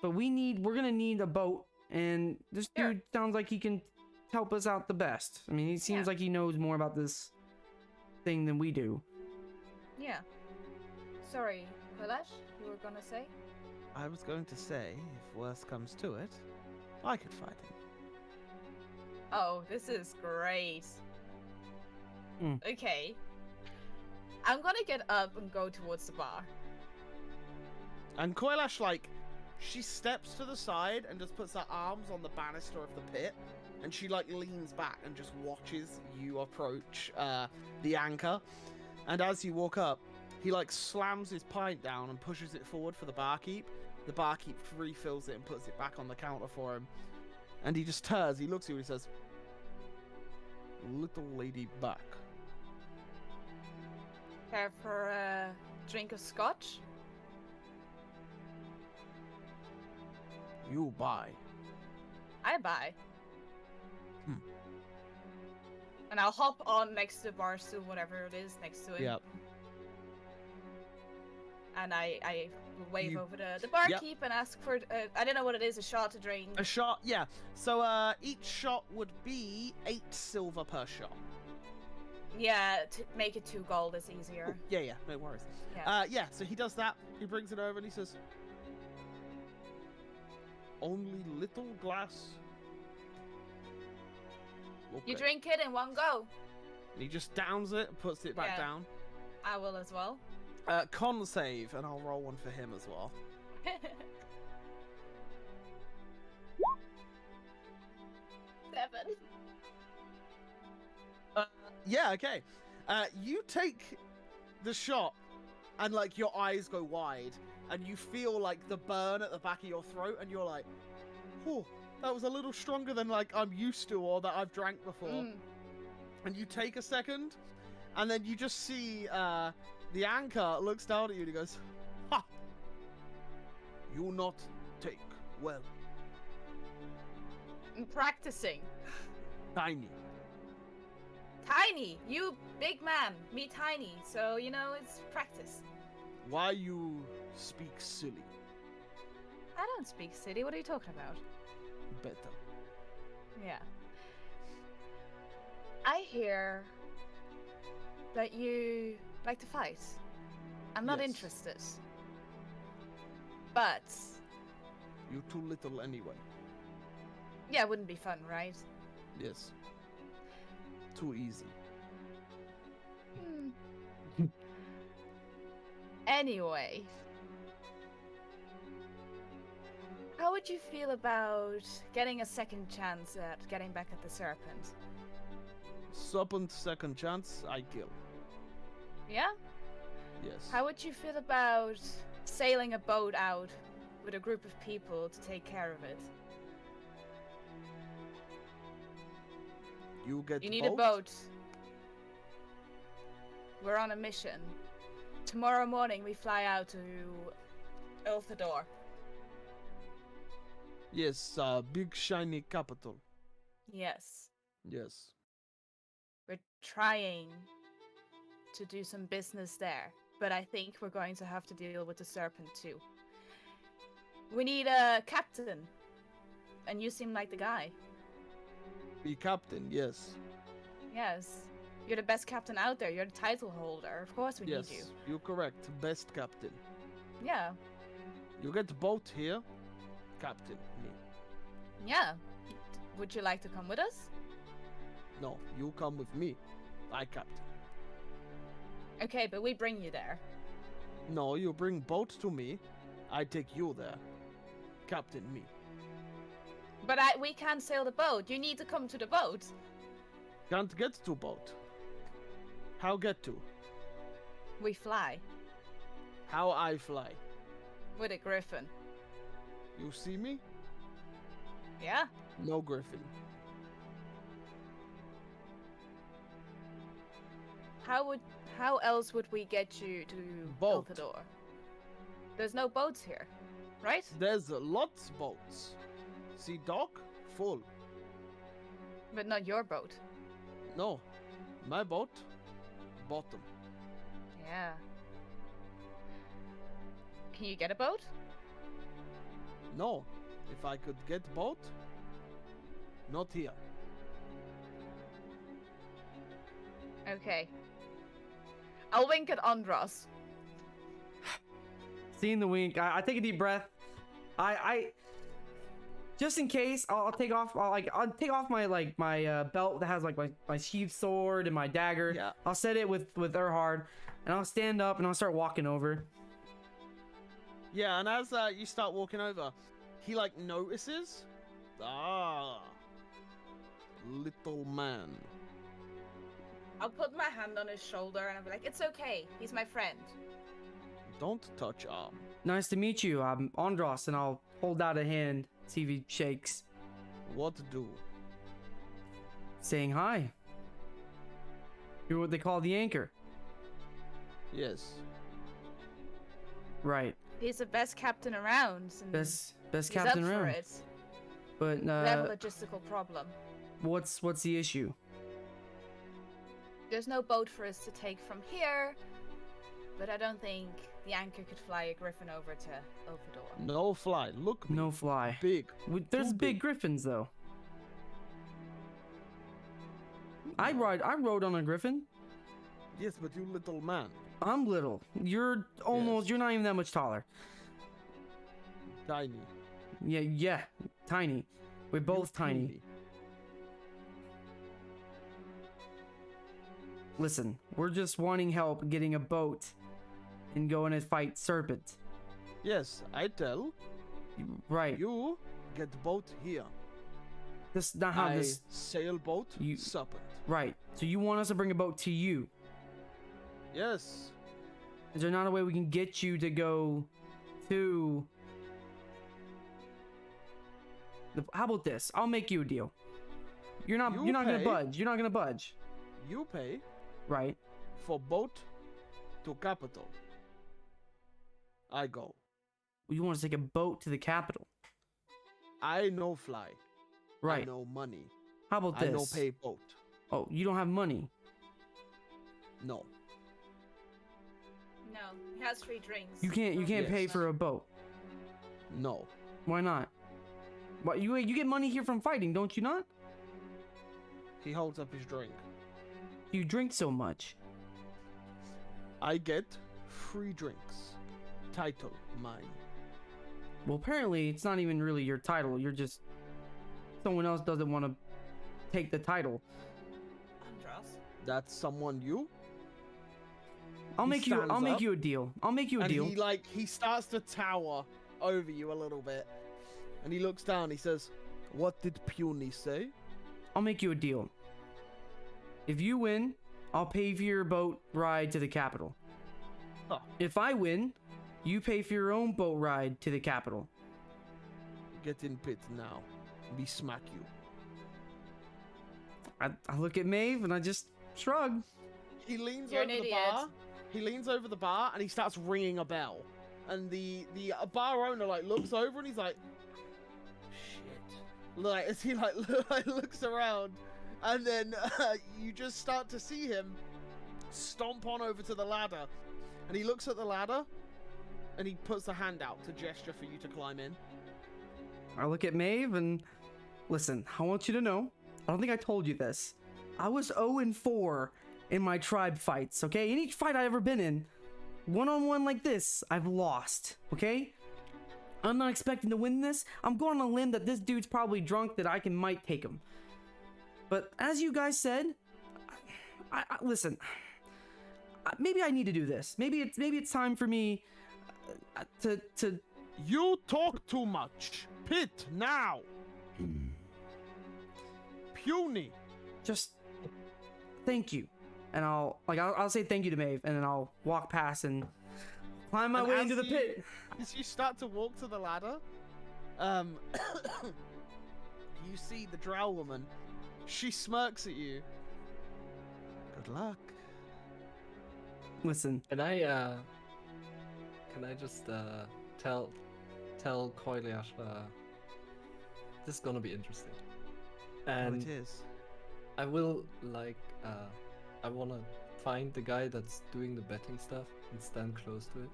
But we're gonna need a boat, and this Sure. dude sounds like he can help us out the best. I mean, he seems Yeah. like he knows more about this thing than we do. Yeah. Sorry, Kailash, you were gonna say? I was going to say, if worse comes to it, I could fight him. Oh, this is great. Mm. Okay. I'm gonna get up and go towards the bar. And Koilash, like, she steps to the side and just puts her arms on the banister of the pit, and she, like, leans back and just watches you approach the anchor. And as you walk up, he, like, slams his pint down and pushes it forward for the barkeep. The barkeep refills it and puts it back on the counter for him. And he just turns, he looks at you and he says, "Little lady back." Care for a drink of scotch? You buy. I buy. Hmm. And I'll hop on next to the bar stool, whatever it is, next to it. Yep. And I wave You- over to the barkeep and ask for, I don't know what it is, a shot, a drink. A shot, yeah. So each shot would be 8 silver per shot. Yeah, to make it 2 gold is easier. Yeah, no worries. Yeah. So he does that. He brings it over and he says, "Only little glass." You Okay. drink it in one go. And he just downs it and puts it back Yeah. down. I will as well. Con save, and I'll roll one for him as well. 7. Yeah, okay. You take the shot, and like your eyes go wide, and you feel like the burn at the back of your throat, and you're like, "Oh, that was a little stronger than like I'm used to or that I've drank before." Mm. And you take a second, and then you just see the anchor looks down at you and he goes, "Ha! You not take well, I'm practicing. tiny." Tiny, you big man, me tiny. So, you know, it's practice. Why you speak silly? I don't speak city. What are you talking about? Better. Yeah. I hear that you like to fight. I'm not Yes. interested. But, You too little anyway. yeah, it wouldn't be fun, right? Yes. Too easy. Hmm. Anyway. How would you feel about getting a second chance at getting back at the serpent? Serpent second chance, I kill. Yeah? Yes. How would you feel about sailing a boat out with a group of people to take care of it? You get You need a boat. We're on a mission. Tomorrow morning we fly out to Ulthador. Yes, big shiny capital. Yes. Yes. We're trying to do some business there, but I think we're going to have to deal with the serpent too. We need a captain, and you seem like the guy. Be captain, yes. Yes. You're the best captain out there. You're the title holder. Of course we Yes, need you. you're correct. Best captain. Yeah. You get boat here. Captain, me. Yeah. Would you like to come with us? No, you come with me. I captain. Okay, but we bring you there. No, you bring boat to me. I take you there. Captain, me. But we can't sail the boat. You need to come to the boat. Can't get to boat. How get to? We fly How I fly? with a griffin. You see me? Yeah. No griffin. How else would we get you to Boat. Elfador? There's no boats here, right? There's lots boats. See dock? Full. But not your boat. No. My boat? Bottom. Yeah. Can you get a boat? No. If I could get boat, not here. Okay. I'll wink at Andros. Seeing the wink, I take a deep breath. I just in case, I'll take off. I'll take off my my belt that has like my sheathed sword and my dagger. Yeah. I'll set it with Erhard, and I'll stand up and I'll start walking over. Yeah, and as you start walking over, he like notices. Ah, little man. I'll put my hand on his shoulder and I'll be like, it's okay. He's my friend. Don't touch arm. Nice to meet you. I'm Andros, and I'll hold out a hand, see if he shakes, What do? saying hi. You're what they call the anchor. Yes. Right. He's the best captain around. And Best he's captain up around. For it. But We have a logistical problem. what's the issue? There's no boat for us to take from here, but I don't think the anchor could fly a griffin over to Elfador. No fly. Look. No fly. Big. There's Too big big. griffins though. I rode on a griffin. Yes, but you little man. I'm little. You're almost. Yes. You're not even that much taller. Tiny. Yeah. Tiny. We're both You tiny. teeny. Listen, we're just wanting help getting a boat and going to fight Serpent. Yes, I tell. Right. You get boat here. This not how I this. sailboat You- serpent. Right. So you want us to bring a boat to you? Yes. Is there not a way we can get you to go to? How about this? I'll make you a deal. You're not. You You're not gonna pay. budge. You're not gonna budge. You pay Right. for boat to capital. I go. You want us to take a boat to the capital? I no fly. I Right. no money. How about I this? no pay boat. Oh, you don't have money. No. No, he has free drinks. You can't. You can't Yes. pay for a boat. No. Why not? What you get money here from fighting, don't you not? He holds up his drink. You drink so much. I get free drinks. Title mine. Well, apparently it's not even really your title. You're just someone else doesn't want to take the title. Andros. That's someone you? I'll He make you. I'll stands make up, you a deal. I'll make you a And deal. he starts to tower over you a little bit. And he looks down, he says, "What did Puny say?" I'll make you a deal. If you win, I'll pay for your boat ride to the capital. Huh. If I win, you pay for your own boat ride to the capital. Get in pit now. Me smack you. I look at Maeve and I just shrug. He leans You're over an the idiot. bar. He leans over the bar and he starts ringing a bell. And the bar owner like looks over and he's like, "Shit!" Like as he like looks around, and then you just start to see him stomp on over to the ladder, and he looks at the ladder, and he puts a hand out to gesture for you to climb in. I look at Maeve and listen, I want you to know, I don't think I told you this. I was 0-4 in my tribe fights, okay? In each fight I've ever been in, one-on-one like this, I've lost, okay? I'm not expecting to win this. I'm going on a limb that this dude's probably drunk that might take him. But as you guys said, I listen, maybe I need to do this. Maybe it's time for me to You talk too much. Pit now. Puny. just thank you, and I'll say thank you to Maeve, and then I'll walk past and climb my And way as into the you- pit. As you start to walk to the ladder, You see the drow woman. She smirks at you. Good luck. Listen, Can I just tell Koiliash this is gonna be interesting. And it is. I will I wanna find the guy that's doing the betting stuff and stand close to it.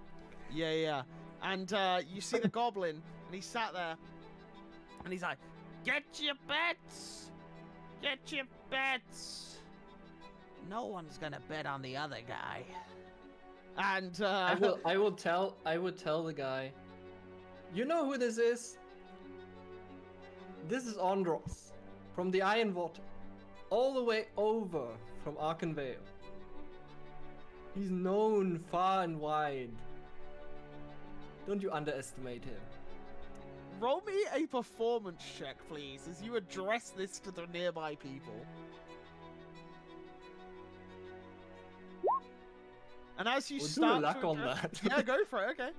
Yeah. And you see the goblin, and he sat there, and he's like, "Get your bets! Get your bets! No one's gonna bet on the other guy." And I would tell the guy, you know who this is? This is Andros from the Iron Vortex, all the way over from Arkenvale. He's known far and wide. Don't you underestimate him. roll me a performance check, please, as you address this to the nearby people. And as you We'll do a start luck to on address- that. Yeah, go for it. Okay.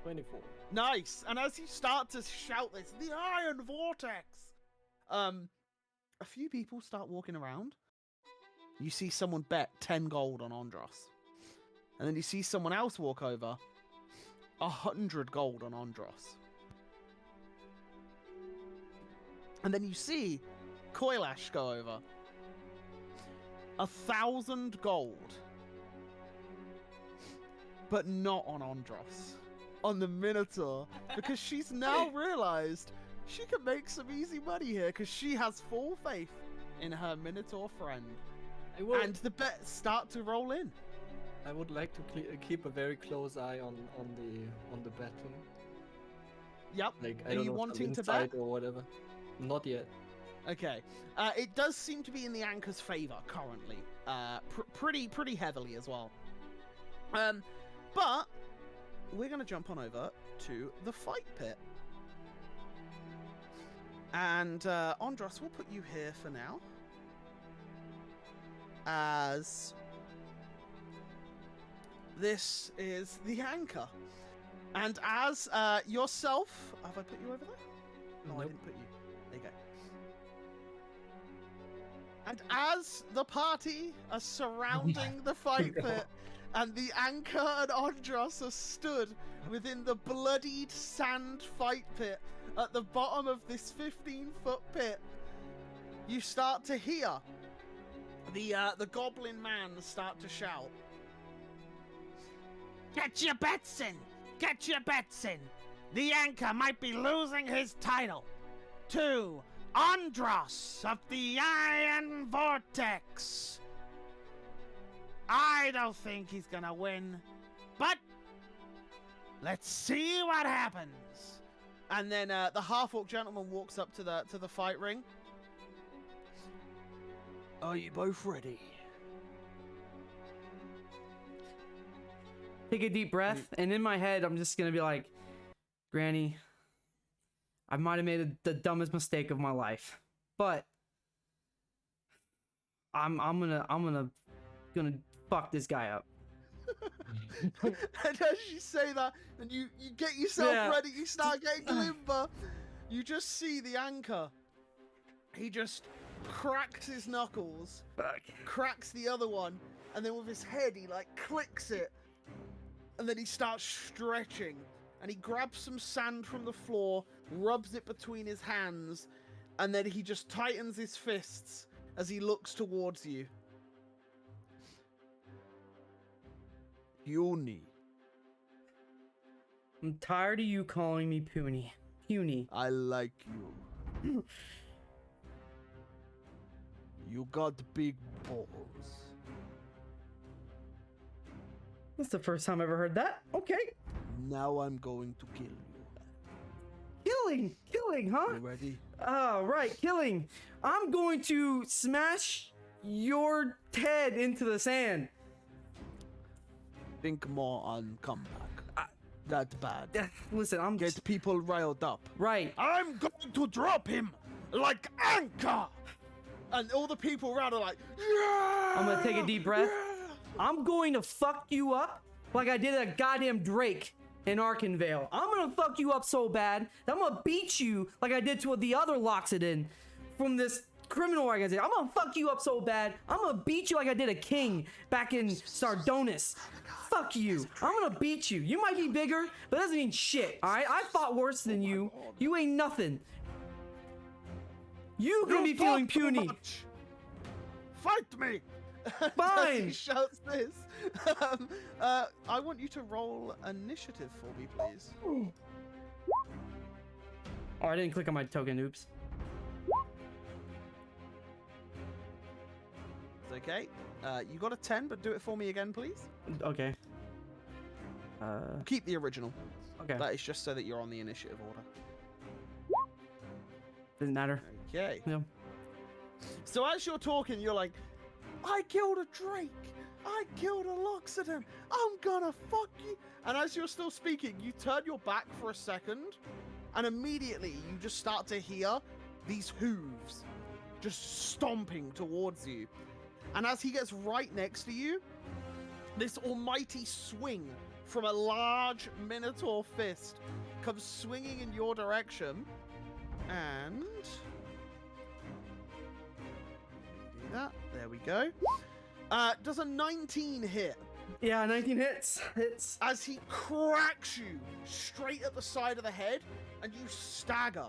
24. Nice. And as you start to shout this, the Iron Vortex, a few people start walking around. You see someone bet 10 gold on Andros. And then you see someone else walk over, 100 gold on Andros. And then you see Koilash go over, 1,000 gold. But not on Andros. On the Minotaur. Because she's now realized she can make some easy money here because she has full faith in her Minotaur friend. And the bets start to roll in. I would like to keep a very close eye on the betting. Yep. Like, I Are don't you know, some wanting to insight bet? or whatever? Not yet. Okay. It does seem to be in the Anchor's favor currently. Pretty heavily as well. But we're going to jump on over to the fight pit. And Andros, we'll put you here for now. As this is the Anchor. And as yourself... Have I put you over there? No, I Nope. didn't put you. There you go. And as the party are surrounding the fight pit, and the Anchor and Andros are stood within the bloodied sand fight pit at the bottom of this 15-foot pit, you start to hear the goblin man start to shout. Get your bets in! Get your bets in! The Anchor might be losing his title to Andros of the Iron Vortex. I don't think he's gonna win, but let's see what happens. And then the half-orc gentleman walks up to the fight ring. Are you both ready? take a deep breath, and in my head, I'm just gonna be like, Granny, I might have made the dumbest mistake of my life, but I'm gonna fuck this guy up. And as you say that, and you get yourself Yeah. ready, you start getting limber, you just see the Anchor. He just cracks his knuckles, Fuck. cracks the other one, and then with his head he like clicks it, and then he starts stretching, and he grabs some sand from the floor, rubs it between his hands, and then he just tightens his fists as he looks towards you. Puny. I'm tired of you calling me puny. Puny. I like you. You got big balls. That's the first time I ever heard that. Okay. Now I'm going to kill you. Killing, huh? You ready? Oh, right, killing. I'm going to smash your head into the sand. Think more on comeback. That bad. Listen, I'm Get people riled up. right. I'm going to drop him like Anchor. And all the people around are like, yeah! I'm gonna take a deep breath. Yeah! I'm going to fuck you up like I did a goddamn Drake in Arkenvale. I'm gonna fuck you up so bad that I'm gonna beat you like I did to the other Loxodon from this criminal organization. I'm gonna fuck you up so bad. I'm gonna beat you like I did a king back in Sardonis. Fuck you. I'm gonna beat you. You might be bigger, but that doesn't mean shit, alright? I fought worse than you. You ain't nothing. You gonna be feeling puny. Fight me! Fine. As he shouts this, I want you to roll initiative for me, please. Oh, I didn't click on my token. Oops. It's okay. You got a 10, but do it for me again, please. Okay. Keep the original. Okay. That is just so that you're on the initiative order. Doesn't matter. Okay. Yeah. So as you're talking, you're like, I killed a Drake. I killed a Loxodon. I'm gonna fuck you. And as you're still speaking, you turn your back for a second, and immediately you just start to hear these hooves just stomping towards you. And as he gets right next to you, this almighty swing from a large Minotaur fist comes swinging in your direction. And do that. There we go. Does a 19 hit? Yeah, 19 hits. Hits. As he cracks you straight at the side of the head, and you stagger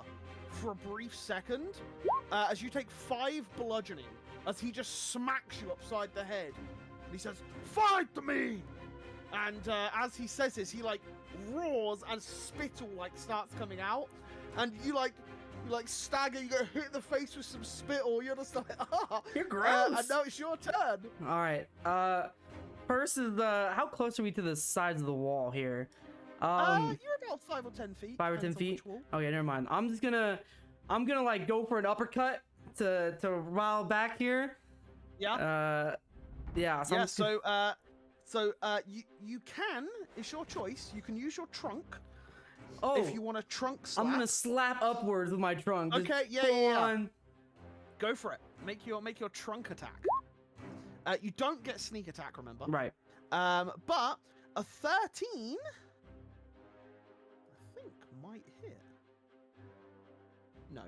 for a brief second, as you take 5 bludgeoning, as he just smacks you upside the head. And he says, "Fight me!" And as he says this, he like roars and spittle like starts coming out, and you stagger, you get hit in the face with some spittle. You're just like, ah. You're gross. And now it's your turn. All right. First is how close are we to the sides of the wall here? You're about 5 or 10 feet. 5 or 10 depends on feet. which wall. Okay, never mind. I'm gonna like go for an uppercut to rile back here. Yeah. Yeah. So Yeah. You can. It's your choice. You can use your trunk. Oh, If you want a trunk slap. I'm gonna slap upwards with my trunk. Just Okay, yeah, full yeah, yeah. on. Go for it. Make your trunk attack. You don't get sneak attack, remember? Right. But a 13, I think might hit. No.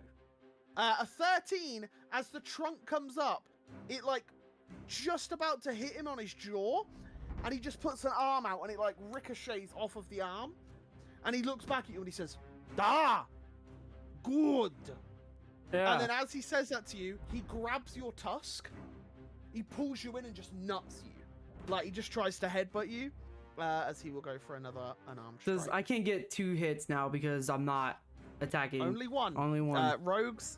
A 13, as the trunk comes up, it like just about to hit him on his jaw, and he just puts an arm out, and it like ricochets off of the arm, and he looks back at you and he says, "Ah, good." Yeah. And then as he says that to you, he grabs your tusk, he pulls you in and just nuts you. Like, he just tries to headbutt you, as he will go for another unarmed strike. I can't get 2 hits now because I'm not attacking. Only one. Only one. Rogues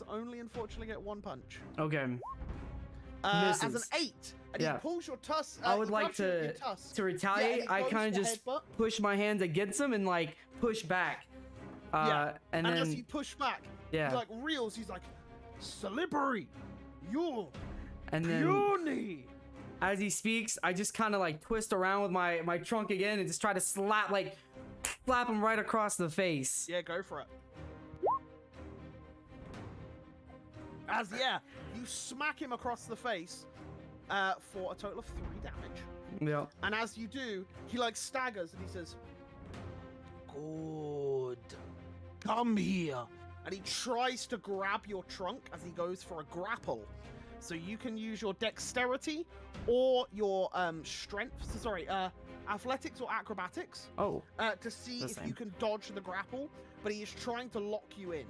only unfortunately get 1 punch. Okay. As an Misses. 8, and Yeah. he pulls your tusk. I would he like grabs you with to your tusk. retaliate. Yeah, I and he kind of goes just to headbutt. push my hands against him and like push back. Yeah. And And as then you push back, yeah. he like reels. He's like, "Slippery, you And then puny." as he speaks, I just kind of like twist around with my trunk again and just try to slap him right across the face. Yeah, go for it. You smack him across the face for a total of 3 damage. Yeah. And as you do, he like staggers and he says, "Good. Come here." And he tries to grab your trunk as he goes for a grapple. So you can use your dexterity or your strength, athletics or acrobatics Oh. to see The if same. you can dodge the grapple, but he is trying to lock you in.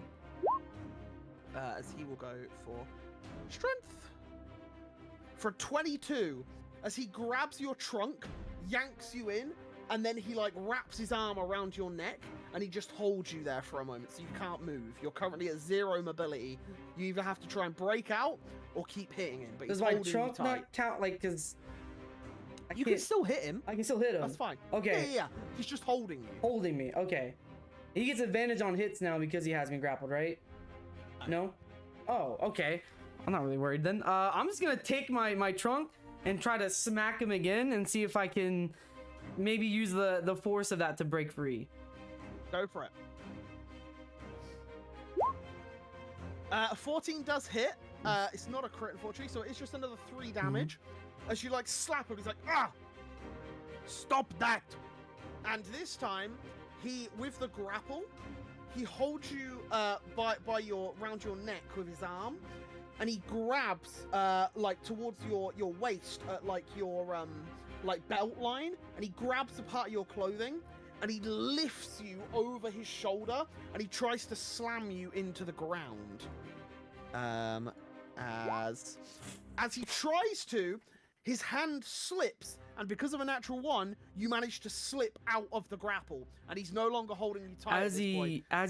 As he will go for strength. For 22, as he grabs your trunk, yanks you in, and then he like wraps his arm around your neck, and he just holds you there for a moment, so you can't move. You're currently at 0 mobility. You either have to try and break out or keep hitting him. But Does he's my holding you trunk tight. not count? Like, cause You can still hit him. I can still hit him. That's fine. Okay. Yeah. He's just holding you. Holding me. Okay. He gets advantage on hits now because he has me grappled, right? No? Oh, okay. I'm not really worried then. I'm just gonna take my trunk and try to smack him again and see if I can maybe use the force of that to break free. Go for it. 14 does hit. It's not a crit, unfortunately, so it's just another 3 damage. As you like slap him, he's like, "Ah! Stop that!" And this time, he, with the grapple, he holds you by your round your neck with his arm, and he grabs like towards your waist, like your like belt line, and he grabs a part of your clothing, and he lifts you over his shoulder, and he tries to slam you into the ground. As he tries to, his hand slips, and because of a natural 1, you manage to slip out of the grapple, and he's no longer holding you tight. As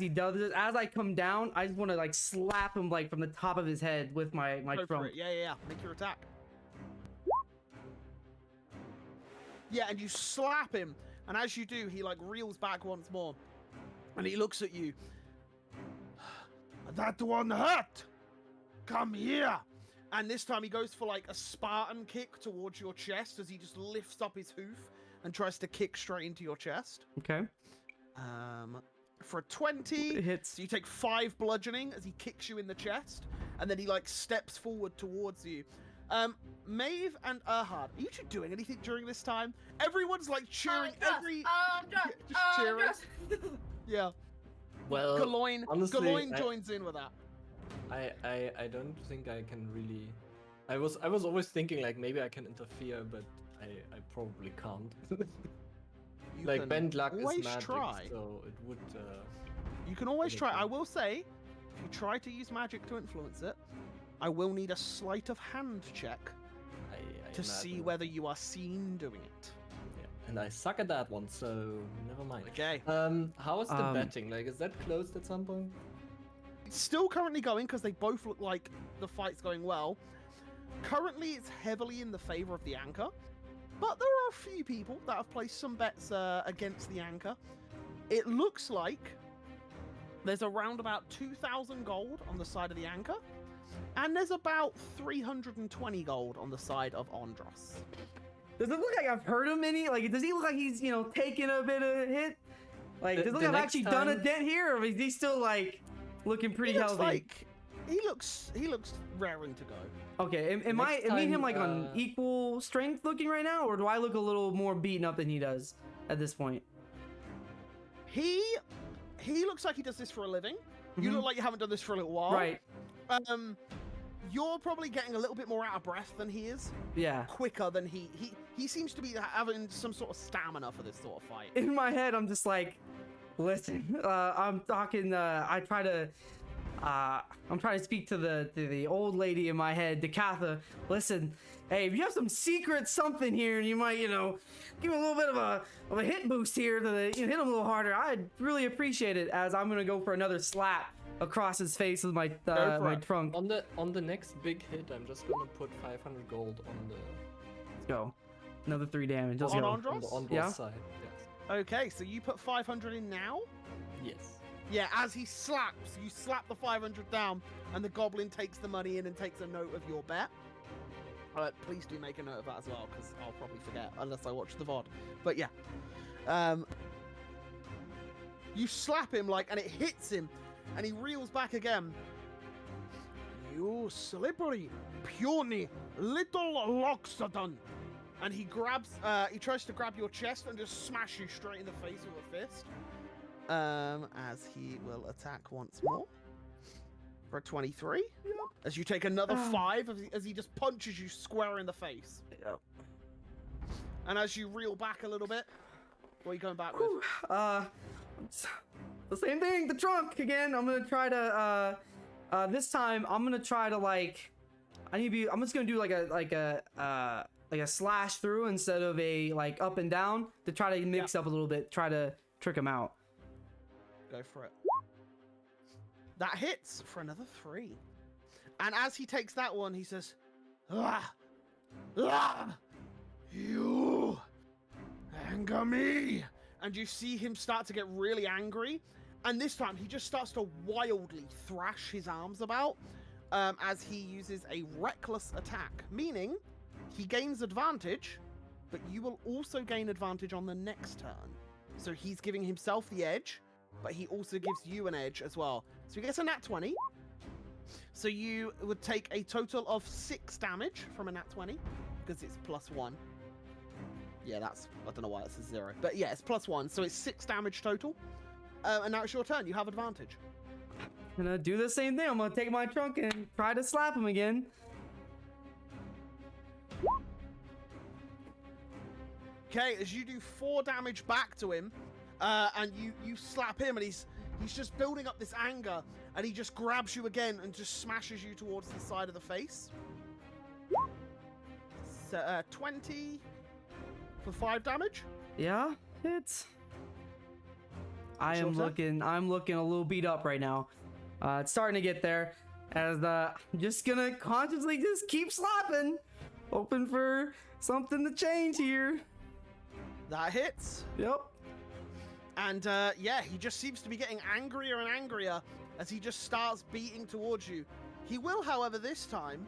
he does it, as I come down, I just want to like slap him like from the top of his head with my Go for trunk. it. Yeah. Make your attack. Yeah, and you slap him, and as you do, he like reels back once more, and he looks at you. That one hurt. Come here. And this time he goes for like a Spartan kick towards your chest as he just lifts up his hoof and tries to kick straight into your chest. Okay. For a 20, It hits. so you take 5 bludgeoning as he kicks you in the chest, and then he like steps forward towards you. Maeve and Erhard, are you two doing anything during this time? Everyone's like cheering. Just cheering. Yeah. Well, Galoin honestly, joins in with that. I don't think I can really. I was always thinking like maybe I can interfere, but I probably can't. You like can bend luck is always magic, try. so it would. You can always would try. I help. will say, if you try to use magic to influence it, I will need a sleight of hand check I to see imagine. whether you are seen doing it. Yeah. And I suck at that one, so never mind. Okay. How is the betting? Like, is that closed at some point? It's still currently going because they both look like the fight's going well. Currently, it's heavily in the favor of the anchor, but there are a few people that have placed some bets against the anchor. It looks like there's around about 2,000 gold on the side of the anchor, and there's about 320 gold on the side of Andros. Does it look like I've heard him any? Like, does he look like he's, you know, taking a bit of a hit? Like, does it look like I've actually done a dent here, or is he still like looking pretty He looks healthy? like he looks raring to go. Okay, am me and him time, like on equal strength looking right now, or do I look a little more beaten up than he does at this point? He looks like he does this for a living. You look like you haven't done this for a little while. Right. You're probably getting a little bit more out of breath than he is. Yeah. Quicker than he seems to be having some sort of stamina for this sort of fight. In my head, I'm just like, listen, I'm talking. I'm trying to speak to the old lady in my head, Decatha. Listen, hey, if you have some secret something here, and you might, you know, give me a little bit of a hit boost here to hit him a little harder, I'd really appreciate it. As I'm gonna go for another slap across his face with my my trunk. On the next big hit, I'm just gonna put 500 gold on the Let's go. Another 3 damage. Let's On go. Andros? on both Yeah. side. Yes. Okay, so you put 500 in now? Yes. Yeah, as he slaps, you slap the 500 down, and the goblin takes the money in and takes a note of your bet. Please do make a note of that as well, because I'll probably forget unless I watch the VOD. But yeah. You slap him, like, and it hits him, and he reels back again. You slippery, puny, little Loxodon. And he tries to grab your chest and just smash you straight in the face with a fist. As he will attack once more for a 23. As you take another 5 as he just punches you square in the face. Yep. And as you reel back a little bit, what are you going back with? The same thing, the trunk again. I'm gonna try to this time I'm gonna try to like I'm just gonna do like a slash through instead of a like up and down to try to mix up a little bit, try to trick him out. Go for it. That hits for another 3. And as he takes that one, he says, you anger me. And you see him start to get really angry. And this time, he just starts to wildly thrash his arms about as he uses a reckless attack, meaning he gains advantage, but you will also gain advantage on the next turn. So he's giving himself the edge, but he also gives you an edge as well. So he gets a nat 20. So you would take a total of 6 damage from a nat 20, because it's +1. Yeah, that's, I don't know why it's a 0. But yeah, it's +1, so it's 6 damage total. And now it's your turn. You have advantage. I'm gonna do the same thing. I'm gonna take my trunk and try to slap him again. Okay, as you do 4 damage back to him, and you slap him, and he's just building up this anger, and he just grabs you again and just smashes you towards the side of the face. So, 20 for 5 damage. Yeah, it's. Your turn. I'm looking a little beat up right now. It's starting to get there. As I'm just gonna consciously just keep slapping, hoping for something to change here. That hits. Yep. And yeah, he just seems to be getting angrier and angrier as he just starts beating towards you. He will, however, this time,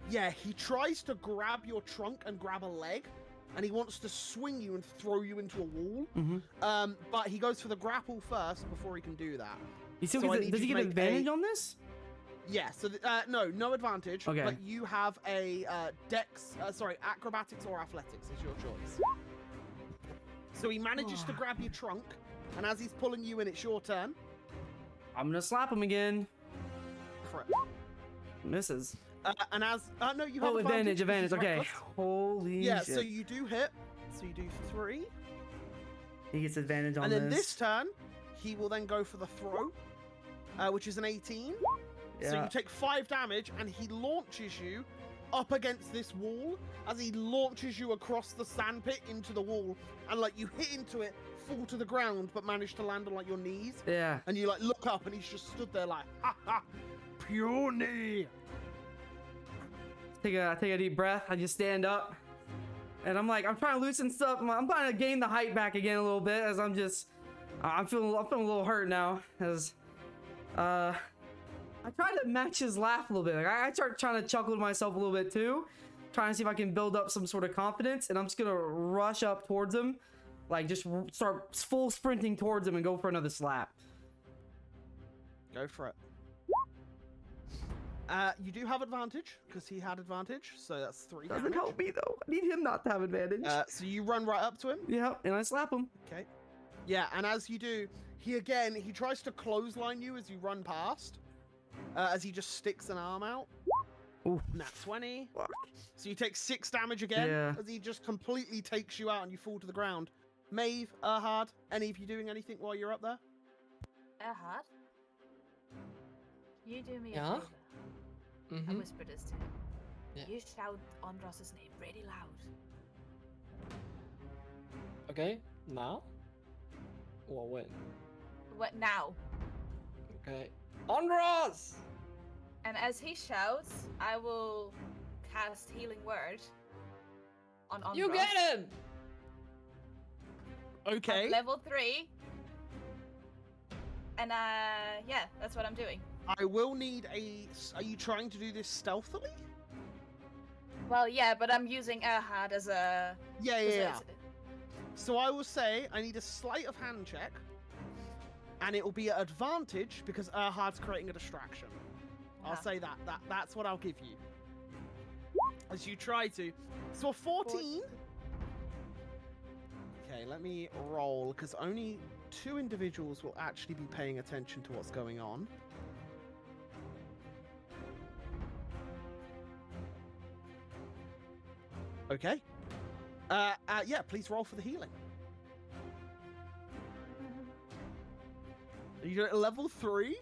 yeah, he tries to grab your trunk and grab a leg, and he wants to swing you and throw you into a wall. But he goes for the grapple first before he can do that. Does I need he you get to make advantage on this? Yeah, so no advantage. Okay. But you have a acrobatics or athletics is your choice. So he manages to grab your trunk, and as he's pulling you in, it's your turn. I'm gonna slap him again. Correct. Misses. And as no, you have advantage. because he's Okay. reckless. Holy Yeah, shit. so you do hit. So you do 3. He gets advantage on And then this this. turn, he will then go for the throw, which is an 18. So Yeah. you take 5 damage, and he launches you up against this wall as he launches you across the sandpit into the wall, and like you hit into it, fall to the ground, but manage to land on like your knees. Yeah. And you like look up, and he's just stood there like, ha ha, pure knee. Take a deep breath. I just stand up, and I'm trying to loosen stuff. I'm trying to gain the height back again a little bit as I'm feeling a little hurt now as I try to match his laugh a little bit. Like I start trying to chuckle to myself a little bit too, trying to see if I can build up some sort of confidence. And I'm just gonna rush up towards him, like just start full sprinting towards him and go for another slap. Go for it. You do have advantage because he had advantage, so that's 3 Doesn't damage. help me though. I need him not to have advantage. So you run right up to him. Yeah, and I slap him. Okay. Yeah, and as you do, he tries to clothesline you as you run past. As he just sticks an arm out. Ooh. Nat 20. Fuck. So you take 6 damage again. Yeah. As he just completely takes you out and you fall to the ground. Maeve, Erhard, any of you doing anything while you're up there? Erhard, you do me a Yeah? favor. I Mm-hmm. whisper this to him. Yeah. You shout Andros' name really loud. Okay, now? Or when? What now? Okay. Andros! And as he shouts, I will cast Healing Word on Andros. You get him! Okay. At level 3. And yeah, that's what I'm doing. I will need are you trying to do this stealthily? Well, yeah, but I'm using Erhard as a... Yeah. So I will say I need a sleight of hand check. And it will be at advantage because Erhard's creating a distraction. I'll Uh-huh. say that's what I'll give you. As you try to. So a 14. Okay, let me roll because only 2 individuals will actually be paying attention to what's going on. Okay. Yeah, please roll for the healing. You're at level 3?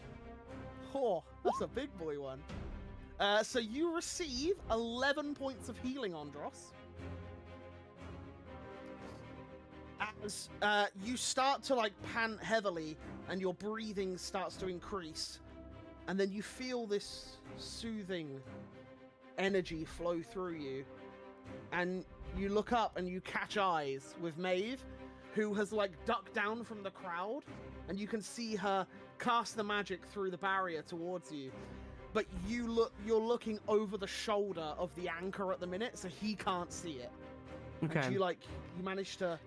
Oh, that's a big boy one. So you receive 11 points of healing, Andros. As you start to like pant heavily and your breathing starts to increase. And then you feel this soothing energy flow through you. And you look up and you catch eyes with Maeve, who has like ducked down from the crowd, and you can see her cast the magic through the barrier towards you. But you're looking over the shoulder of the anchor at the minute, so he can't see it. Okay. And you manage to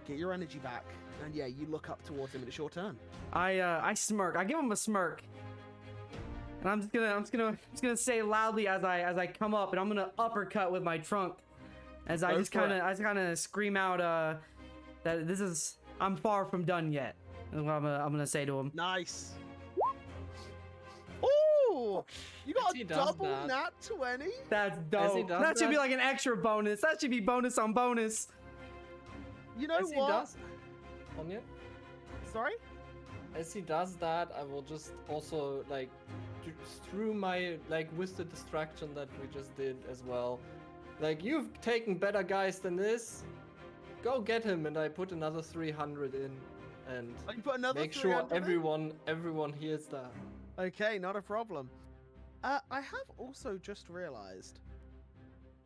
get your energy back, and yeah, you look up towards him, and it's your turn. I smirk. I give him a smirk. And I'm just gonna say loudly as I come up, and I'm gonna uppercut with my trunk, As I Go just for it. kind of scream out that I'm far from done yet. That's what I'm gonna say to him. Nice. Ooh, you got As he a does double that- nat 20. That's As he dope. does That should be that- like an extra bonus. That should be bonus on bonus. You know As he what? does, Anya, Sorry. as he does that, I will just also like through my with the distraction that we just did as well. Like, you've taken better guys than this. Go get him, and I put another 300 in, and Oh, you put another make sure 300 in? everyone hears that. Okay, not a problem. I have also just realized.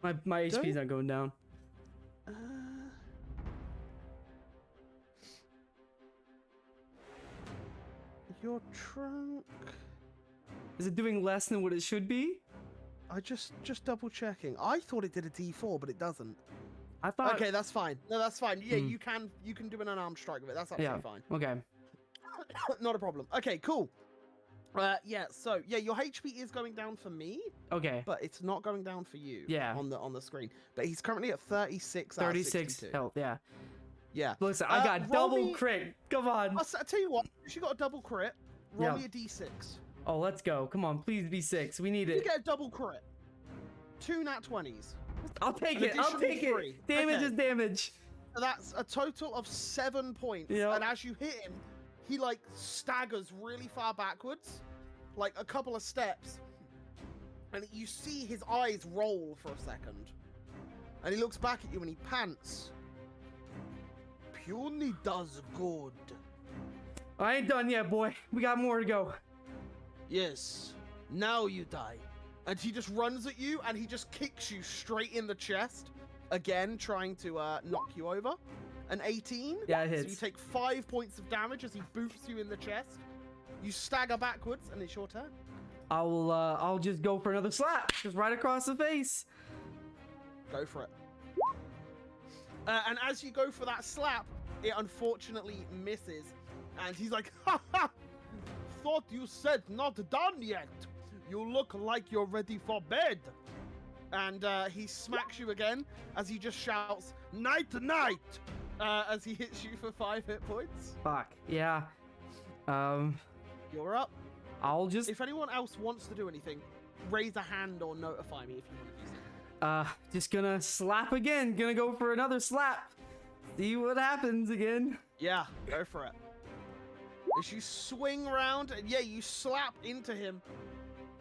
My HP's not going down. Uh, your trunk. Is it doing less than what it should be? I just double checking. I thought it did a D4, but it doesn't. I thought. Okay, that's fine. No, that's fine. Yeah, Hmm. you can do an unarmed strike with it. That's Yeah. absolutely fine. Okay. Not a problem. Okay, cool. Yeah. So yeah, your HP is going down for me, Okay. but it's not going down for you. Yeah. On the screen. But he's currently at 36. 36 out of 62. health. Yeah. Yeah. Listen, I got roll double me- crit. Come on. I'll tell you what. If you got a double crit, roll Yeah. me a D6. Oh, let's go. Come on, please be 6. We need You it. get a double crit. 2 nat 20s. I'll take an it. I'll additional take 3. it. Damage Okay. is damage. So that's a total of 7 points. Yep. And as you hit him, he like staggers really far backwards, like a couple of steps. And you see his eyes roll for a second. And he looks back at you and he pants. Puny does good. I ain't done yet, boy. We got more to go. Yes, now you die. And he just runs at you and he just kicks you straight in the chest. Again, trying to knock you over. An 18. Yeah, it So hits. you take 5 points of damage as he boots you in the chest. You stagger backwards and it's your turn. I'll just go for another slap. Just right across the face. Go for it. And as you go for that slap, it unfortunately misses. And he's like, ha ha! Thought you said not done yet. You look like you're ready for bed. And he smacks you again as he just shouts, night night! As he hits you for 5 hit points. Fuck. Yeah. You're up. I'll just If anyone else wants to do anything, raise a hand or notify me if you want to do something. just gonna slap again. Gonna go for another slap. See what happens again. Yeah, go for it. As you swing around, and yeah, you slap into him.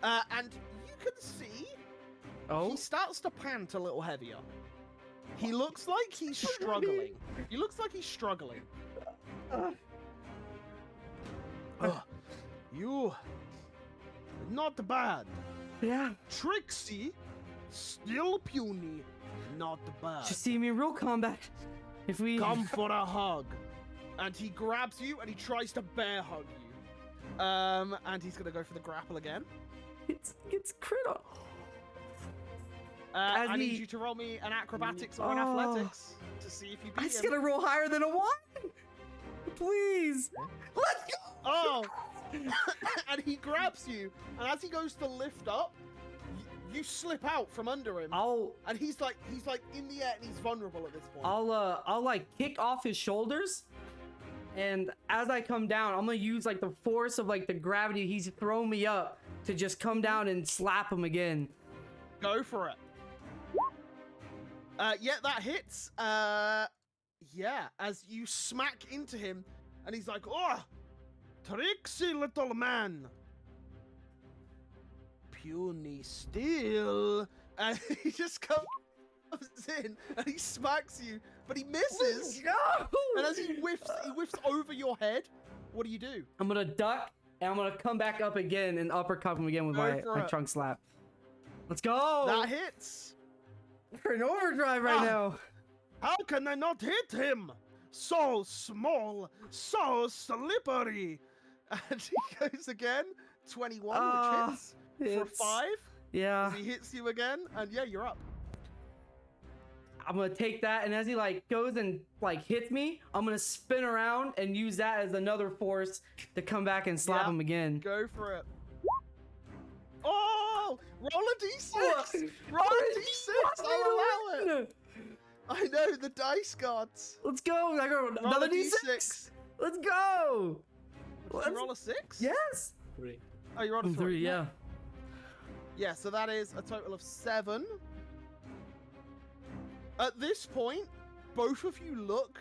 And you can see Oh. he starts to pant a little heavier. He looks like he's struggling. He looks like he's struggling. You... Not bad. Yeah. Trixie, still puny. Not bad. Just see me in real combat. If we Come for a hug. And he grabs you and he tries to bear hug you. And he's gonna go for the grapple again. it's crit on. As I need he- you to roll me an acrobatics or an Oh. athletics to see if you I beat just him. gotta roll higher than a 1. Please. Let's go. Oh! And he grabs you, and as he goes to lift up, you slip out from under him. And he's like in the air and he's vulnerable at this point. I'll like kick off his shoulders, and as I come down, I'm gonna use like the force of like the gravity he's thrown me up to just come down and slap him again. Go for it. Yeah, that hits. Yeah, as you smack into him, and he's like, "Oh, Trixie, little man." Puny still, and he just comes in and he smacks you, but he misses. No! And as he whiffs over your head. What do you do? I'm gonna duck, and I'm gonna come back up again and uppercut him again with Go my for it. trunk slap. Let's go! That hits. We're in overdrive right Ah. now. How can I not hit him? So small, so slippery. And he goes again. 21, Ah, which hits for 5. Yeah. As he hits you again, and yeah, you're up. I'm gonna take that, and as he like goes and like hits me, I'm gonna spin around and use that as another force to come back and slap Yeah. him again. Go for it. Oh! Roll a d6! What? Roll a d6! I'll allow it! I know, the dice gods. Let's go. I got another a D6. Let's go. Did you roll a 6? Yes. 3. Oh, you rolled a 3. Three, yeah. Yeah, so that is a total of 7. At this point, both of you look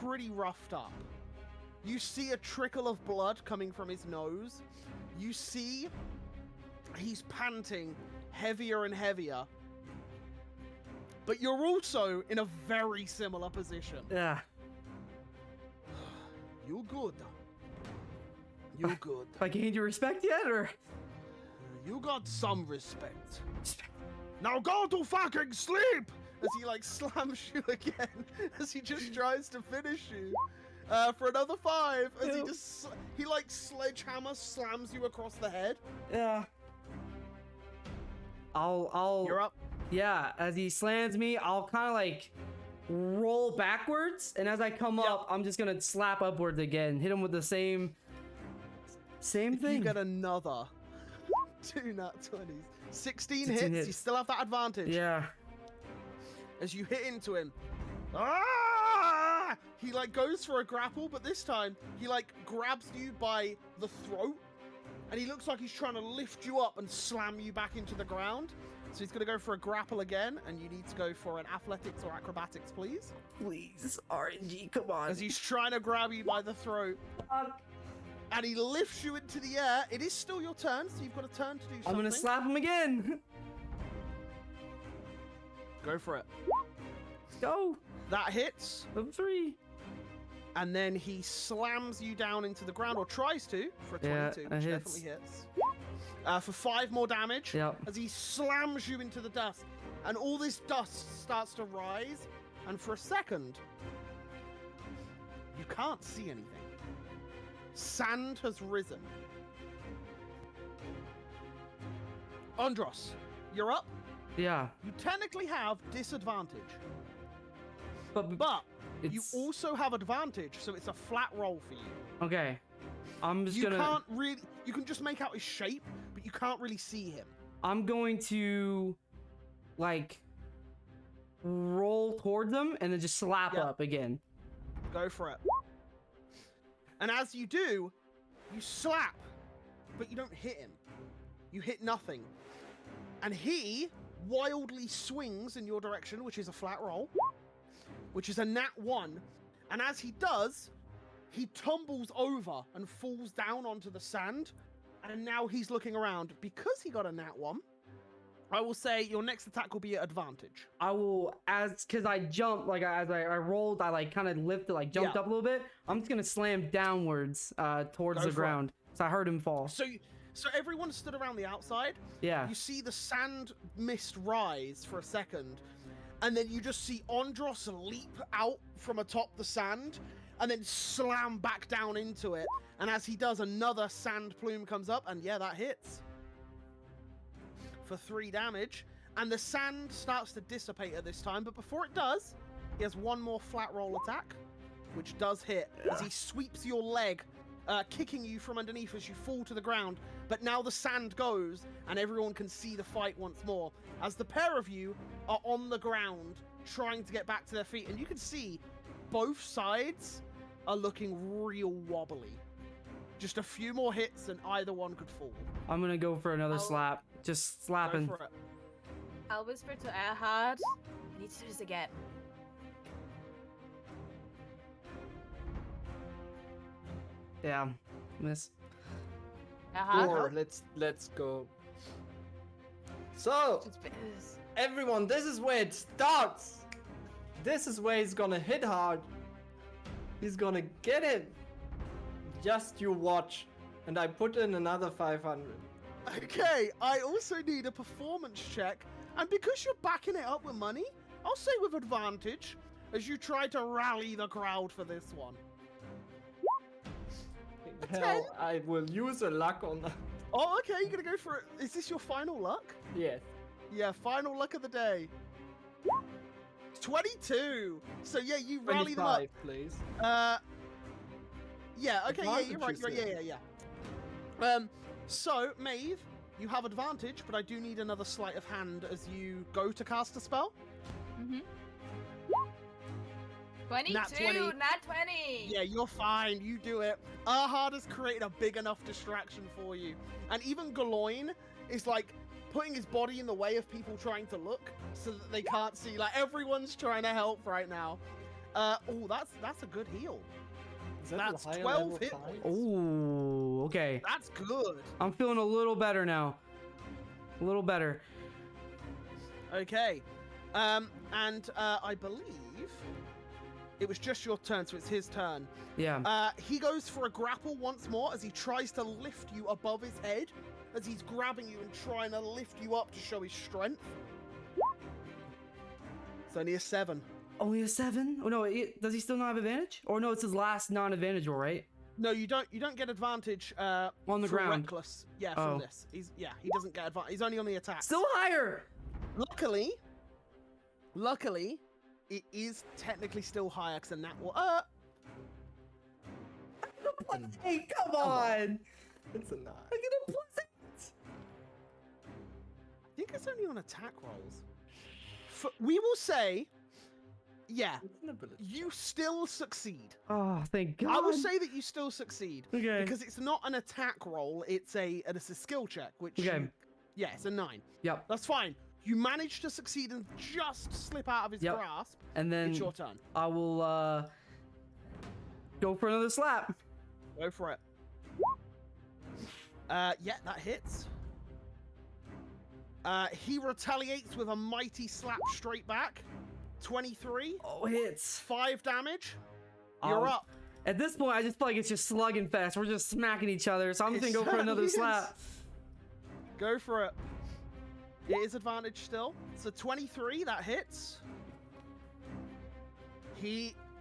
pretty roughed up. You see a trickle of blood coming from his nose. You see he's panting heavier and heavier. But you're also in a very similar position. Yeah. You're good. You're good. Have I gained your respect yet, or? You got some respect. Now go to fucking sleep! As he like slams you again, as he just tries to finish you. For another 5, as he like sledgehammer slams you across the head. Yeah. I'll. You're up. Yeah, as he slams me, I'll kind of like roll backwards, and as I come up, I'm just gonna slap upwards again, hit him with the same thing. You get another 2 nat 20s. 16 hits. You still have that advantage. Yeah. As you hit into him. Ah! He like goes for a grapple, but this time he like grabs you by the throat, and he looks like he's trying to lift you up and slam you back into the ground. So he's gonna go for a grapple again, and you need to go for an athletics or acrobatics, please. Please, RNG, come on. As he's trying to grab you by the throat. And he lifts you into the air. It is still your turn, so you've got a turn to do something. I'm gonna slap him again. Go for it. Let's go. That hits. Of 3. And then he slams you down into the ground, or tries to, for a 22, Yeah, which it hits. definitely hits. For 5 more damage, Yep. as he slams you into the dust. And all this dust starts to rise, and for a second, you can't see anything. Sand has risen. Andros, you're up. Yeah. You technically have disadvantage, But you it's also have advantage, so it's a flat roll for you. okay. I'm just You gonna. can't really. You can just make out his shape, but you can't really see him. I'm going to, like, roll towards him and then just slap Yep. up again. Go for it. And as you do, you slap, but you don't hit him. You hit nothing. And he wildly swings in your direction, which is a flat roll, which is a nat 1. And as he does, he tumbles over and falls down onto the sand. And now he's looking around. Because he got a nat 1, I will say your next attack will be at advantage. I will, because I jumped, like, as I rolled, I, like, kind of lifted, like, jumped Yeah. up a little bit. I'm just gonna slam downwards towards Go the for it. ground. So I heard him fall. So everyone stood around the outside. Yeah. You see the sand mist rise for a second, and then you just see Andros leap out from atop the sand, and then slam back down into it. And as he does, another sand plume comes up, and yeah, that hits. For 3 damage. And the sand starts to dissipate at this time, but before it does, he has one more flat roll attack, which does hit, as he sweeps your leg, kicking you from underneath as you fall to the ground. But now the sand goes, and everyone can see the fight once more, as the pair of you are on the ground, trying to get back to their feet. And you can see both sides are looking real wobbly. Just a few more hits, and either one could fall. I'm gonna go for another I'll- slap. Just slapping. Go for it. I'll whisper to Erhard. I need to do this again. Yeah. Miss. Erhard. Or let's go. So Just biz. everyone, this is where it starts. This is where he's gonna hit hard. He's gonna get it. Just you watch. And I put in another 500. Okay, I also need a performance check, and because you're backing it up with money, I'll say with advantage, as you try to rally the crowd for this one. Hell, I will use a luck on that. Oh, okay, you're gonna go for it. Is this your final luck? Yes. Yeah, final luck of the day. 22! So yeah, you rally them up. 25, please. Yeah, okay, yeah, you're right, Advantage, yeah. So, Maeve, you have advantage, but I do need another sleight of hand as you go to cast a spell. Mm-hmm. 22, Nat 20. nat 20. Yeah, you're fine. You do it. Erhard has created a big enough distraction for you. And even Galoin is like putting his body in the way of people trying to look so that they can't see. Like everyone's trying to help right now. Oh, that's a good heal. Is that That's a higher 12 level hit five? points. Oh, okay. That's good. I'm feeling a little better now. A little better. Okay. And I believe it was just your turn, so it's his turn. Yeah. He goes for a grapple once more as he tries to lift you above his head, as he's grabbing you and trying to lift you up to show his strength. It's only a 7. Only a 7? Oh no, does he still not have advantage? Or no, it's his last non-advantage roll, right? No, you don't get advantage On the for ground. reckless. Yeah, from Oh. this. He doesn't get advantage. He's only on the attack. Still higher! Luckily, it is technically still higher because the nat will. Hey, come on! It's a 9. I get a plus 8! I think it's only on attack rolls. We will say, yeah, It's an ability. you still succeed. Oh, thank God. I will say that you still succeed Okay. because it's not an attack roll; it's a skill check, which Okay. yeah, it's a 9. Yep. That's fine. You managed to succeed and just slip out of his Yep. grasp. And then It's your turn. I will go for another slap. Go for it. Yeah, that hits. He retaliates with a mighty slap straight back. 23. Oh, hits. 5 damage. You're up. At this point, I just feel like it's just slugging fest. We're just smacking each other, so I'm just It gonna go for another certainly slap. Go for it. It is advantage still. So 23, that hits.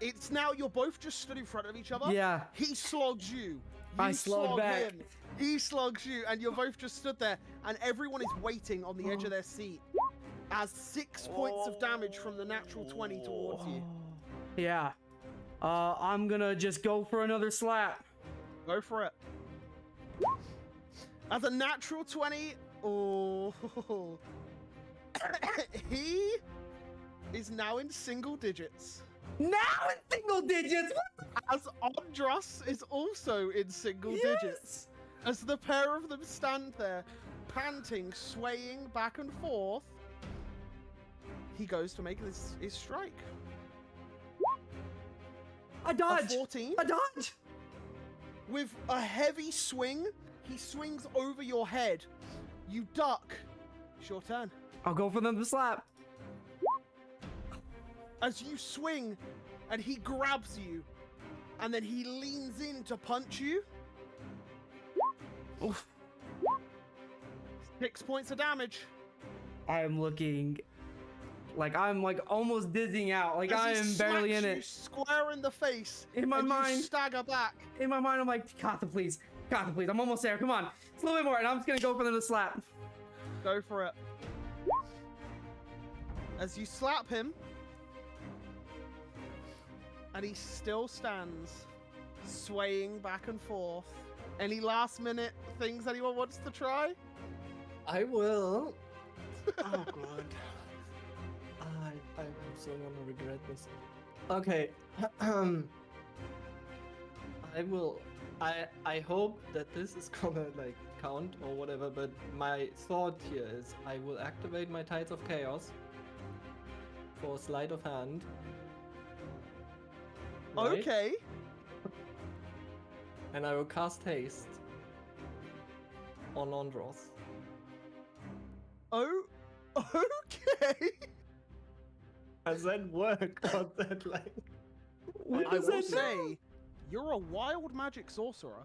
It's now you're both just stood in front of each other. Yeah. He slogs you. I You slog slog back. him. He slogs you, and you're both just stood there, and everyone is waiting on the edge of their seat as 6 points of damage from the natural 20 towards you. Yeah. I'm gonna just go for another slap. Go for it. As a natural 20, oh, he is now in single digits. Now in single digits. What As Andros is also in single the- digits. As the pair of them stand there, panting, swaying back and forth, he goes to make his strike. A A dodge. 14. A dodge. With a heavy swing, he swings over your head. You duck. It's your turn. I'll go for another slap. As you swing, and he grabs you, and then he leans in to punch you. Oof. 6 points of damage. I am looking like I'm like almost dizzying out. Like As I he am barely smacks in you it. square in the face. In my and mind. you stagger back. In my mind, I'm like, Katha, please. Katha, please. I'm almost there. Come on. It's a little bit more, and I'm just gonna go for another slap. Go for it. As you slap him, and he still stands, swaying back and forth. Any last minute things anyone wants to try? I will. Oh god. I'm so gonna regret this. Okay. I will. I hope that this is gonna like count or whatever, but my thought here is I will activate my Tides of Chaos for sleight of hand. Right? Okay. And I will cast haste on Andros. Oh, okay. Does that work? Or that like? What I does will that do? say, you're a wild magic sorcerer.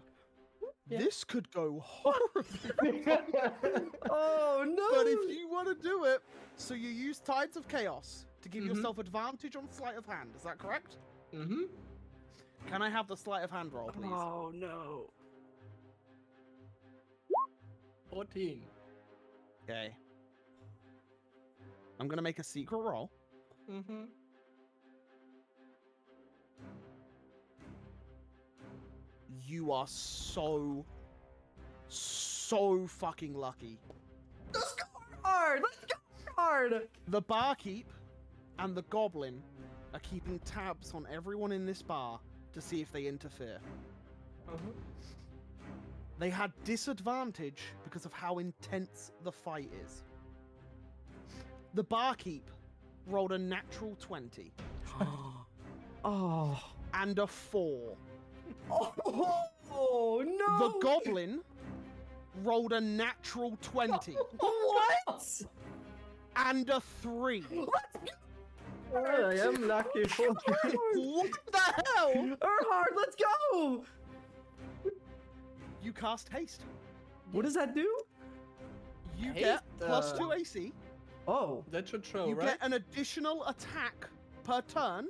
Yeah. This could go horribly. Oh no! But if you want to do it, so you use Tides of Chaos to give Mhm. yourself advantage on sleight of hand. Is that correct? Mm-hmm. Can I have the sleight of hand roll, please? Oh no! 14. Okay. I'm gonna make a secret roll. Mm-hmm. You are so fucking lucky. Let's go hard! Let's go hard! The barkeep and the goblin are keeping tabs on everyone in this bar to see if they interfere. They had disadvantage because of how intense the fight is. The barkeep rolled a natural 20 Oh. and a 4. Oh no! The goblin rolled a natural 20 What? and a 3. I am lucky for What the hell? Erhard, let's go! You cast haste. What does that do? You Haste, get plus 2 AC. Oh. That should show, You right? get an additional attack per turn.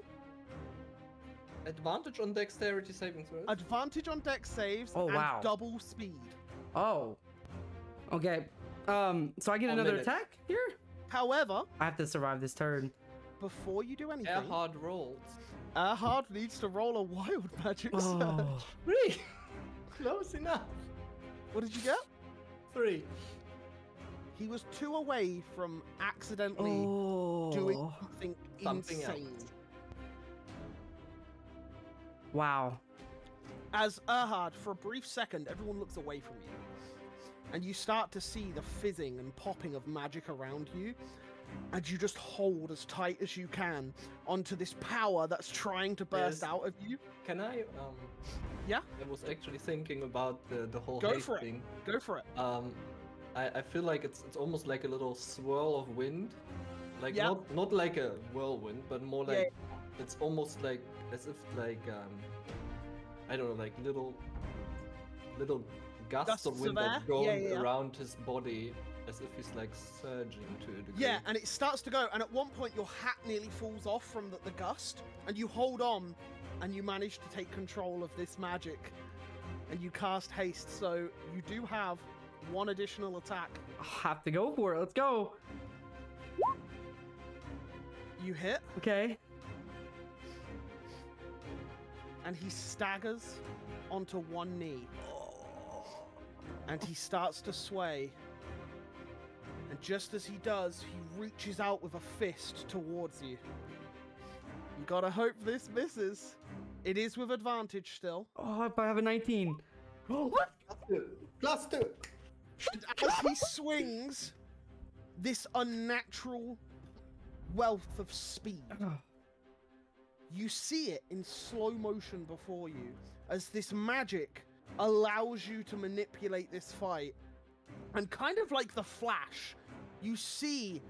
Advantage on dexterity saving throws. Advantage on dex saves Oh, and wow. double speed. Oh. Okay. So I get A another minute. attack here? However, I have to survive this turn. before you do anything, Erhard rolls. Erhard needs to roll a wild magic Oh. surge. 3! Close enough. What did you get? 3. He was 2 away from accidentally Oh. doing Something insane. else. Wow. As Erhard, for a brief second, everyone looks away from you. And you start to see the fizzing and popping of magic around you. And you just hold as tight as you can onto this power that's trying to burst Yes. out of you. Can I, Yeah? I was actually thinking about the whole Go haste for it. thing. Go for it. I feel like it's almost like a little swirl of wind. Like Yeah. not like a whirlwind, but more Yeah. like it's almost like as if like I don't know, like little gusts Gusts of of wind air? that go Yeah, yeah, yeah. around his body as if he's like surging to a degree. Yeah, and it starts to go, and at one point your hat nearly falls off from the gust, and you hold on, and you manage to take control of this magic, and you cast haste, so you do have 1 additional attack. I'll have to go for it. Let's go. You hit, Okay. and he staggers onto one knee. And he starts to sway. And just as he does, he reaches out with a fist towards you. You gotta hope this misses. It is with advantage still. Oh, if I have a 19. What? +2. And as he swings, this unnatural wealth of speed, you see it in slow motion before you as this magic allows you to manipulate this fight. And kind of like the Flash, you see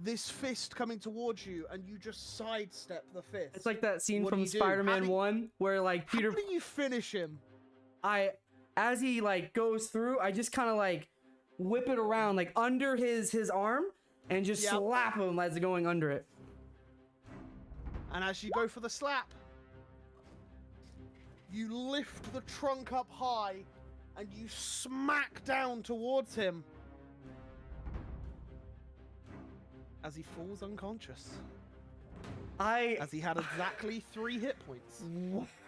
this fist coming towards you and you just sidestep the fist. It's like that scene What do from you do? Spider-Man How do- 1 where like How Peter do you finish him? as he like goes through, I just kind of like whip it around like under his arm and just Yep. slap him as going under it. And as you go for the slap, you lift the trunk up high and you smack down towards him as he falls unconscious. As he had exactly 3 hit points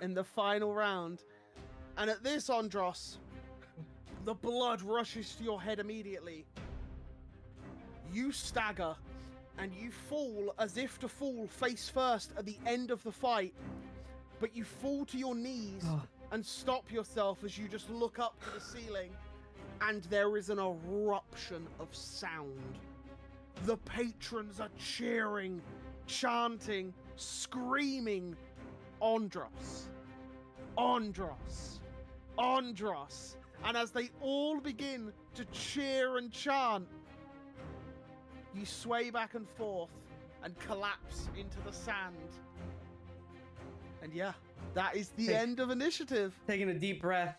in the final round. And at this, Andros, the blood rushes to your head immediately. You stagger and you fall as if to fall face first at the end of the fight. But you fall to your knees and stop yourself as you just look up to the ceiling and there is an eruption of sound. The patrons are cheering, chanting, screaming, Andros, Andros, Andros. And as they all begin to cheer and chant, you sway back and forth and collapse into the sand. And yeah, that is the Hey. end of initiative. Taking a deep breath.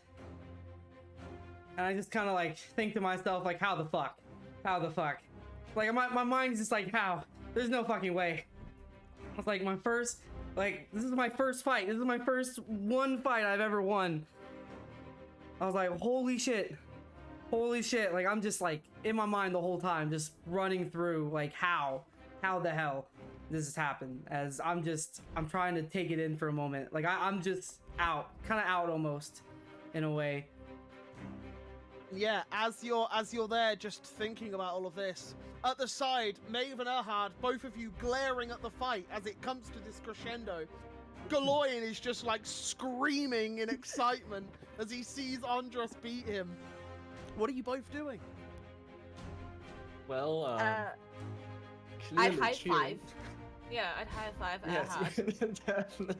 And I just kind of like think to myself like, how the fuck? How the fuck? Like my mind's just like, how? There's no fucking way. It's like my first, like this is my first fight. This is my first one fight I've ever won. I was like, holy shit. Holy shit. Like I'm just like in my mind the whole time, just running through like how the hell this has happened, as I'm trying to take it in for a moment. Like I'm just out, kind of out almost in a way. Yeah, as you're there just thinking about all of this, at the side, Maeve and Erhard, both of you glaring at the fight as it comes to this crescendo. Galoyan is just like screaming in excitement as he sees Andros beat him. What are you both doing? Well, I'd clearly high cheering. five. Yeah, I'd high five Yes, Erhard. definitely.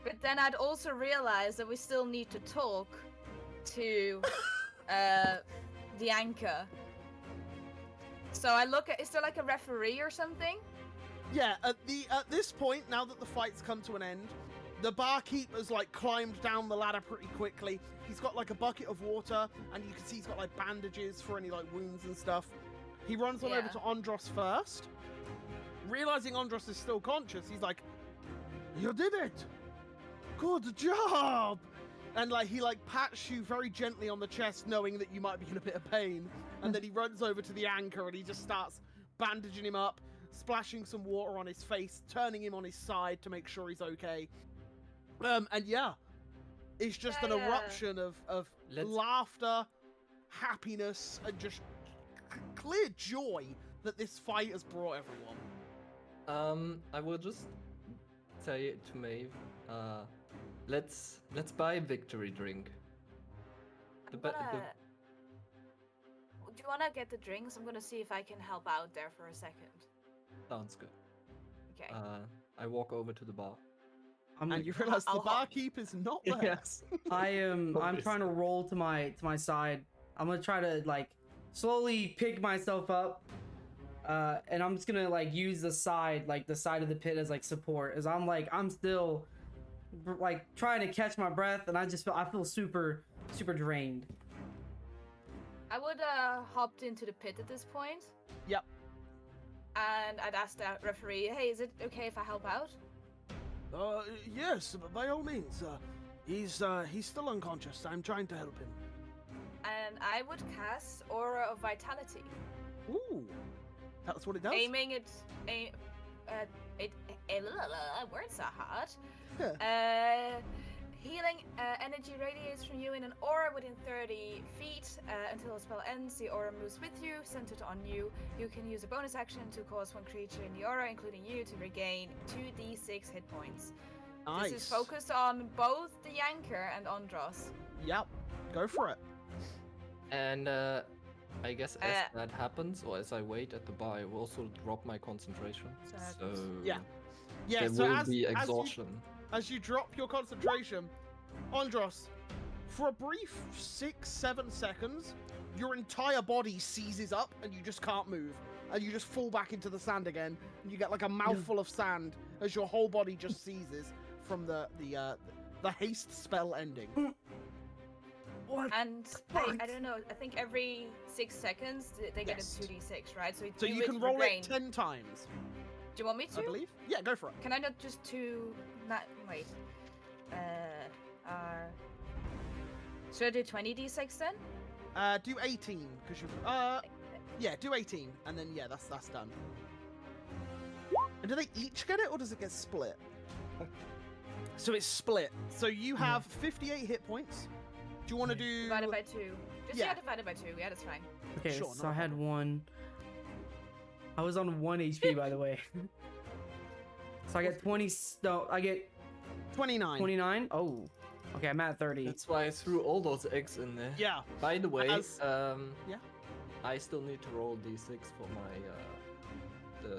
But then I'd also realize that we still need to talk to the anchor. So I look at, is there like a referee or something? Yeah, at this point, now that the fight's come to an end, the barkeeper's like climbed down the ladder pretty quickly. He's got like a bucket of water, and you can see he's got like bandages for any like wounds and stuff. He runs on over to Andros first. Realizing Andros is still conscious, he's like, "You did it! Good job!" And like he like pats you very gently on the chest, knowing that you might be in a bit of pain. And then he runs over to the anchor and he just starts bandaging him up, splashing some water on his face, turning him on his side to make sure he's okay. And yeah, it's just an eruption of laughter, happiness, and just clear joy that this fight has brought everyone. I will just say to Maeve, let's buy a victory drink. Do you wanna get the drinks? I'm gonna see if I can help out there for a second. Sounds good. Okay. I walk over to the bar. And you realize the barkeeper's not there. Yes. I'm Obviously. trying to roll to my side. I'm gonna try to like slowly pick myself up, and I'm just gonna like use the side of the pit as like support, as I'm still like trying to catch my breath, and I feel super drained. I would hopped into the pit at this point. Yep. And I'd asked the referee, "Hey, is it okay if I help out?" Yes, by all means. He's still unconscious. I'm trying to help him. And I would cast Aura of Vitality, Ooh, that's what it does. aiming it. Words are hard. Healing energy radiates from you in an aura within 30 feet until the spell ends. The aura moves with you, centered on you. You can use a bonus action to cause one creature in the aura, including you, to regain 2d6 hit points. Nice. This is focused on both the Yanker and Andros. Yep, go for it. And I guess as that happens, or as I wait at the bar, I will also drop my concentration. So Yeah. there so will be exhaustion. As you drop your concentration, Andros, for a brief 6-7 seconds, your entire body seizes up and you just can't move. And you just fall back into the sand again, and you get like a mouthful of sand as your whole body just seizes from the haste spell ending. What? And I don't know, I think every 6 seconds they get a Yes. 2d6, right? So, So you can roll it 10 times, Do you want me to? I believe. Yeah, go for it. Can I not just wait. Should I do 20d6 then? Do 18, because you... yeah, do 18, and then, yeah, that's done. And do they each get it, or does it get split? So it's split. So you have 58 hit points. Do you want to do... Divided by 2. Just Yeah. divided by 2. Yeah, that's fine. Okay, Sure, so not a I had problem. 1. I was on 1 HP, by the way. So I get 20. No, I get 29. 29. Oh, okay. I'm at 30. That's why I threw all those eggs in there. Yeah. By the way, yeah. I still need to roll d6 for my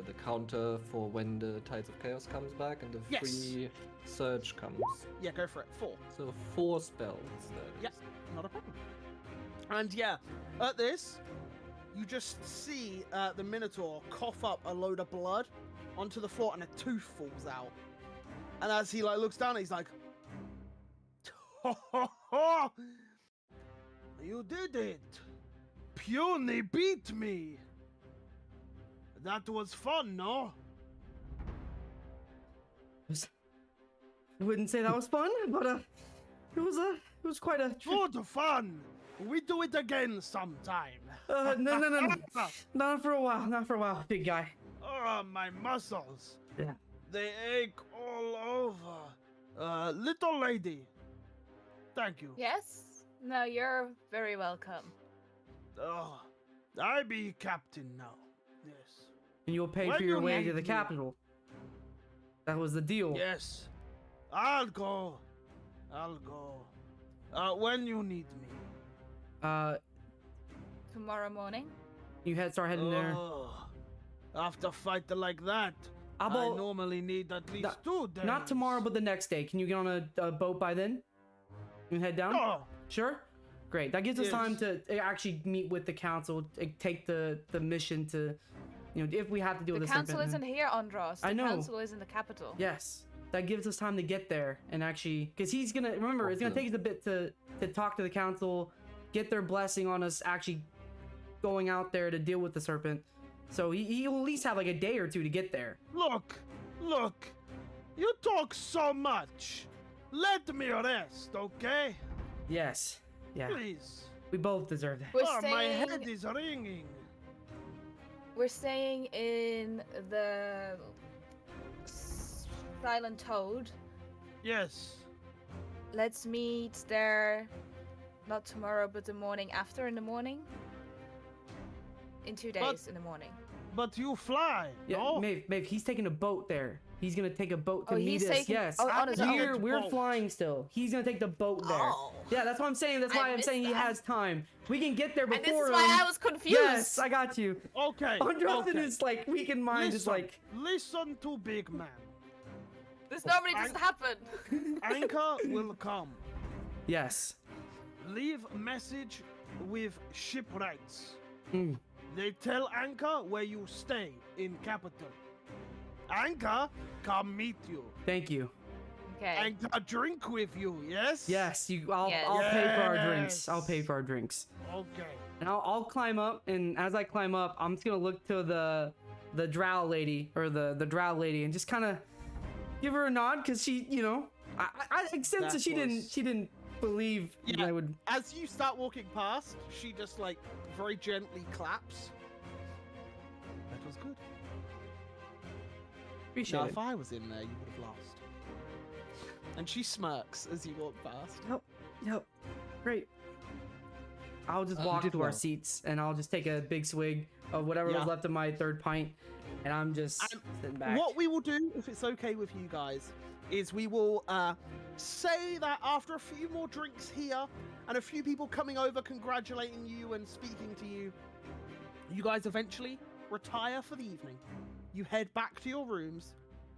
the counter for when the Tides of Chaos comes back and the Yes. free surge comes. Yeah, go for it. 4. So 4 spells. That Yeah, is. not a problem. And yeah, at this, you just see the Minotaur cough up a load of blood onto the floor, and a tooth falls out. And as he like looks down, he's like, "You did it! Puny beat me. That was fun, no?" I wouldn't say that was fun, but it was quite a. Good fun. We do it again sometime. No. Not for a while, big guy. Oh, my muscles. Yeah. They ache all over. Little lady. Thank you. Yes? No, you're very welcome. Oh, I be captain now. Yes. And you'll pay When for your you way need to the me. capital. That was the deal. Yes. I'll go. I'll go. When you need me. Tomorrow morning? You start heading there. Oh, after a fight like that, How I about normally need at least not- 2 days. not tomorrow, but the next day? Can you get on a boat by then? And head down? Oh, Sure. Great. That gives us time Yes. to actually meet with the council, take the mission to, if we have to deal The with council serpent. isn't here, Andros. The I know. council is in the capital. Yes. That gives us time to get there and actually, because he's gonna remember it's gonna take us a bit to talk to the council, get their blessing on us actually going out there to deal with the serpent. So he'll at least have like a day or two to get there. look. You talk so much. Let me rest, okay? Yes. Yeah. Please. We both deserve that. We're Oh, my staying. head is ringing. We're staying in the Silent Toad. Yes. Let's meet there, not tomorrow, but the morning after. In the morning. In 2 days, But- in the morning. But you fly. Yeah, no? Maeve, he's taking a boat there. He's gonna take a boat to Oh, meet he's us. taking- Yes. oh, on his own. We're Boat. flying still. He's gonna take the boat there. Oh. Yeah, that's what I'm saying. That's I why I'm missed saying he that. has time. We can get there before And this is him. why I was confused. Yes, I got you. Okay. Androsson okay. is like weak in mind. Is Listen, like listen to big man. This normally doesn't happen. Anchor will come. yes. Leave message with shipwrights. Mm. They tell Anchor where you stay in capital. Anchor come meet you. Thank you. Okay. Anchor drink with you. Yes. Yes, I'll Yes. pay for our drinks. I'll Yes. pay for our drinks. Okay. And I'll climb up, and as I climb up, I'm just gonna look to the drow lady or the drow lady and just kind of give her a nod because she, I sense that That she was- didn't believe that Yeah. I would. As you start walking past, she just like very gently claps. That was good. Appreciate Now, it. if I was in there, you would have lost. And she smirks as you walk past. Yep. Great. I'll just You walk did to our well. seats and I'll just take a big swig of whatever Yeah. was left of my third pint, and I'm just And sitting back. What we will do, if it's okay with you guys, is we will say that after a few more drinks here and a few people coming over congratulating you and speaking to you, you guys eventually retire for the evening. You head back to your rooms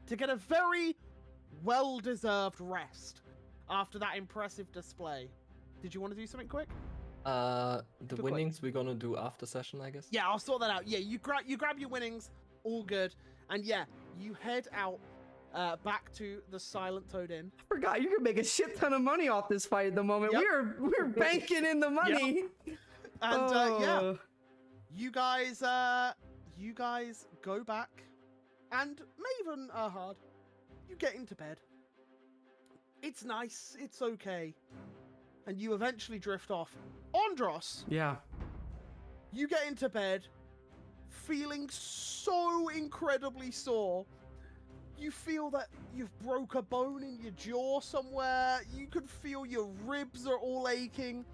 to get a very well-deserved rest after that impressive display. Did you want to do something quick? The Good winnings we're gonna do after session, I guess. Yeah, I'll sort that out. Yeah, you grab your winnings, all good, and yeah, you head out back to the Silent Toad Inn. I forgot you can make a shit ton of money off this fight at the moment. Yep. We're banking in the money. And yeah, Oh. you guys go back, and Maven Erhard, you get into bed. It's nice, it's okay, and you eventually drift off. Andros, Yeah. you get into bed, feeling so incredibly sore. You feel that you've broke a bone in your jaw somewhere. You can feel your ribs are all aching.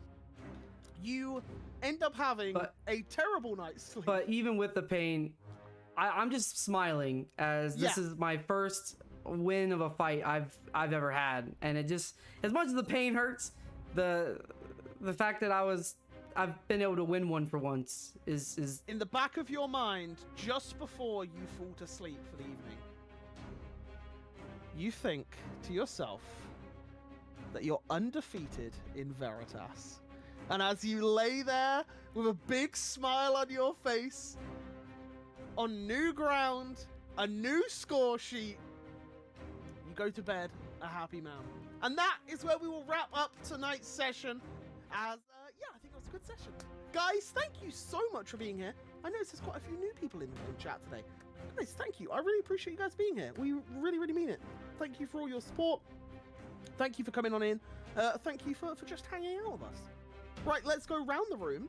You end up having But- a terrible night's sleep. But even with the pain, I'm just smiling as this Yeah. is my first win of a fight I've ever had, and it just, as much as the pain hurts, the fact that I've been able to win one for once is in the back of your mind, just before you fall to sleep for the evening, you think to yourself that you're undefeated in Veritas. And as you lay there with a big smile on your face, on new ground, a new score sheet, you go to bed a happy man. And that is where we will wrap up tonight's session. As, yeah, I think it was a good session. Guys, thank you so much for being here. I noticed there's quite a few new people in chat today. Guys, thank you. I really appreciate you guys being here. We really, really mean it. Thank you for all your support. Thank you for coming on in. Thank you for just hanging out with us. Right, let's go round the room.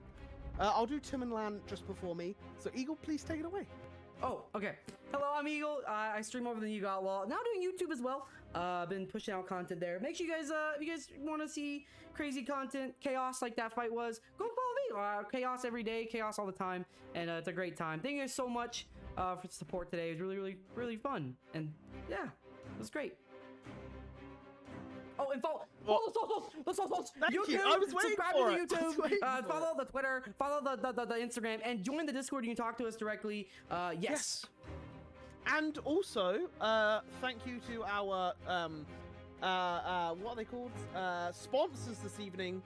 I'll do Tim and Lan just before me. So, Eagle, please take it away. Oh, okay. Hello, I'm Eagle. I stream over the Eagle Outlaw. Now doing YouTube as well. Been pushing out content there. Make sure you guys, if you guys want to see crazy content, chaos like that fight was, go follow me. Chaos every day, chaos all the time, and it's a great time. Thank you guys so much for the support today. It was really, really, really fun, and yeah, it was great. Oh, and follow Thank YouTube, you. I was waiting subscribe for to it. the I was YouTube, waiting for follow the Twitter, follow the Instagram, and join the Discord. You can talk to us directly. Yes. And also, thank you to our what are they called? Sponsors this evening,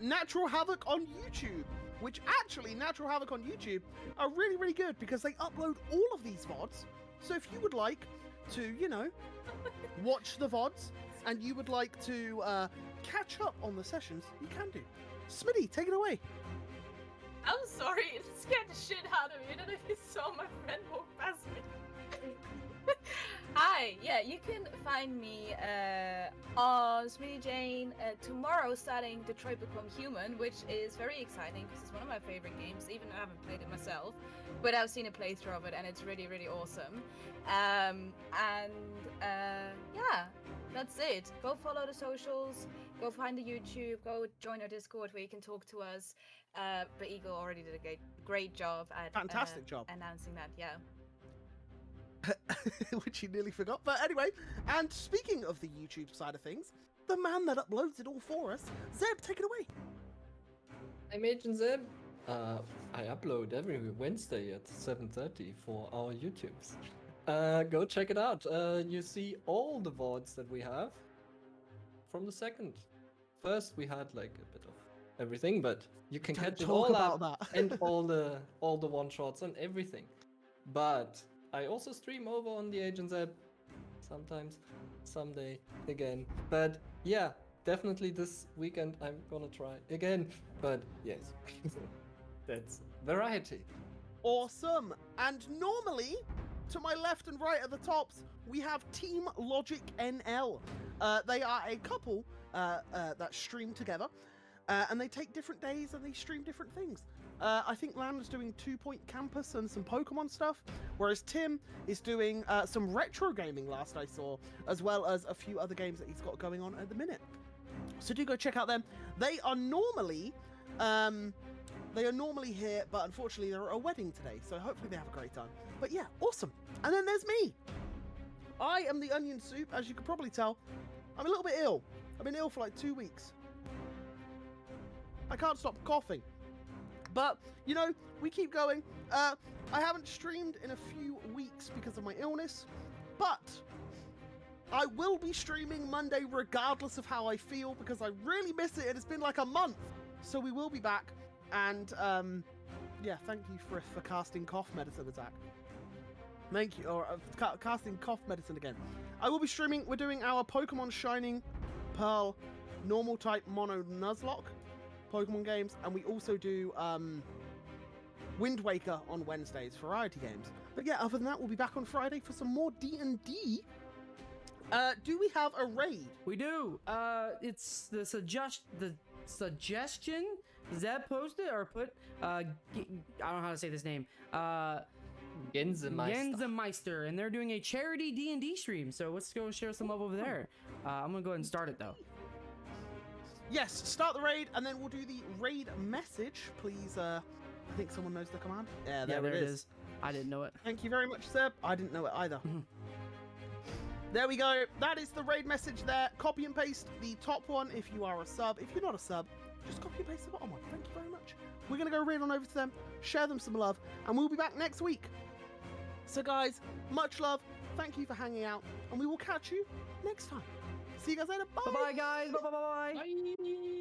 Natural Havoc on YouTube. Which actually, Natural Havoc on YouTube are really, really good because they upload all of these VODs. So if you would like to, you know, watch the VODs and you would like to catch up on the sessions, you can do. Smitty, take it away. I'm sorry, it scared the shit out of me. I don't know if you saw my friend walk past me. Hi, yeah, you can find me on Smitty Jane tomorrow, starting Detroit Become Human, which is very exciting because it's one of my favorite games, even though I haven't played it myself. But I've seen a playthrough of it and it's really, really awesome. Yeah, that's it. Go follow the socials, go find the YouTube, go join our Discord where you can talk to us. But Eagle already did a great job at Fantastic job. announcing that, yeah. Which he nearly forgot. But anyway, and speaking of the YouTube side of things, the man that uploads it all for us, Zeb, take it away. I'm Agent Zeb. I upload every Wednesday at 7:30 for our YouTubes. Go check it out. You see all the VODs that we have from the second. First we had like a bit of everything, but you can Don't catch it talk all about up that. and all the one shots and everything. But I also stream over on the Agent Zeb sometimes, someday again. But yeah, definitely this weekend I'm gonna try again. But yes, that's variety. Awesome. And normally, to my left and right at the tops, we have Team Logic NL. They are a couple that stream together, and they take different days and they stream different things. I think Land's doing 2 Point Campus and some Pokemon stuff, whereas Tim is doing some retro gaming last I saw, as well as a few other games that he's got going on at the minute. So do go check out them. They are normally here, but unfortunately they're at a wedding today, so hopefully they have a great time. But yeah, awesome. And then there's me. I am the Onion Soup, as you can probably tell. I'm a little bit ill. I've been ill for like 2 weeks. I can't stop coughing. But, you know, we keep going. I haven't streamed in a few weeks because of my illness, but I will be streaming Monday regardless of how I feel because I really miss it and it's been like a month. So we will be back. And, yeah, thank you for casting cough medicine attack. Thank you, or casting cough medicine again. I will be streaming. We're doing our Pokemon Shining Pearl normal type mono Nuzlocke Pokemon games, and we also do Wind Waker on Wednesdays, variety games. But yeah, other than that, we'll be back on Friday for some more D&D. Do we have a raid? We do. It's the suggestion Zeb posted or put. I don't know how to say this name. Genzemeister, and they're doing a charity D&D stream. So let's go share some love over there. I'm gonna go ahead and start it though. Yes, start the raid, and then we'll do the raid message. Please, I think someone knows the command. Yeah, there it is. I didn't know it. Thank you very much, Seb. I didn't know it either. There we go. That is the raid message there. Copy and paste the top one if you are a sub. If you're not a sub, just copy and paste the bottom one. Thank you very much. We're going to go raid on over to them, share them some love, and we'll be back next week. So guys, much love. Thank you for hanging out, and we will catch you next time. See you guys later. Bye. Bye-bye, guys. Bye-bye. Bye.